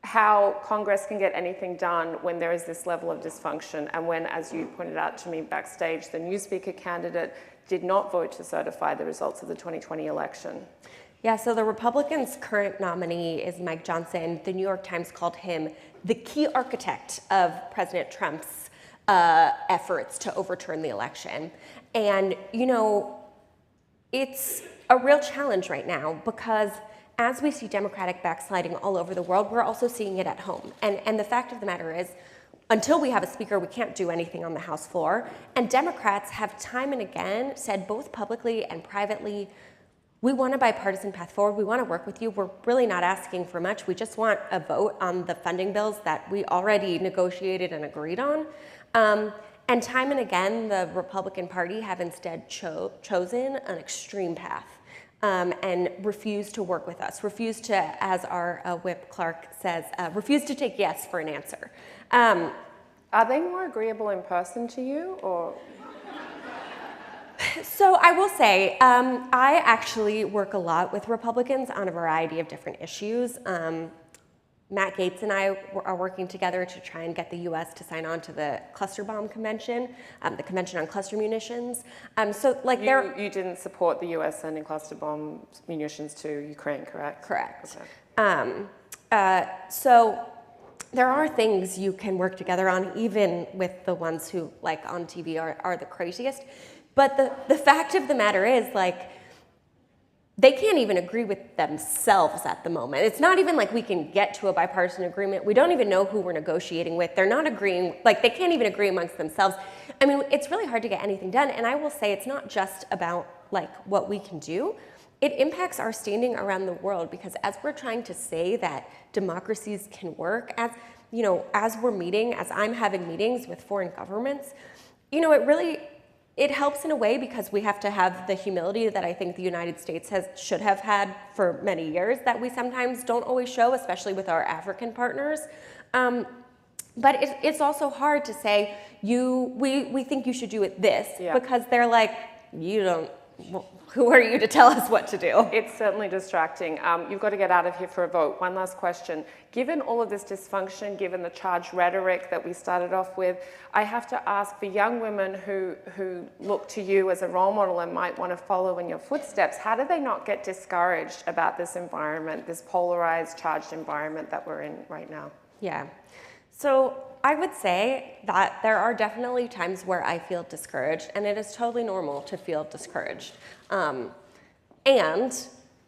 how Congress can get anything done when there is this level of dysfunction and when, as you pointed out to me backstage, the new speaker candidate did not vote to certify the results of the 2020 election. Yeah, so the Republicans' current nominee is Mike Johnson. The New York Times called him the key architect of President Trump's efforts to overturn the election. And, you know, it's a real challenge right now because as we see Democratic backsliding all over the world, we're also seeing it at home. And the fact of the matter is, until we have a speaker, we can't do anything on the House floor. And Democrats have time and again said both publicly and privately, we want a bipartisan path forward. We want to work with you. We're really not asking for much. We just want a vote on the funding bills that we already negotiated and agreed on. And time and again, the Republican Party have instead chosen an extreme path and refused to work with us, refused to, as our Whip Clark says, refused to take yes for an answer. Are they more agreeable in person to you, or? So I will say, I actually work a lot with Republicans on a variety of different issues. Matt Gaetz and I are working together to try and get the U.S. to sign on to the Cluster Bomb Convention, the Convention on Cluster Munitions. So, like, you didn't support the U.S. sending cluster bomb munitions to Ukraine, correct? Correct. Okay. So there are things you can work together on, even with the ones who, like, on TV are the craziest. But the fact of the matter is, like, they can't even agree with themselves at the moment. It's not even like we can get to a bipartisan agreement. We don't even know who we're negotiating with. They're not agreeing, like, they can't even agree amongst themselves. I mean, it's really hard to get anything done. And I will say it's not just about, like, what we can do. It impacts our standing around the world because as we're trying to say that democracies can work, as, you know, as we're meeting, as I'm having meetings with foreign governments, you know, it helps in a way because we have to have the humility that I think the United States should have had for many years that we sometimes don't always show, especially with our African partners. But it's also hard to say, we think you should do it this, because they're like, who are you to tell us what to do? It's certainly distracting. You've got to get out of here for a vote. One last question. Given all of this dysfunction, given the charged rhetoric that we started off with, I have to ask for young women who look to you as a role model and might want to follow in your footsteps, how do they not get discouraged about this environment, this polarized, charged environment that we're in right now? Yeah. So I would say that there are definitely times where I feel discouraged, and it is totally normal to feel discouraged. And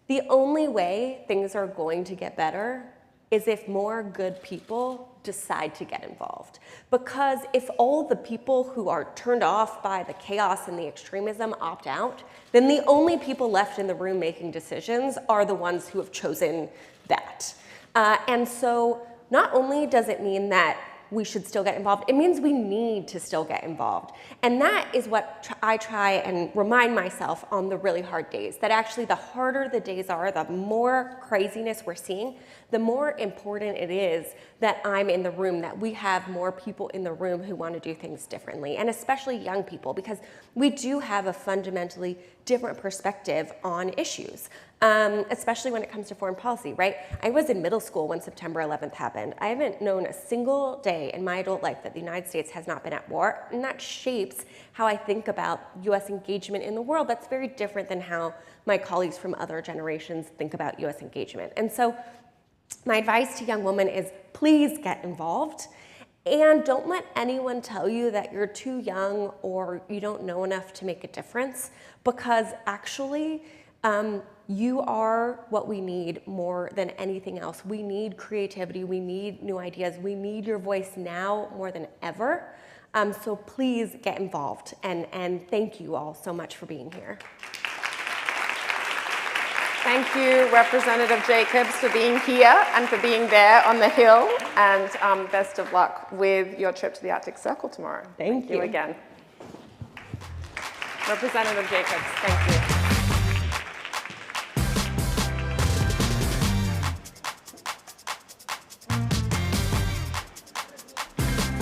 the only way things are going to get better is if more good people decide to get involved. Because if all the people who are turned off by the chaos and the extremism opt out, then the only people left in the room making decisions are the ones who have chosen that. And so not only does it mean that we should still get involved, it means we need to still get involved. And that is what I try and remind myself on the really hard days, that actually the harder the days are, the more craziness we're seeing, the more important it is that I'm in the room, that we have more people in the room who want to do things differently, and especially young people, because we do have a fundamentally different perspective on issues, especially when it comes to foreign policy, right? I was in middle school when September 11th happened. I haven't known a single day in my adult life that the United States has not been at war, and that shapes how I think about US engagement in the world. That's very different than how my colleagues from other generations think about US engagement. And so my advice to young women is please get involved, and don't let anyone tell you that you're too young or you don't know enough to make a difference, because actually you are what we need more than anything else. We need creativity, we need new ideas, we need your voice now more than ever. So please get involved, and thank you all so much for being here. Thank you, Representative Jacobs, for being here and for being there on the Hill, and best of luck with your trip to the Arctic Circle tomorrow. Thank you again. Representative Jacobs, thank you.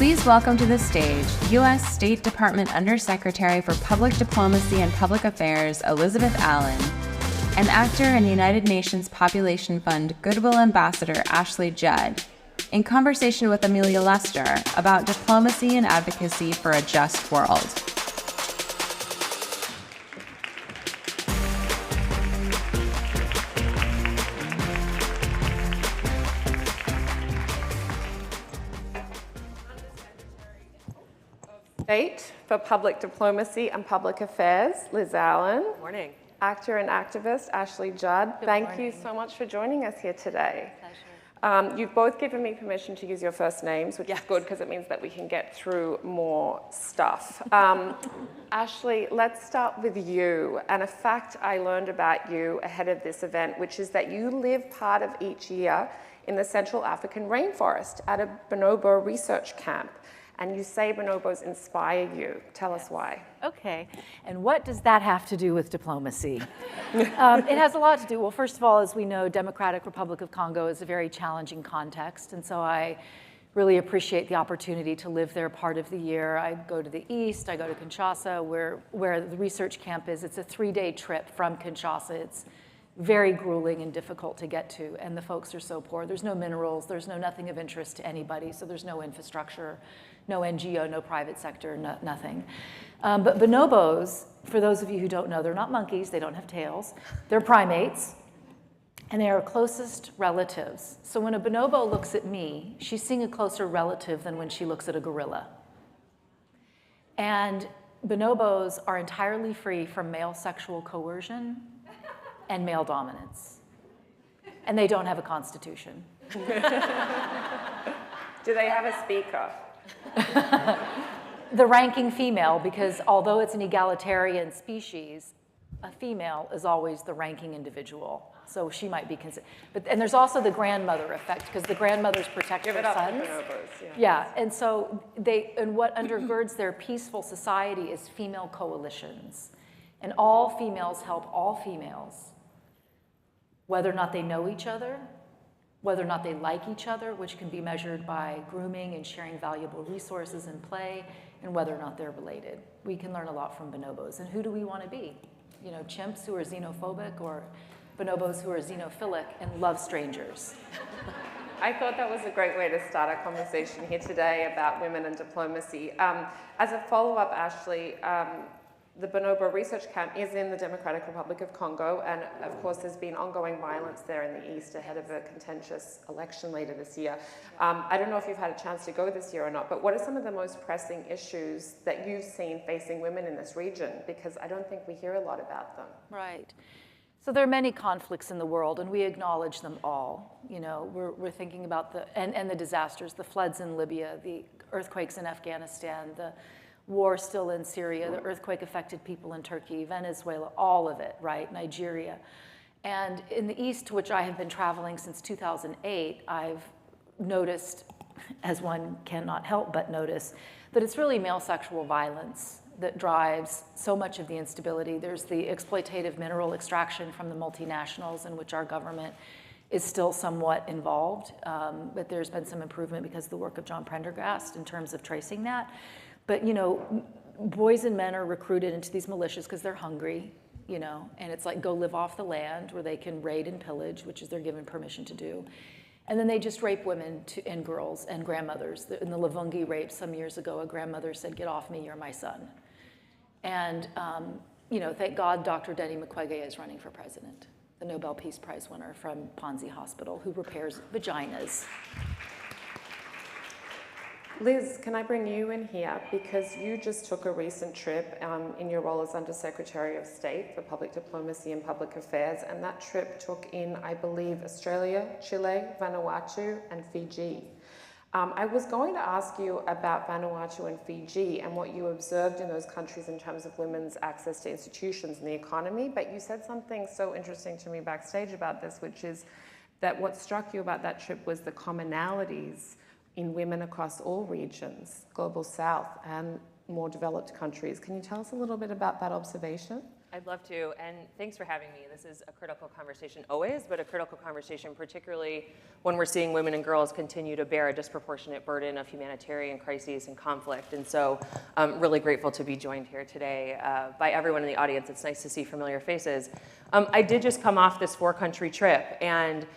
Please welcome to the stage U.S. State Department Undersecretary for Public Diplomacy and Public Affairs, Elizabeth Allen, and actor and United Nations Population Fund Goodwill Ambassador Ashley Judd, in conversation with Amelia Lester about diplomacy and advocacy for a just world. State for Public Diplomacy and Public Affairs, Liz Allen. Good morning. Actor and activist, Ashley Judd. Thank you so much for joining us here today. Pleasure. You've both given me permission to use your first names, which is good because it means that we can get through more stuff. Ashley, let's start with you. And a fact I learned about you ahead of this event, which is that you live part of each year in the Central African rainforest at a bonobo research camp. And you say bonobos inspire you. Tell us why. Okay, and what does that have to do with diplomacy? It has a lot to do. Well, first of all, as we know, Democratic Republic of Congo is a very challenging context, and so I really appreciate the opportunity to live there part of the year. I go to the east, I go to Kinshasa, where the research camp is. It's a 3-day trip from Kinshasa. It's very grueling and difficult to get to, and the folks are so poor. There's no minerals, there's nothing of interest to anybody, so there's no infrastructure, no NGO, no private sector, nothing. But bonobos, for those of you who don't know, they're not monkeys, they don't have tails. They're primates, and they are closest relatives. So when a bonobo looks at me, she's seeing a closer relative than when she looks at a gorilla. And bonobos are entirely free from male sexual coercion and male dominance. And they don't have a constitution. Do they have a speaker? The ranking female, because although it's an egalitarian species, a female is always the ranking individual. So she might be considered. And there's also the grandmother effect, because the grandmothers protect their sons. Yeah, and so and what undergirds their peaceful society is female coalitions. And all females help all females, whether or not they know each other, whether or not they like each other, which can be measured by grooming and sharing valuable resources and play, and whether or not they're related. We can learn a lot from bonobos. And who do we want to be? You know, chimps who are xenophobic, or bonobos who are xenophilic and love strangers? I thought that was a great way to start our conversation here today about women and diplomacy. As a follow-up, Ashley, the Bonobo Research Camp is in the Democratic Republic of Congo, and of course there's been ongoing violence there in the east ahead of a contentious election later this year. I don't know if you've had a chance to go this year or not, but what are some of the most pressing issues that you've seen facing women in this region? Because I don't think we hear a lot about them. Right. So there are many conflicts in the world, and we acknowledge them all. You know, we're thinking about the disasters, the floods in Libya, the earthquakes in Afghanistan, the war still in Syria, the earthquake-affected people in Turkey, Venezuela, all of it, right? Nigeria. And in the East, which I have been traveling since 2008, I've noticed, as one cannot help but notice, that it's really male sexual violence that drives so much of the instability. There's the exploitative mineral extraction from the multinationals, in which our government is still somewhat involved, but there's been some improvement because of the work of John Prendergast in terms of tracing that. But, you know, boys and men are recruited into these militias because they're hungry, you know, and it's like go live off the land where they can raid and pillage, which is they're given permission to do. And then they just rape women and girls and grandmothers. In the Luvungi rape some years ago, a grandmother said, "Get off me, you're my son." And, you know, thank God Dr. Denny Mukwege is running for president, the Nobel Peace Prize winner from Ponzi Hospital, who repairs vaginas. Liz, can I bring you in here? Because you just took a recent trip in your role as Undersecretary of State for Public Diplomacy and Public Affairs, and that trip took in, I believe, Australia, Chile, Vanuatu, and Fiji. I was going to ask you about Vanuatu and Fiji and what you observed in those countries in terms of women's access to institutions and the economy, but you said something so interesting to me backstage about this, which is that what struck you about that trip was the commonalities in women across all regions, Global South and more developed countries. Can you tell us a little bit about that observation? I'd love to, and thanks for having me. This is a critical conversation always, but a critical conversation particularly when we're seeing women and girls continue to bear a disproportionate burden of humanitarian crises and conflict. And so I'm really grateful to be joined here today by everyone in the audience. It's nice to see familiar faces. I did just come off this 4-country trip, and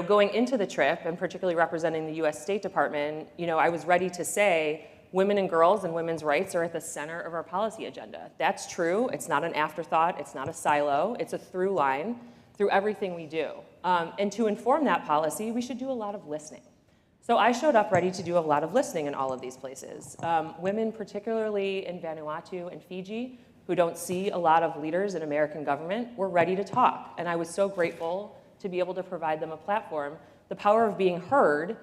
going into the trip, and particularly representing the US State Department, I was ready to say, women and girls and women's rights are at the center of our policy agenda. That's true. It's not an afterthought. It's not a silo. It's a through line through everything we do. And to inform that policy, we should do a lot of listening. So I showed up ready to do a lot of listening in all of these places. Women, particularly in Vanuatu and Fiji, who don't see a lot of leaders in American government, were ready to talk. And I was so grateful to be able to provide them a platform. The power of being heard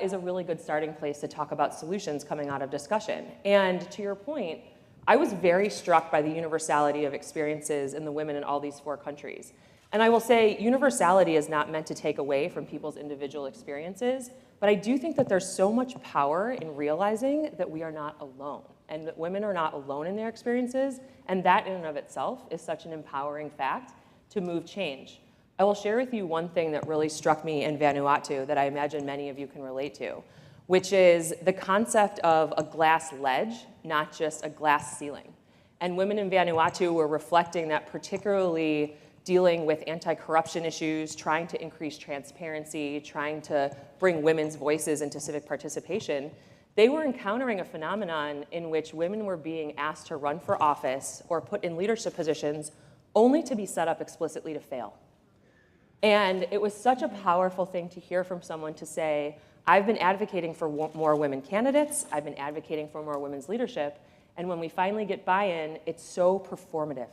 is a really good starting place to talk about solutions coming out of discussion. And to your point, I was very struck by the universality of experiences in the women in all these 4 countries. And I will say universality is not meant to take away from people's individual experiences, but I do think that there's so much power in realizing that we are not alone and that women are not alone in their experiences, and that in and of itself is such an empowering fact to move change. I will share with you one thing that really struck me in Vanuatu that I imagine many of you can relate to, which is the concept of a glass ledge, not just a glass ceiling. And women in Vanuatu were reflecting that, particularly dealing with anti-corruption issues, trying to increase transparency, trying to bring women's voices into civic participation, they were encountering a phenomenon in which women were being asked to run for office or put in leadership positions only to be set up explicitly to fail. And it was such a powerful thing to hear from someone to say, I've been advocating for more women candidates, I've been advocating for more women's leadership, and when we finally get buy-in, it's so performative.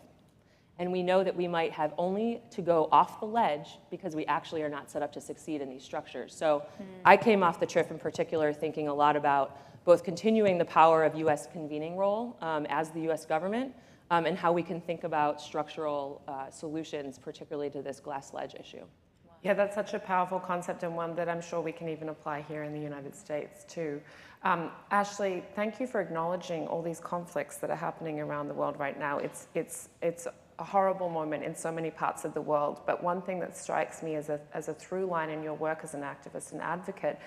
And we know that we might have only to go off the ledge because we actually are not set up to succeed in these structures. So I came off the trip in particular thinking a lot about both continuing the power of US convening role as the US government, and how we can think about structural solutions, particularly to this glass ledge issue. Yeah, that's such a powerful concept, and one that I'm sure we can even apply here in the United States too. Ashley, thank you for acknowledging all these conflicts that are happening around the world right now. It's a horrible moment in so many parts of the world, but one thing that strikes me as a through line in your work as an activist and advocate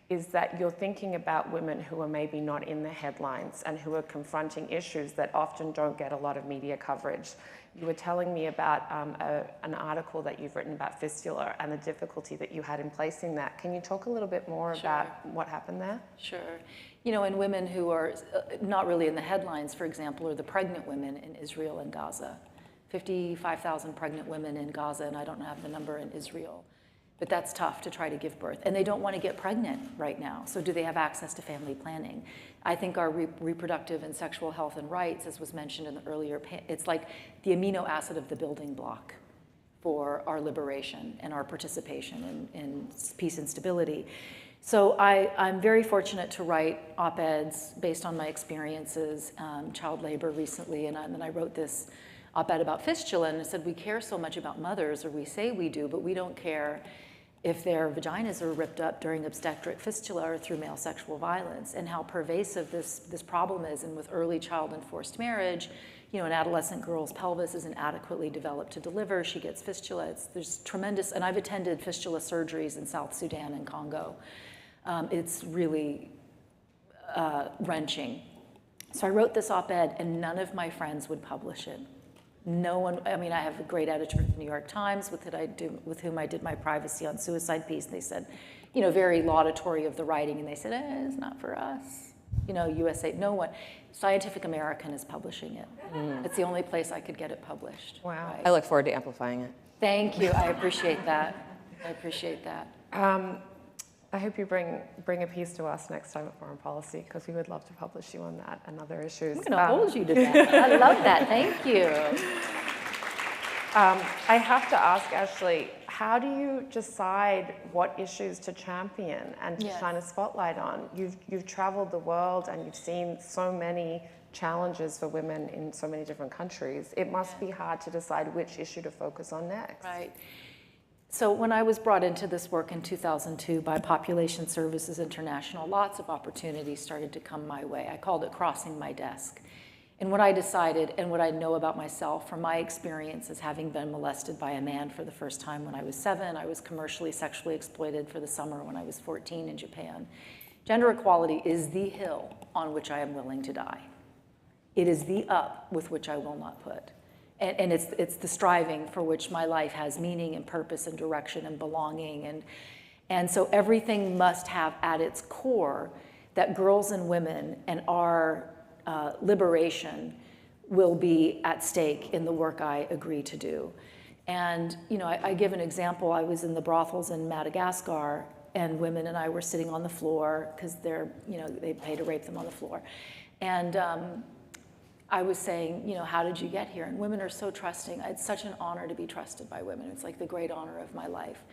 is that you're thinking about women who are maybe not in the headlines and who are confronting issues that often don't get a lot of media coverage. You were telling me about an article that you've written about fistula and the difficulty that you had in placing that. Can you talk a little bit more about what happened there? Sure. And women who are not really in the headlines, for example, are the pregnant women in Israel and Gaza. 55,000 pregnant women in Gaza, and I don't have the number in Israel. But that's tough to try to give birth. And they don't want to get pregnant right now. So do they have access to family planning? I think our reproductive and sexual health and rights, as was mentioned in the earlier, it's like the amino acid of the building block for our liberation and our participation in peace and stability. So I'm very fortunate to write op-eds based on my experiences, child labor recently, and then I wrote this op-ed about fistula, and I said, we care so much about mothers, or we say we do, but we don't care if their vaginas are ripped up during obstetric fistula or through male sexual violence, and how pervasive this problem is. And with early child and forced marriage, an adolescent girl's pelvis isn't adequately developed to deliver, she gets fistula. There's tremendous, and I've attended fistula surgeries in South Sudan and Congo. It's really wrenching. So I wrote this op-ed, and none of my friends would publish it. No one, I have a great editor at the New York Times with whom I did my privacy on suicide piece. They said, very laudatory of the writing, and they said, it's not for us. USA, no one. Scientific American is publishing it. It's the only place I could get it published. Wow. Right? I look forward to amplifying it. Thank you, I appreciate that. I hope you bring a piece to us next time at Foreign Policy, because we would love to publish you on that and other issues. I'm going to hold you to that. I love that. Thank you. I have to ask, Ashley, how do you decide what issues to champion and to shine a spotlight on? You've traveled the world and you've seen so many challenges for women in so many different countries. It must be hard to decide which issue to focus on next. Right. So when I was brought into this work in 2002 by Population Services International, lots of opportunities started to come my way. I called it crossing my desk. And what I decided and what I know about myself from my experience as having been molested by a man for the first time when I was 7, I was commercially sexually exploited for the summer when I was 14 in Japan. Gender equality is the hill on which I am willing to die. It is the up with which I will not put. And it's the striving for which my life has meaning and purpose and direction and belonging. And so everything must have at its core that girls and women and our liberation will be at stake in the work I agree to do. And I give an example. I was in the brothels in Madagascar, and women and I were sitting on the floor because they pay to rape them on the floor. And I was saying, how did you get here? And women are so trusting. It's such an honor to be trusted by women. It's like the great honor of my life.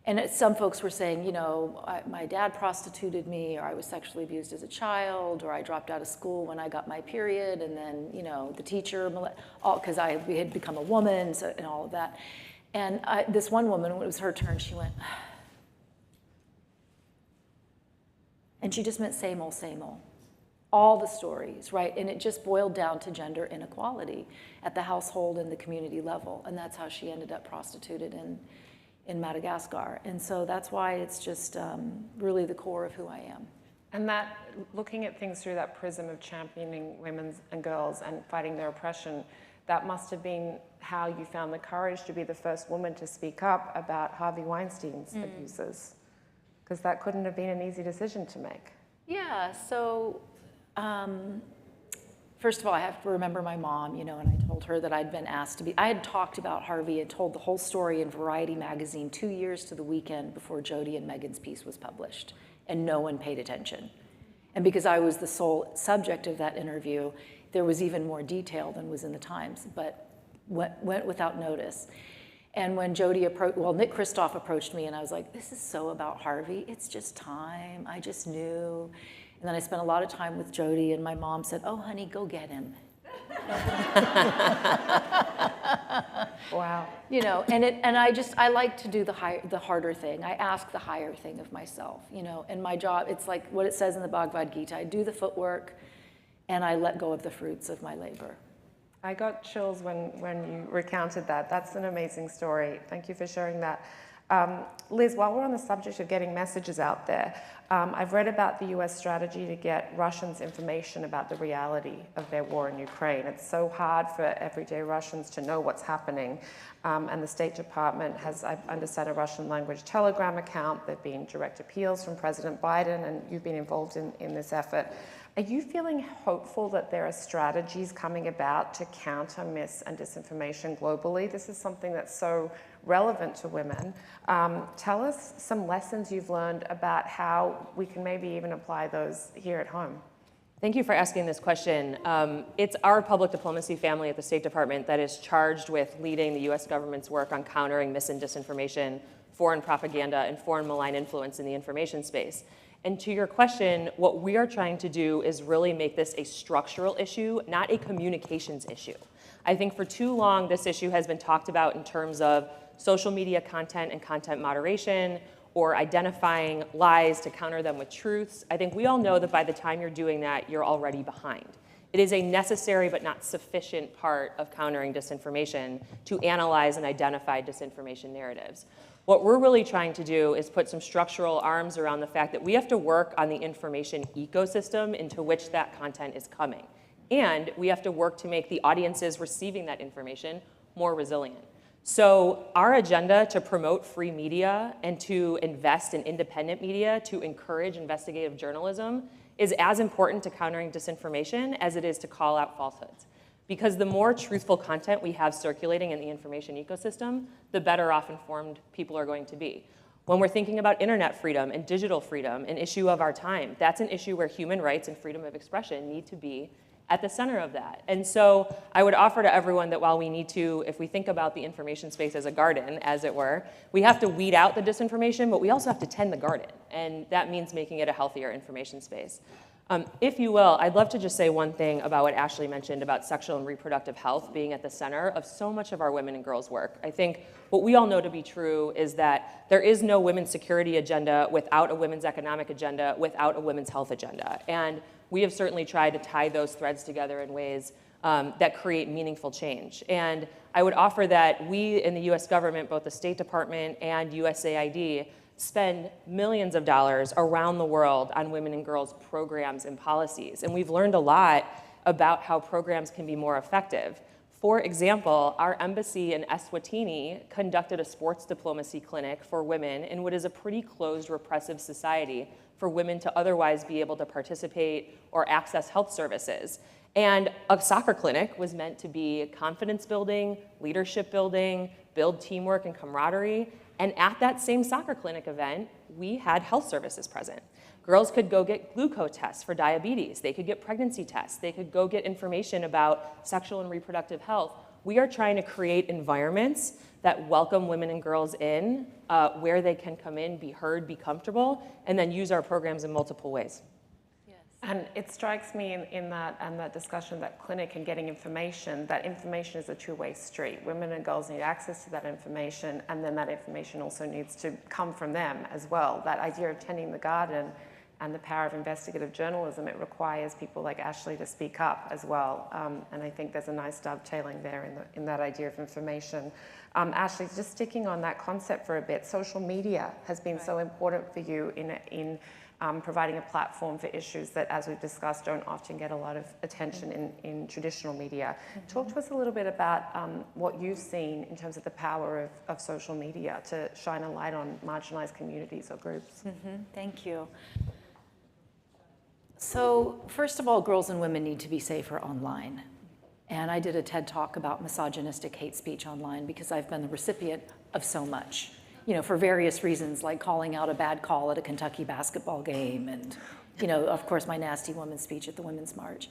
And some folks were saying, my dad prostituted me, or I was sexually abused as a child, or I dropped out of school when I got my period, and then, the teacher, because I had become a woman, and all of that. And this one woman, when it was her turn, she went, and she just meant same old, same old. All the stories, right? And it just boiled down to gender inequality at the household and the community level. And that's how she ended up prostituted in Madagascar. And so that's why it's just really the core of who I am. And that, looking at things through that prism of championing women and girls and fighting their oppression, that must have been how you found the courage to be the first woman to speak up about Harvey Weinstein's abuses. Because that couldn't have been an easy decision to make. Yeah, so first of all, I have to remember my mom, and I told her that I'd been asked to be, I had talked about Harvey and told the whole story in Variety magazine 2 years to the weekend before Jody and Megan's piece was published, and no one paid attention. And because I was the sole subject of that interview, there was even more detail than was in the Times, but went without notice. And when Nick Kristof approached me, and I was like, this is so about Harvey, it's just time, I just knew. And then I spent a lot of time with Jody, and my mom said, oh, honey, go get him. Wow. And I like to do the harder thing. I ask the higher thing of myself, and my job, it's like what it says in the Bhagavad Gita. I do the footwork, and I let go of the fruits of my labor. I got chills when you recounted that. That's an amazing story. Thank you for sharing that. Liz, while we're on the subject of getting messages out there, I've read about the US strategy to get Russians information about the reality of their war in Ukraine. It's so hard for everyday Russians to know what's happening. And the State Department has, I understand, a Russian language Telegram account. There have been direct appeals from President Biden, and you've been involved in this effort. Are you feeling hopeful that there are strategies coming about to counter mis and disinformation globally? This is something that's so relevant to women. Tell us some lessons you've learned about how we can maybe even apply those here at home. Thank you for asking this question. It's our public diplomacy family at the State Department that is charged with leading the US government's work on countering mis and disinformation, foreign propaganda, and foreign malign influence in the information space. And to your question, what we are trying to do is really make this a structural issue, not a communications issue. I think for too long, this issue has been talked about in terms of social media content and content moderation, or identifying lies to counter them with truths. I think we all know that by the time you're doing that, you're already behind. It is a necessary but not sufficient part of countering disinformation to analyze and identify disinformation narratives. What we're really trying to do is put some structural arms around the fact that we have to work on the information ecosystem into which that content is coming. And we have to work to make the audiences receiving that information more resilient. So our agenda to promote free media and to invest in independent media to encourage investigative journalism is as important to countering disinformation as it is to call out falsehoods. Because the more truthful content we have circulating in the information ecosystem, the better off informed people are going to be. When we're thinking about internet freedom and digital freedom, an issue of our time, that's an issue where human rights and freedom of expression need to be at the center of that. And so I would offer to everyone that while we need to, if we think about the information space as a garden, as it were, we have to weed out the disinformation, but we also have to tend the garden. And that means making it a healthier information space. If you will, I'd love to just say one thing about what Ashley mentioned about sexual and reproductive health being at the center of so much of our women and girls work. I think what we all know to be true is that there is no women's security agenda without a women's economic agenda, without a women's health agenda. And we have certainly tried to tie those threads together in ways that create meaningful change. And I would offer that we in the US government, both the State Department and USAID, spend millions of dollars around the world on women and girls programs and policies. And we've learned a lot about how programs can be more effective. For example, our embassy in Eswatini conducted a sports diplomacy clinic for women in what is a pretty closed, repressive society for women to otherwise be able to participate or access health services. And a soccer clinic was meant to be confidence building, leadership building, build teamwork and camaraderie. And at that same soccer clinic event, we had health services present. Girls could go get glucose tests for diabetes. They could get pregnancy tests. They could go get information about sexual and reproductive health. We are trying to create environments that welcome women and girls in, where they can come in, be heard, be comfortable, and then use our programs in multiple ways. And it strikes me in that discussion, that clinic and getting information, that information is a two-way street. Women and girls need access to that information, and then that information also needs to come from them as well. That idea of tending the garden and the power of investigative journalism, it requires people like Ashley to speak up as well. And I think there's a nice dovetailing there in that idea of information. Ashley, just sticking on that concept for a bit, social media has been so important for you in providing a platform for issues that, as we've discussed, don't often get a lot of attention in traditional media. Talk to us a little bit about what you've seen in terms of the power of social media to shine a light on marginalized communities or groups. Thank you. So first of all, girls and women need to be safer online. And I did a TED Talk about misogynistic hate speech online because I've been the recipient of so much, for various reasons, like calling out a bad call at a Kentucky basketball game and, of course, my nasty woman speech at the Women's March.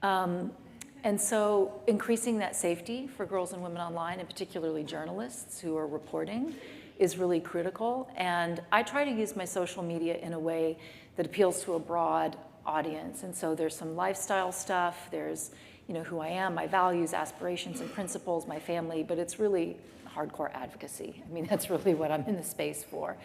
And so increasing that safety for girls and women online, and particularly journalists who are reporting, is really critical. And I try to use my social media in a way that appeals to a broad audience. And so there's some lifestyle stuff, there's who I am, my values, aspirations, and principles, my family, but it's really hardcore advocacy. I mean, that's really what I'm in the space for.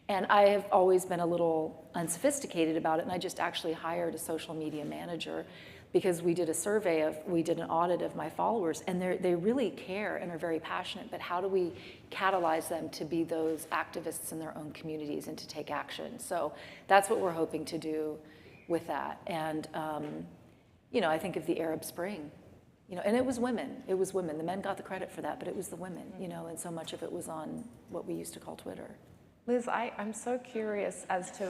And I have always been a little unsophisticated about it, and I just actually hired a social media manager because we did an audit of my followers, and they really care and are very passionate, but how do we catalyze them to be those activists in their own communities and to take action? So that's what we're hoping to do with that. And I think of the Arab Spring, and it was women. It was women. The men got the credit for that, but it was the women, and so much of it was on what we used to call Twitter. Liz, I'm so curious as to,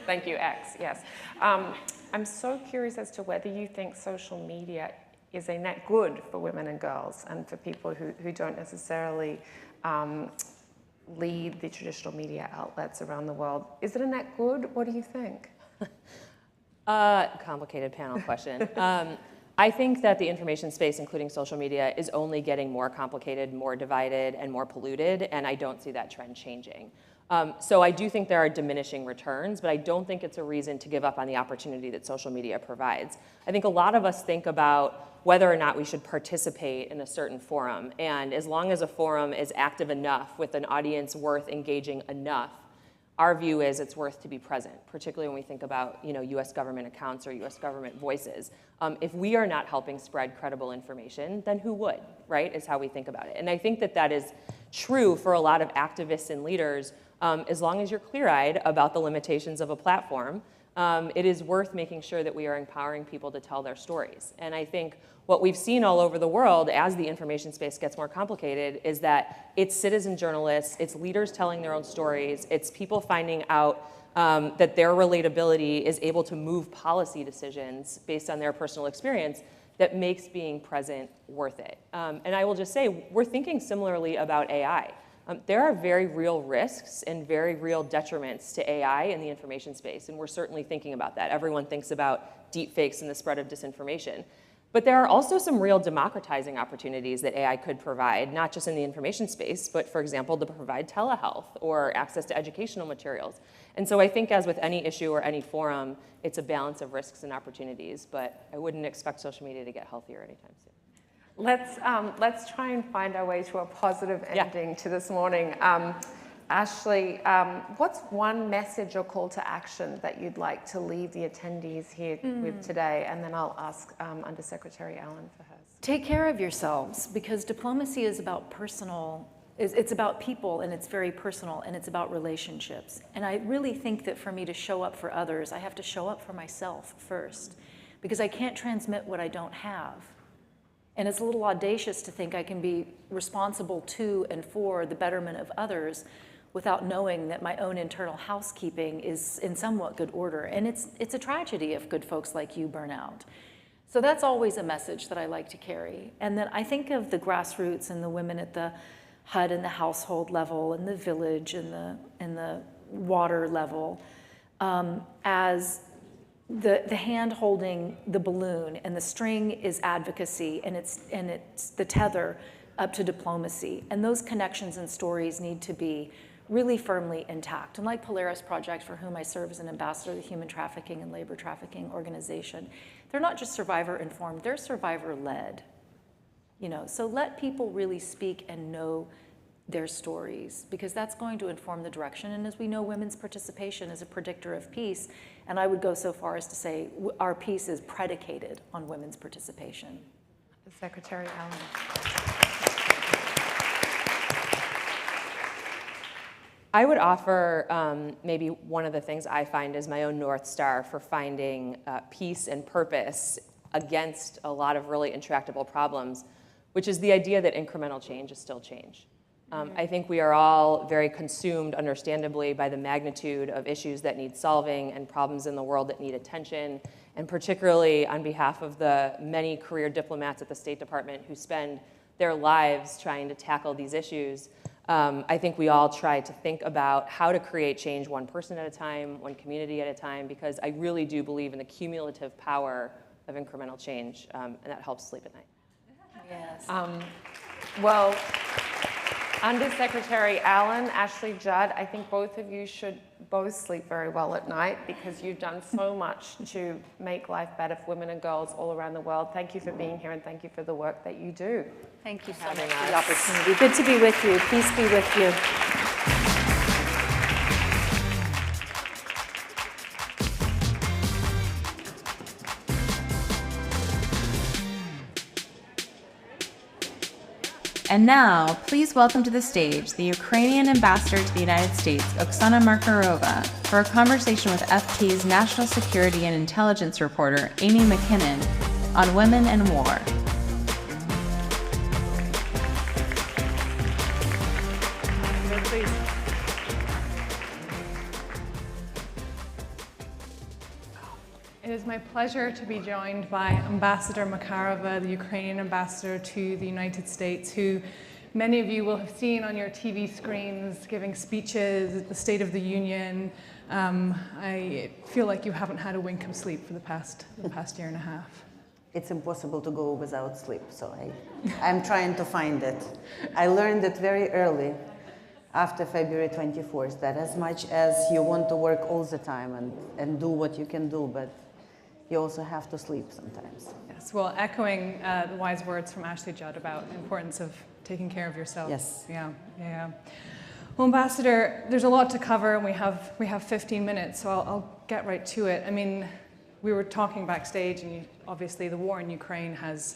thank you, X, yes. I'm so curious as to whether you think social media is a net good for women and girls and for people who don't necessarily lead the traditional media outlets around the world. Is it a net good? What do you think? Complicated panel question. I think that the information space, including social media, is only getting more complicated, more divided, and more polluted, and I don't see that trend changing. So I do think there are diminishing returns, but I don't think it's a reason to give up on the opportunity that social media provides. I think a lot of us think about whether or not we should participate in a certain forum, and as long as a forum is active enough with an audience worth engaging enough, our view is it's worth to be present, particularly when we think about US government accounts or US government voices. If we are not helping spread credible information, then who would, right, is how we think about it. And I think that is true for a lot of activists and leaders, as long as you're clear-eyed about the limitations of a platform. It is worth making sure that we are empowering people to tell their stories. And I think what we've seen all over the world as the information space gets more complicated is that it's citizen journalists, it's leaders telling their own stories, it's people finding out that their relatability is able to move policy decisions based on their personal experience that makes being present worth it. And I will just say, we're thinking similarly about AI. There are very real risks and very real detriments to AI in the information space, and we're certainly thinking about that. Everyone thinks about deepfakes and the spread of disinformation. But there are also some real democratizing opportunities that AI could provide, not just in the information space, but for example, to provide telehealth or access to educational materials. And so I think as with any issue or any forum, it's a balance of risks and opportunities, but I wouldn't expect social media to get healthier anytime soon. Let's try and find our way to a positive ending to this morning. Ashley, what's one message or call to action that you'd like to leave the attendees here with today? And then I'll ask Undersecretary Allen for hers. Take care of yourselves, because diplomacy is about it's about people, and it's very personal, and it's about relationships. And I really think that for me to show up for others, I have to show up for myself first, because I can't transmit what I don't have. And it's a little audacious to think I can be responsible to and for the betterment of others without knowing that my own internal housekeeping is in somewhat good order. And it's a tragedy if good folks like you burn out. So that's always a message that I like to carry. And then I think of the grassroots and the women at the HUD and the household level and the village and the water level as the hand holding the balloon, and the string is advocacy, and it's the tether up to diplomacy. And those connections and stories need to be really firmly intact. And like Polaris Project, for whom I serve as an ambassador to the Human Trafficking and Labor Trafficking Organization, they're not just survivor informed, they're survivor led. So let people really speak and know their stories, because that's going to inform the direction. And as we know, women's participation is a predictor of peace. And I would go so far as to say our peace is predicated on women's participation. Secretary Allen. I would offer maybe one of the things I find is my own North Star for finding peace and purpose against a lot of really intractable problems, which is the idea that incremental change is still change. I think we are all very consumed, understandably, by the magnitude of issues that need solving and problems in the world that need attention, and particularly on behalf of the many career diplomats at the State Department who spend their lives trying to tackle these issues. I think we all try to think about how to create change one person at a time, one community at a time, because I really do believe in the cumulative power of incremental change, and that helps sleep at night. Yes. Well, Undersecretary Allen, Ashley Judd, I think both of you should both sleep very well at night, because you've done so much to make life better for women and girls all around the world. Thank you for being here, and thank you for the work that you do. Thank you so much for the opportunity. Good to be with you. Peace be with you. And now, please welcome to the stage the Ukrainian ambassador to the United States, Oksana Markarova, for a conversation with FT's National Security and Intelligence reporter, Amy McKinnon, on women and war. It is my pleasure to be joined by Ambassador Makarova, the Ukrainian ambassador to the United States, who many of you will have seen on your TV screens giving speeches at the State of the Union. I feel like you haven't had a wink of sleep for the past year and a half. It's impossible to go without sleep, so I'm trying to find it. I learned it very early, after February 24th, that as much as you want to work all the time and do what you can do, but you also have to sleep sometimes. Yes, well, echoing the wise words from Ashley Judd about the importance of taking care of yourself. Yes. Yeah. Well, Ambassador, there's a lot to cover, and we have 15 minutes, so I'll get right to it. I mean, we were talking backstage, and obviously the war in Ukraine has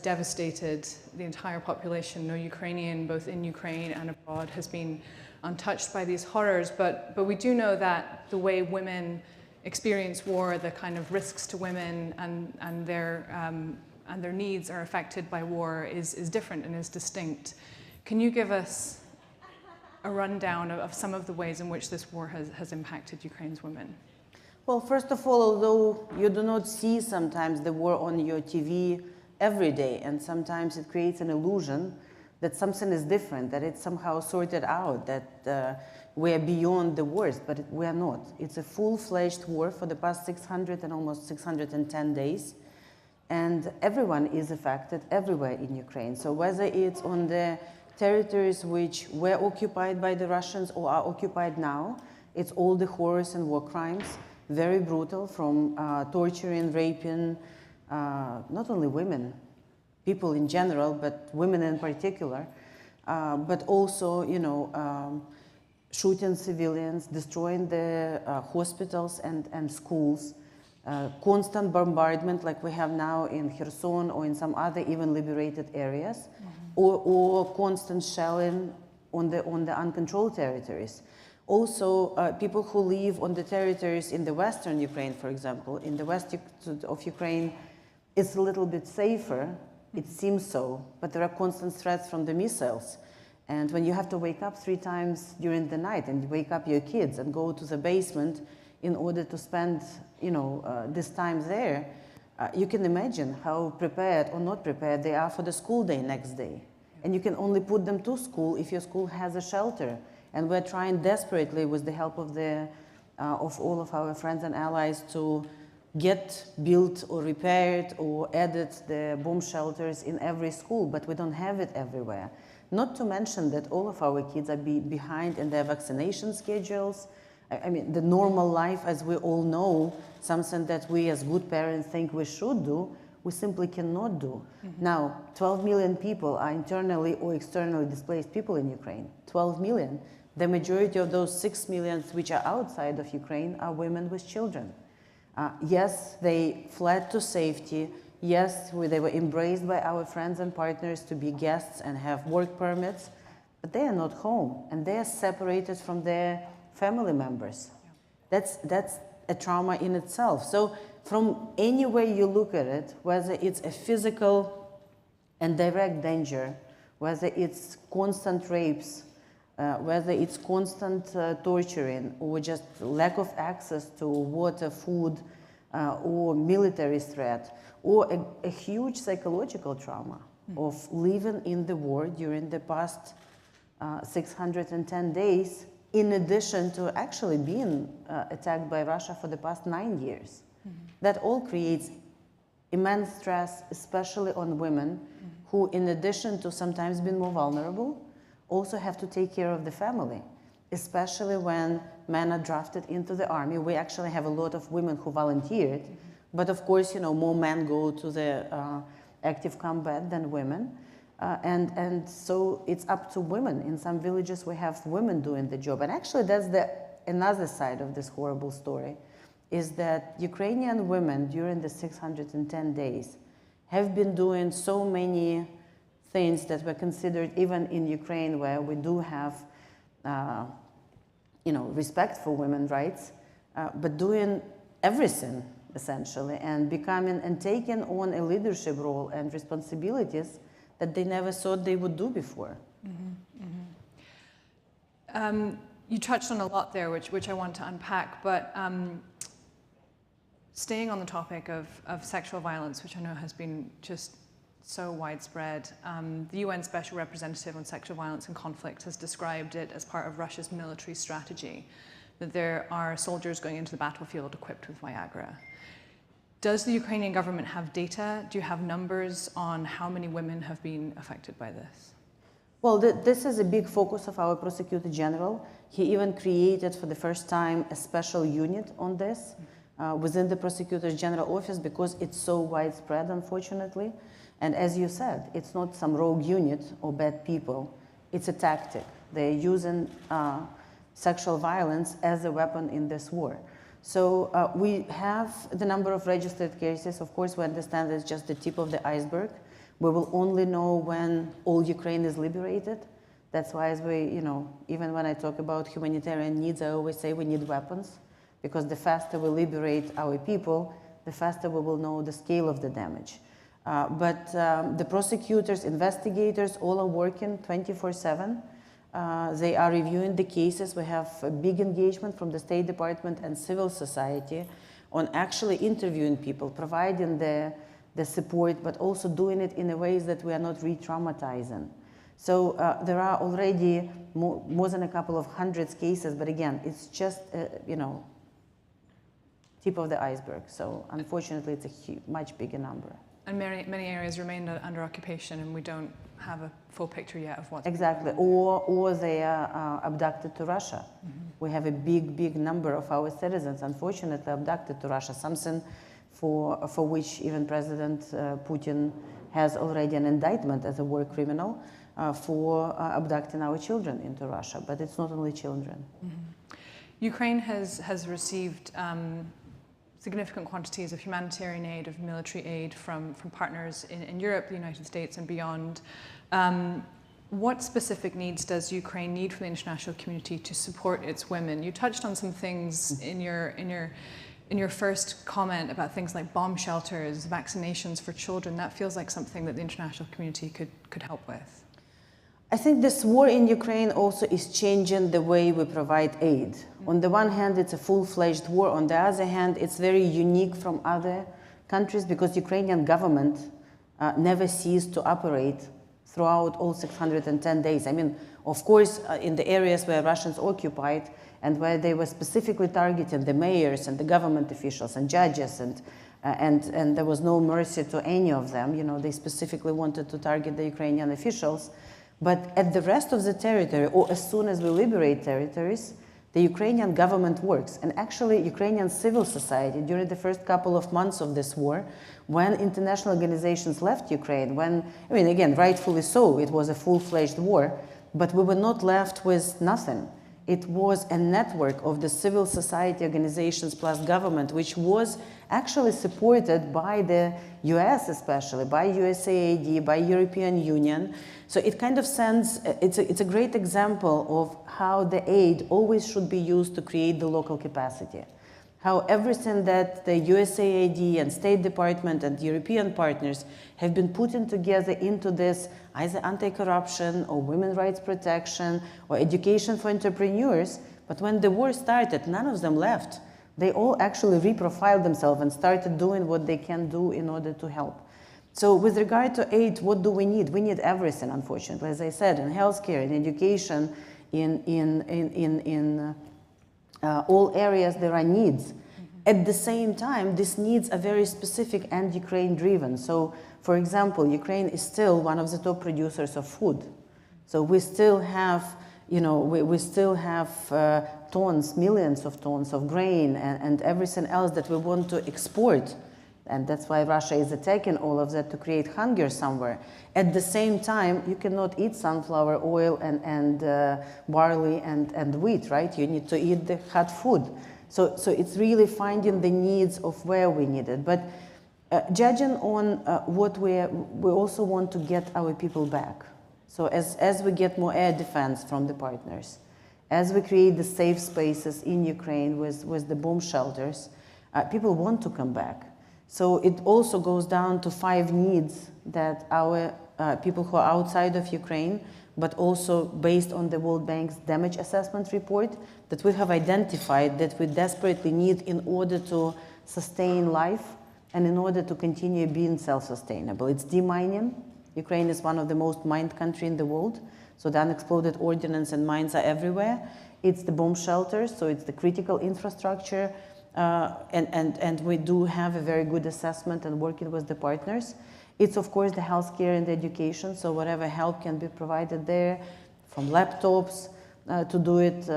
devastated the entire population. No Ukrainian, both in Ukraine and abroad, has been untouched by these horrors. But we do know that the way women experience war, the kind of risks to women and their needs are affected by war is different and is distinct. Can you give us a rundown of some of the ways in which this war has impacted Ukraine's women? Well, first of all, although you do not see sometimes the war on your TV every day, and sometimes it creates an illusion that something is different, that it's somehow sorted out, that we are beyond the worst, but we are not. It's a full-fledged war for the past 600 and almost 610 days, and everyone is affected everywhere in Ukraine. So whether it's on the territories which were occupied by the Russians or are occupied now, it's all the horrors and war crimes, very brutal, from torturing, raping, not only women, people in general, but women in particular, but also, shooting civilians, destroying the hospitals and schools, constant bombardment like we have now in Kherson or in some other even liberated areas, or constant shelling on the uncontrolled territories. Also, people who live on the territories in the western Ukraine, for example, in the west of Ukraine, it's a little bit safer, it seems so, but there are constant threats from the missiles. And when you have to wake up 3 times during the night and wake up your kids and go to the basement in order to spend, this time there, you can imagine how prepared or not prepared they are for the school day next day. And you can only put them to school if your school has a shelter. And we're trying desperately, with the help of all of our friends and allies, to get built or repaired or added the bomb shelters in every school, but we don't have it everywhere. Not to mention that all of our kids are behind in their vaccination schedules. I mean, the normal life, as we all know, something that we as good parents think we should do, we simply cannot do. Now, 12 million people are internally or externally displaced people in Ukraine. 12 million. The majority of those 6 million which are outside of Ukraine are women with children. Yes, they fled to safety. Yes, they were embraced by our friends and partners to be guests and have work permits, but they are not home, and they are separated from their family members. That's a trauma in itself. So from any way you look at it, whether it's a physical and direct danger, whether it's constant rapes, whether it's constant torturing, or just lack of access to water, food, or military threat, or a huge psychological trauma of living in the war during the past 610 days, in addition to actually being attacked by Russia for the past 9 years. That all creates immense stress, especially on women who, in addition to sometimes being more vulnerable, also have to take care of the family, especially when men are drafted into the army. We actually have a lot of women who volunteered, but of course, more men go to the active combat than women. And so it's up to women. In some villages, we have women doing the job. And actually, that's another side of this horrible story, is that Ukrainian women during the 610 days have been doing so many things that were considered, even in Ukraine, where we do have respect for women's rights, but doing everything, essentially, and becoming and taking on a leadership role and responsibilities that they never thought they would do before. You touched on a lot there, which I want to unpack, but staying on the topic of sexual violence, which I know has been just so widespread, the UN Special Representative on Sexual Violence and Conflict has described it as part of Russia's military strategy, that there are soldiers going into the battlefield equipped with Viagra. Does the Ukrainian government have data? Do you have numbers on how many women have been affected by this? Well, this is a big focus of our Prosecutor General. He even created for the first time a special unit on this within the Prosecutor General office, because it's so widespread, unfortunately. And as you said, it's not some rogue unit or bad people. It's a tactic. They're using sexual violence as a weapon in this war. So we have the number of registered cases. Of course, we understand it's just the tip of the iceberg. We will only know when all Ukraine is liberated. That's why, as we, even when I talk about humanitarian needs, I always say we need weapons, because the faster we liberate our people, the faster we will know the scale of the damage. But the prosecutors, investigators, all are working 24/7. They are reviewing the cases. We have a big engagement from the State Department and civil society on actually interviewing people, providing the support, but also doing it in a ways that we are not re-traumatizing. So there are already more than a couple of hundreds cases, but again, it's just, tip of the iceberg. So unfortunately, it's a much bigger number. And many areas remain under occupation, and we don't have a full picture yet of what's exactly, or they are abducted to Russia. We have a big number of our citizens, unfortunately, abducted to Russia, something for which even President Putin has already an indictment as a war criminal. for abducting our children into Russia. But it's not only children. Mm-hmm. Ukraine has received significant quantities of humanitarian aid, of military aid from partners in Europe, the United States, and beyond. What specific needs does Ukraine need from the international community to support its women? You touched on some things in your first comment about things like bomb shelters, vaccinations for children. That feels like something that the international community could help with. I think this war in Ukraine also is changing the way we provide aid. On the one hand, it's a full-fledged war. On the other hand, it's very unique from other countries because Ukrainian government never ceased to operate throughout all 610 days. I mean, of course, in the areas where Russians occupied and where they were specifically targeting the mayors and the government officials and judges, and there was no mercy to any of them. You know, they specifically wanted to target the Ukrainian officials. But at the rest of the territory, or as soon as we liberate territories, the Ukrainian government works. And actually, Ukrainian civil society, during the first couple of months of this war, when international organizations left Ukraine, I mean, again, rightfully so, it was a full-fledged war, but we were not left with nothing. It was a network of the civil society organizations plus government, which was actually supported by the US especially, by USAID, by European Union. So it kind of sends, it's a great example of how the aid always should be used to create the local capacity. How everything that the USAID and State Department and European partners have been putting together into this, either anti-corruption or women's rights protection or education for entrepreneurs, but when the war started, none of them left. They all actually reprofiled themselves and started doing what they can do in order to help. So with regard to aid, what do we need? We need everything, unfortunately. As I said, in healthcare, in education, in all areas there are needs. At the same time, these needs are very specific and Ukraine-driven. So, for example, Ukraine is still one of the top producers of food. So we still have, you know, we still have tons, millions of tons of grain and everything else that we want to export. And that's why Russia is attacking all of that to create hunger somewhere. At the same time, you cannot eat sunflower oil and barley and wheat, right? You need to eat the hot food. So it's really finding the needs of where we need it. But judging on what we also want to get our people back. So as we get more air defense from the partners, as we create the safe spaces in Ukraine with the bomb shelters, people want to come back. So it also goes down to 5 needs that our people who are outside of Ukraine, but also based on the World Bank's damage assessment report, that we have identified that we desperately need in order to sustain life and in order to continue being self-sustainable. It's demining. Ukraine is one of the most mined countries in the world, so the unexploded ordnance and mines are everywhere. It's the bomb shelters, so it's the critical infrastructure, and we do have a very good assessment and working with the partners. It's, of course, the healthcare and the education, so whatever help can be provided there, from laptops to do it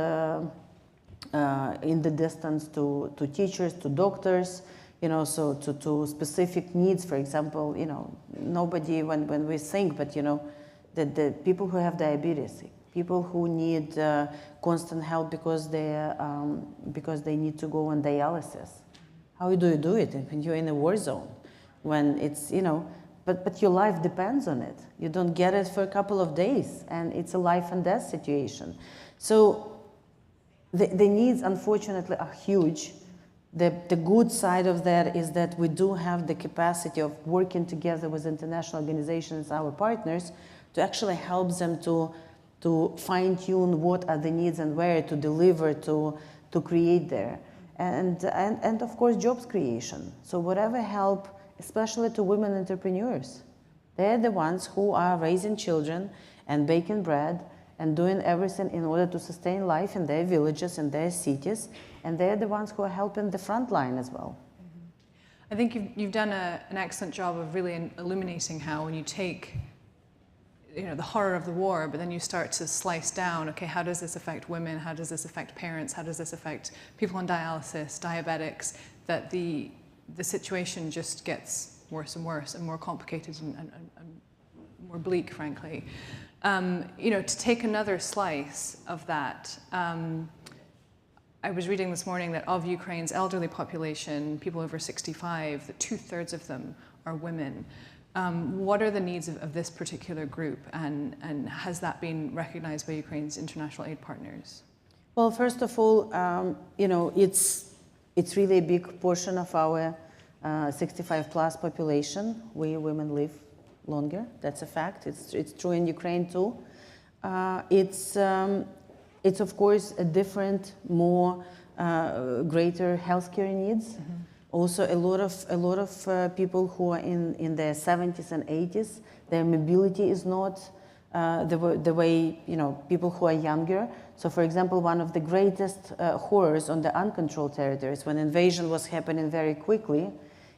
in the distance to teachers, to doctors, you know, so to specific needs. For example, you know, nobody, when we think, but, you know, the people who have diabetes, people who need constant help because they need to go on dialysis. How do you do it when you're in a war zone? When it's, you know, but your life depends on it. You don't get it for a couple of days, and it's a life and death situation. So the needs, unfortunately, are huge. The good side of that is that we do have the capacity of working together with international organizations, our partners, to actually help them to fine-tune what are the needs and where to deliver, to create there. And of course, jobs creation. So whatever help, especially to women entrepreneurs. They're the ones who are raising children and baking bread and doing everything in order to sustain life in their villages and their cities. And they're the ones who are helping the front line as well. I think you've done an excellent job of really illuminating how when you take, you know, the horror of the war, but then you start to slice down, okay, how does this affect women? How does this affect parents? How does this affect people on dialysis, diabetics? That the situation just gets worse and worse and more complicated and more bleak, frankly. To take another slice of that, I was reading this morning that of Ukraine's elderly population, people over 65, that 2/3 of them are women. What are the needs of this particular group, and has that been recognized by Ukraine's international aid partners? Well, first of all, it's really a big portion of our 65 plus population. We women live longer. That's a fact. It's true in Ukraine too. It's of course a different, more greater healthcare needs. Mm-hmm. Also, a lot of people who are in their 70s and 80s, their mobility is not the way people who are younger. So, for example, one of the greatest horrors on the uncontrolled territories when invasion was happening very quickly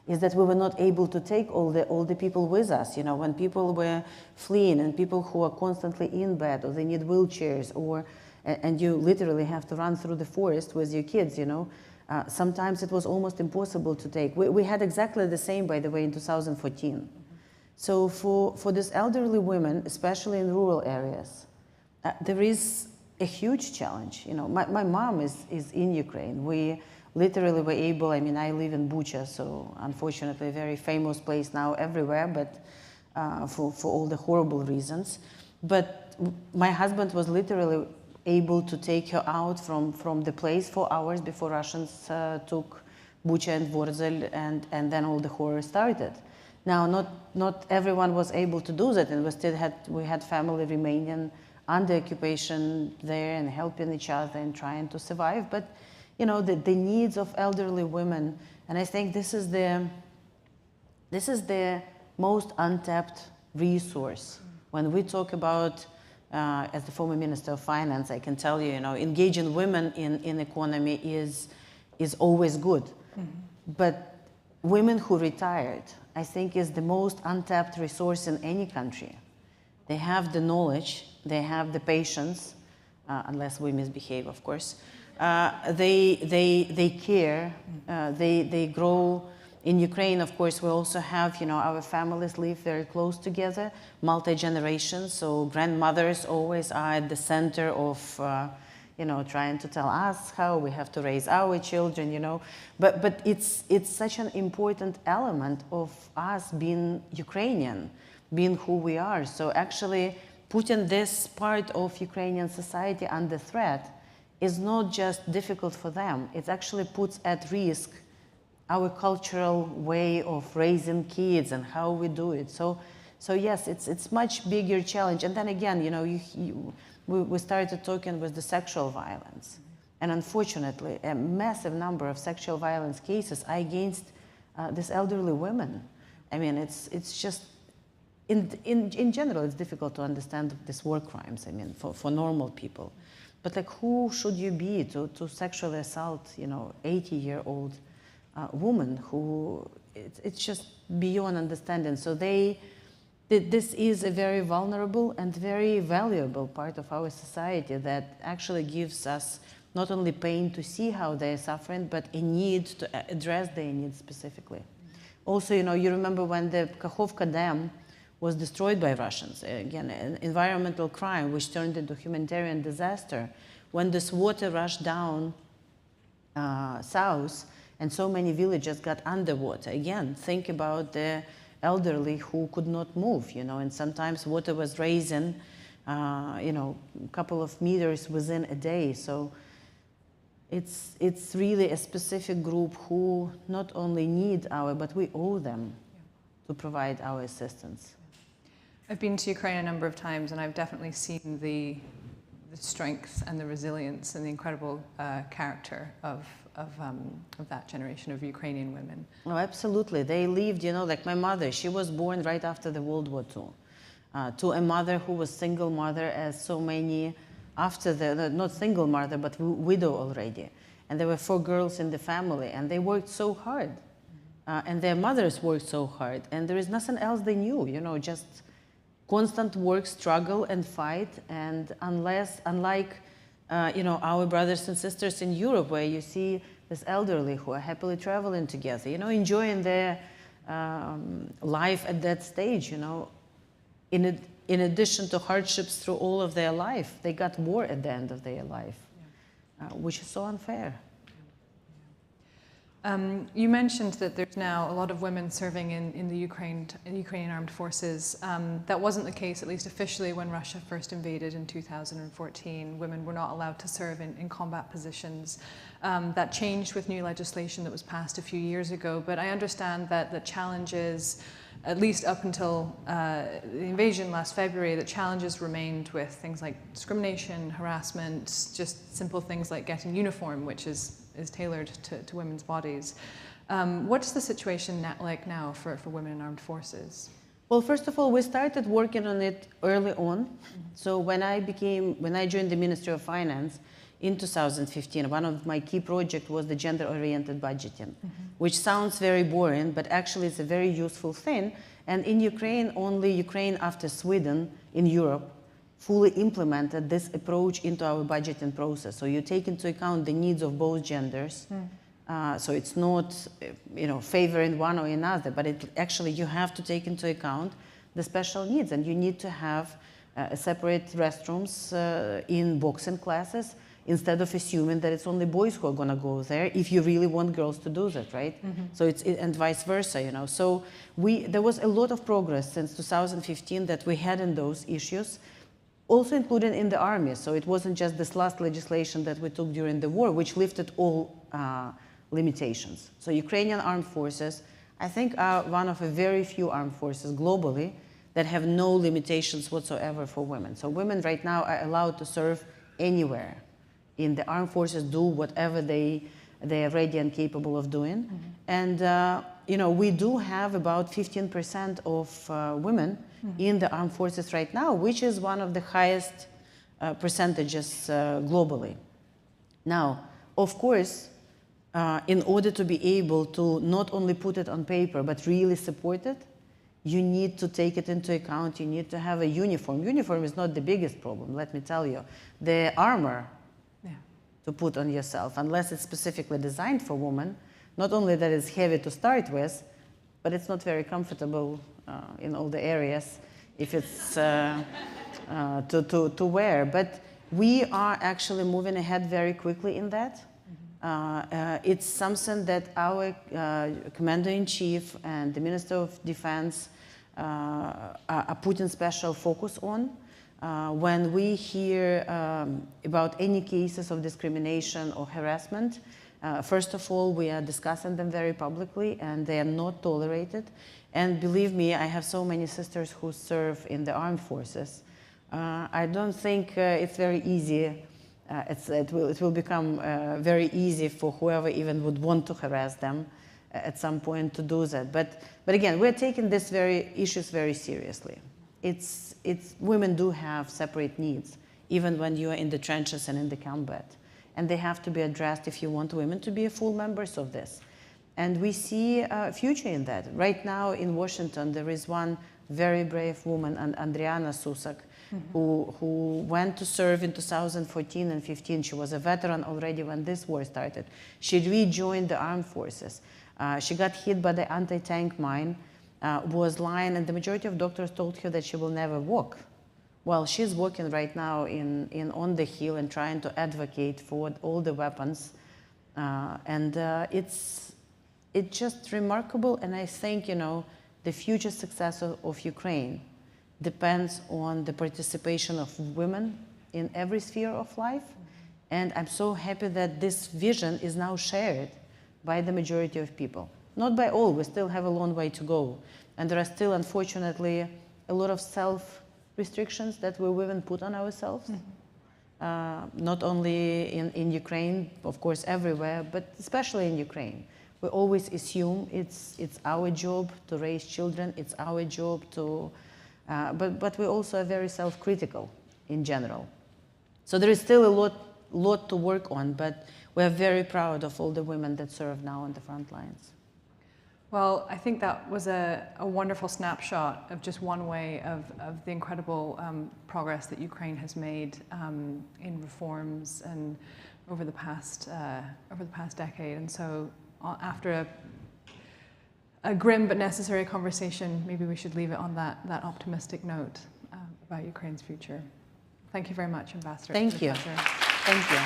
is that we were not able to take all the people with us. When people were fleeing and people who are constantly in bed or they need wheelchairs and you literally have to run through the forest with your kids, sometimes it was almost impossible to take. We had exactly the same, by the way, in 2014. Mm-hmm. So for these elderly women, especially in rural areas, there is a huge challenge. My mom is in Ukraine. We literally were able, I live in Bucha, so unfortunately a very famous place now everywhere, but for all the horrible reasons. But my husband was literally able to take her out from the place 4 hours before Russians took Bucha and Vorzel, and then all the horror started. Now, not everyone was able to do that, and we had family remaining under occupation there and helping each other and trying to survive. But the needs of elderly women, and I think this is the most untapped resource. When we talk about, as the former Minister of Finance, I can tell you, engaging women in economy is always good. Mm-hmm. But women who retired, I think, is the most untapped resource in any country. They have the knowledge, they have the patience, unless we misbehave, of course. They care, they grow. In Ukraine, of course, we also have, our families live very close together, multi-generations, so grandmothers always are at the center of, trying to tell us how we have to raise our children, But it's such an important element of us being Ukrainian, being who we are. So actually putting this part of Ukrainian society under threat is not just difficult for them, it actually puts at risk our cultural way of raising kids and how we do it. So yes, it's much bigger challenge. And then again, we started talking with the sexual violence. And unfortunately, a massive number of sexual violence cases are against these elderly women. It's just, in general, it's difficult to understand these war crimes, for normal people. But who should you be to sexually assault, 80-year-old woman who, it's just beyond understanding. So this is a very vulnerable and very valuable part of our society that actually gives us not only pain to see how they're suffering, but a need to address their needs specifically. Also, you remember when the Kakhovka Dam was destroyed by Russians, again, an environmental crime which turned into humanitarian disaster. When this water rushed down south, and so many villages got underwater. Again, think about the elderly who could not move, and sometimes water was rising, a couple of meters within a day. So it's really a specific group who not only need but we owe them to provide our assistance. I've been to Ukraine a number of times, and I've definitely seen the strength and the resilience and the incredible character of that generation of Ukrainian women. Oh, absolutely. They lived, like my mother, she was born right after the World War II, to a mother who was single mother, as so many after not single mother, but widow already. And there were 4 girls in the family, and they worked so hard. And their mothers worked so hard, and there is nothing else they knew, just constant work, struggle, and fight. And unlike our brothers and sisters in Europe, where you see this elderly who are happily traveling together, enjoying their life at that stage, in addition to hardships through all of their life, they got war at the end of their life, which is so unfair. You mentioned that there's now a lot of women serving in the Ukrainian armed forces. That wasn't the case, at least officially, when Russia first invaded in 2014. Women were not allowed to serve in combat positions. That changed with new legislation that was passed a few years ago. But I understand that the challenges, at least up until the invasion last February, the challenges remained with things like discrimination, harassment, just simple things like getting uniform, which is tailored to women's bodies. What's the situation like now for women in armed forces? Well, first of all, we started working on it early on. So when I joined the Ministry of Finance in 2015, one of my key projects was the gender-oriented budgeting, which sounds very boring, but actually it's a very useful thing. And in Ukraine, only Ukraine after Sweden in Europe fully implemented this approach into our budgeting process. So you take into account the needs of both genders. So it's not, favoring one or another, but actually you have to take into account the special needs, and you need to have separate restrooms in boxing classes instead of assuming that it's only boys who are going to go there if you really want girls to do that, right? So and vice versa, So there was a lot of progress since 2015 that we had in those issues, also including in the army. So it wasn't just this last legislation that we took during the war, which lifted all limitations. So Ukrainian armed forces, I think, are one of a very few armed forces globally that have no limitations whatsoever for women. So women right now are allowed to serve anywhere in the armed forces, do whatever they are ready and capable of doing. And we do have about 15% of women in the armed forces right now, which is one of the highest percentages globally. Now, of course, in order to be able to not only put it on paper, but really support it, you need to take it into account. You need to have a uniform. Uniform is not the biggest problem, let me tell you. The armor to put on yourself, unless it's specifically designed for women, not only that it's heavy to start with, but it's not very comfortable in all the areas if it's to wear. But we are actually moving ahead very quickly in that. It's something that our Commander-in-Chief and the Minister of Defense are putting special focus on. When we hear about any cases of discrimination or harassment, first of all, we are discussing them very publicly, and they are not tolerated. And believe me, I have so many sisters who serve in the armed forces. I don't think it's very easy. It will become very easy for whoever even would want to harass them at some point to do that. But again, we're taking these issues very seriously. Women do have separate needs, even when you are in the trenches and in the combat. And they have to be addressed if you want women to be full members of this. And we see a future in that. Right now in Washington, there is one very brave woman, Andriana Susak, who went to serve in 2014 and 15. She was a veteran already when this war started. She rejoined the armed forces. She got hit by the anti-tank mine, was lying, and the majority of doctors told her that she will never walk. Well, she's walking right now on the Hill and trying to advocate for all the weapons. It's just remarkable, and I think, the future success of Ukraine depends on the participation of women in every sphere of life. And I'm so happy that this vision is now shared by the majority of people. Not by all, we still have a long way to go. And there are still, unfortunately, a lot of self-restrictions that we women put on ourselves. Not only in Ukraine, of course, everywhere, but especially in Ukraine. We always assume it's our job to raise children, it's our job to, but we also are very self-critical in general. So there is still a lot to work on, but we are very proud of all the women that serve now on the front lines. Well, I think that was a wonderful snapshot of just one way of the incredible progress that Ukraine has made in reforms and over the past decade. And so after a grim but necessary conversation. Maybe we should leave it on that optimistic note about Ukraine's future. Thank you very much, Ambassador. Thank you. Thank you.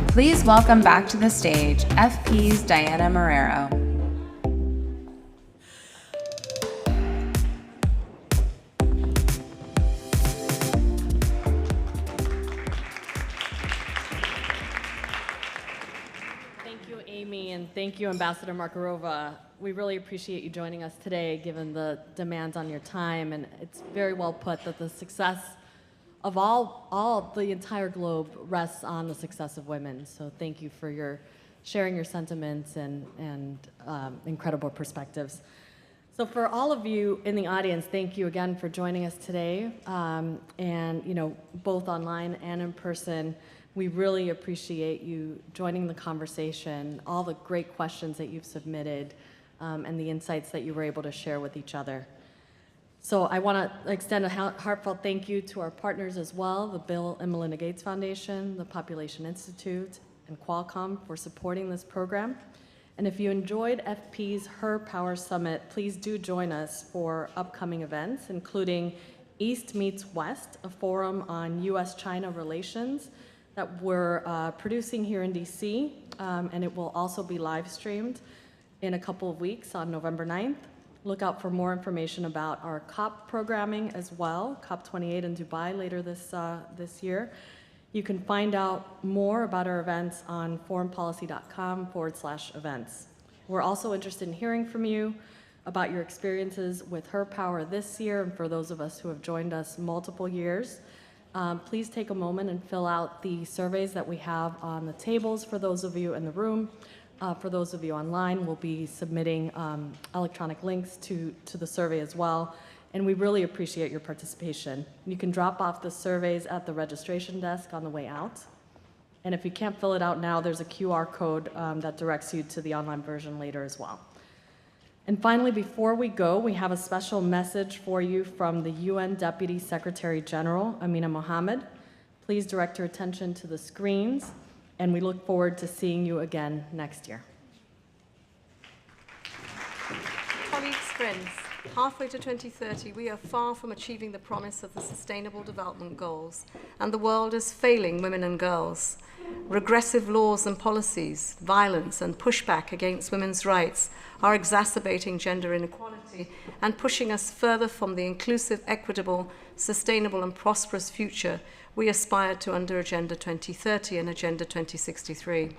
Please welcome back to the stage FP's Diana Marrero. Thank you, Amy, and thank you, Ambassador Markarova. We really appreciate you joining us today, given the demands on your time, and it's very well put that the success of the entire globe rests on the success of women. So thank you for sharing your sentiments and incredible perspectives. So for all of you in the audience, thank you again for joining us today, and both online and in person. We really appreciate you joining the conversation, all the great questions that you've submitted, and the insights that you were able to share with each other. So I want to extend a heartfelt thank you to our partners as well, the Bill and Melinda Gates Foundation, the Population Institute, and Qualcomm for supporting this program. And if you enjoyed FP's Her Power Summit, please do join us for upcoming events, including East Meets West, a forum on U.S.-China relations that we're producing here in DC, and it will also be live streamed in a couple of weeks on November 9th. Look out for more information about our COP programming as well, COP28 in Dubai later this year. You can find out more about our events on foreignpolicy.com/events. We're also interested in hearing from you about your experiences with Her Power this year, and for those of us who have joined us multiple years. Please take a moment and fill out the surveys that we have on the tables for those of you in the room. For those of you online, we'll be submitting electronic links to the survey as well, and we really appreciate your participation. You can drop off the surveys at the registration desk on the way out, and if you can't fill it out now, there's a QR code that directs you to the online version later as well. And finally, before we go, we have a special message for you from the UN Deputy Secretary General, Amina Mohammed. Please direct your attention to the screens, and we look forward to seeing you again next year. Colleagues, friends, halfway to 2030, we are far from achieving the promise of the Sustainable Development Goals, and the world is failing women and girls. Regressive laws and policies, violence and pushback against women's rights are exacerbating gender inequality and pushing us further from the inclusive, equitable, sustainable and prosperous future we aspire to under Agenda 2030 and Agenda 2063.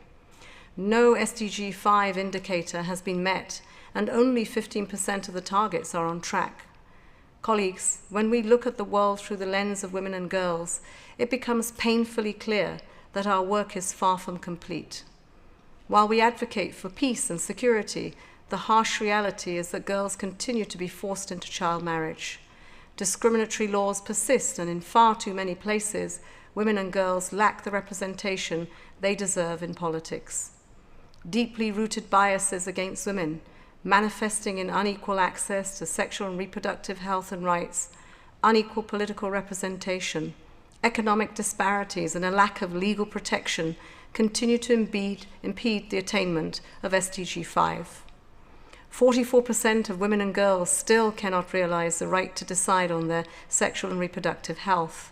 No SDG 5 indicator has been met, and only 15% of the targets are on track. Colleagues, when we look at the world through the lens of women and girls, it becomes painfully clear that our work is far from complete. While we advocate for peace and security, the harsh reality is that girls continue to be forced into child marriage. Discriminatory laws persist, and in far too many places, women and girls lack the representation they deserve in politics. Deeply rooted biases against women, manifesting in unequal access to sexual and reproductive health and rights, unequal political representation, economic disparities, and a lack of legal protection continue to impede the attainment of SDG 5. 44% of women and girls still cannot realize the right to decide on their sexual and reproductive health.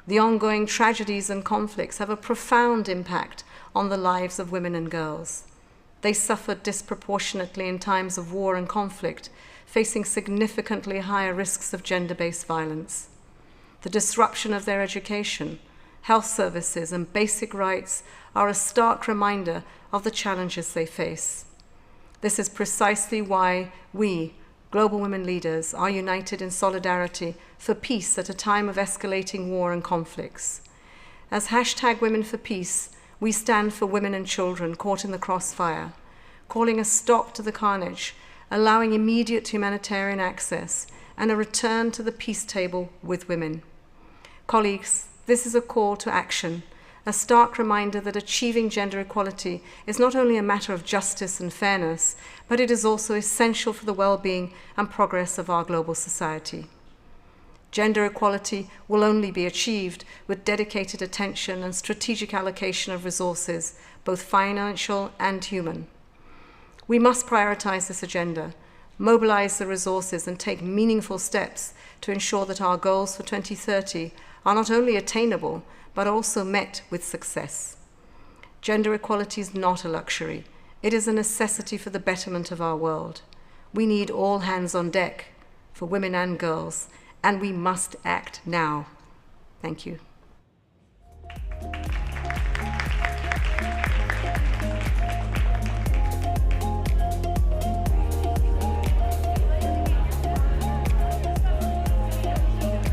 The ongoing tragedies and conflicts have a profound impact on the lives of women and girls. They suffer disproportionately in times of war and conflict, facing significantly higher risks of gender-based violence. The disruption of their education, health services, and basic rights are a stark reminder of the challenges they face. This is precisely why we, global women leaders, are united in solidarity for peace at a time of escalating war and conflicts. As #WomenForPeace, we stand for women and children caught in the crossfire, calling a stop to the carnage, allowing immediate humanitarian access, and a return to the peace table with women. Colleagues, this is a call to action, a stark reminder that achieving gender equality is not only a matter of justice and fairness, but it is also essential for the well-being and progress of our global society. Gender equality will only be achieved with dedicated attention and strategic allocation of resources, both financial and human. We must prioritize this agenda, mobilize the resources, and take meaningful steps to ensure that our goals for 2030 are not only attainable, but also met with success. Gender equality is not a luxury. It is a necessity for the betterment of our world. We need all hands on deck for women and girls, and we must act now. Thank you.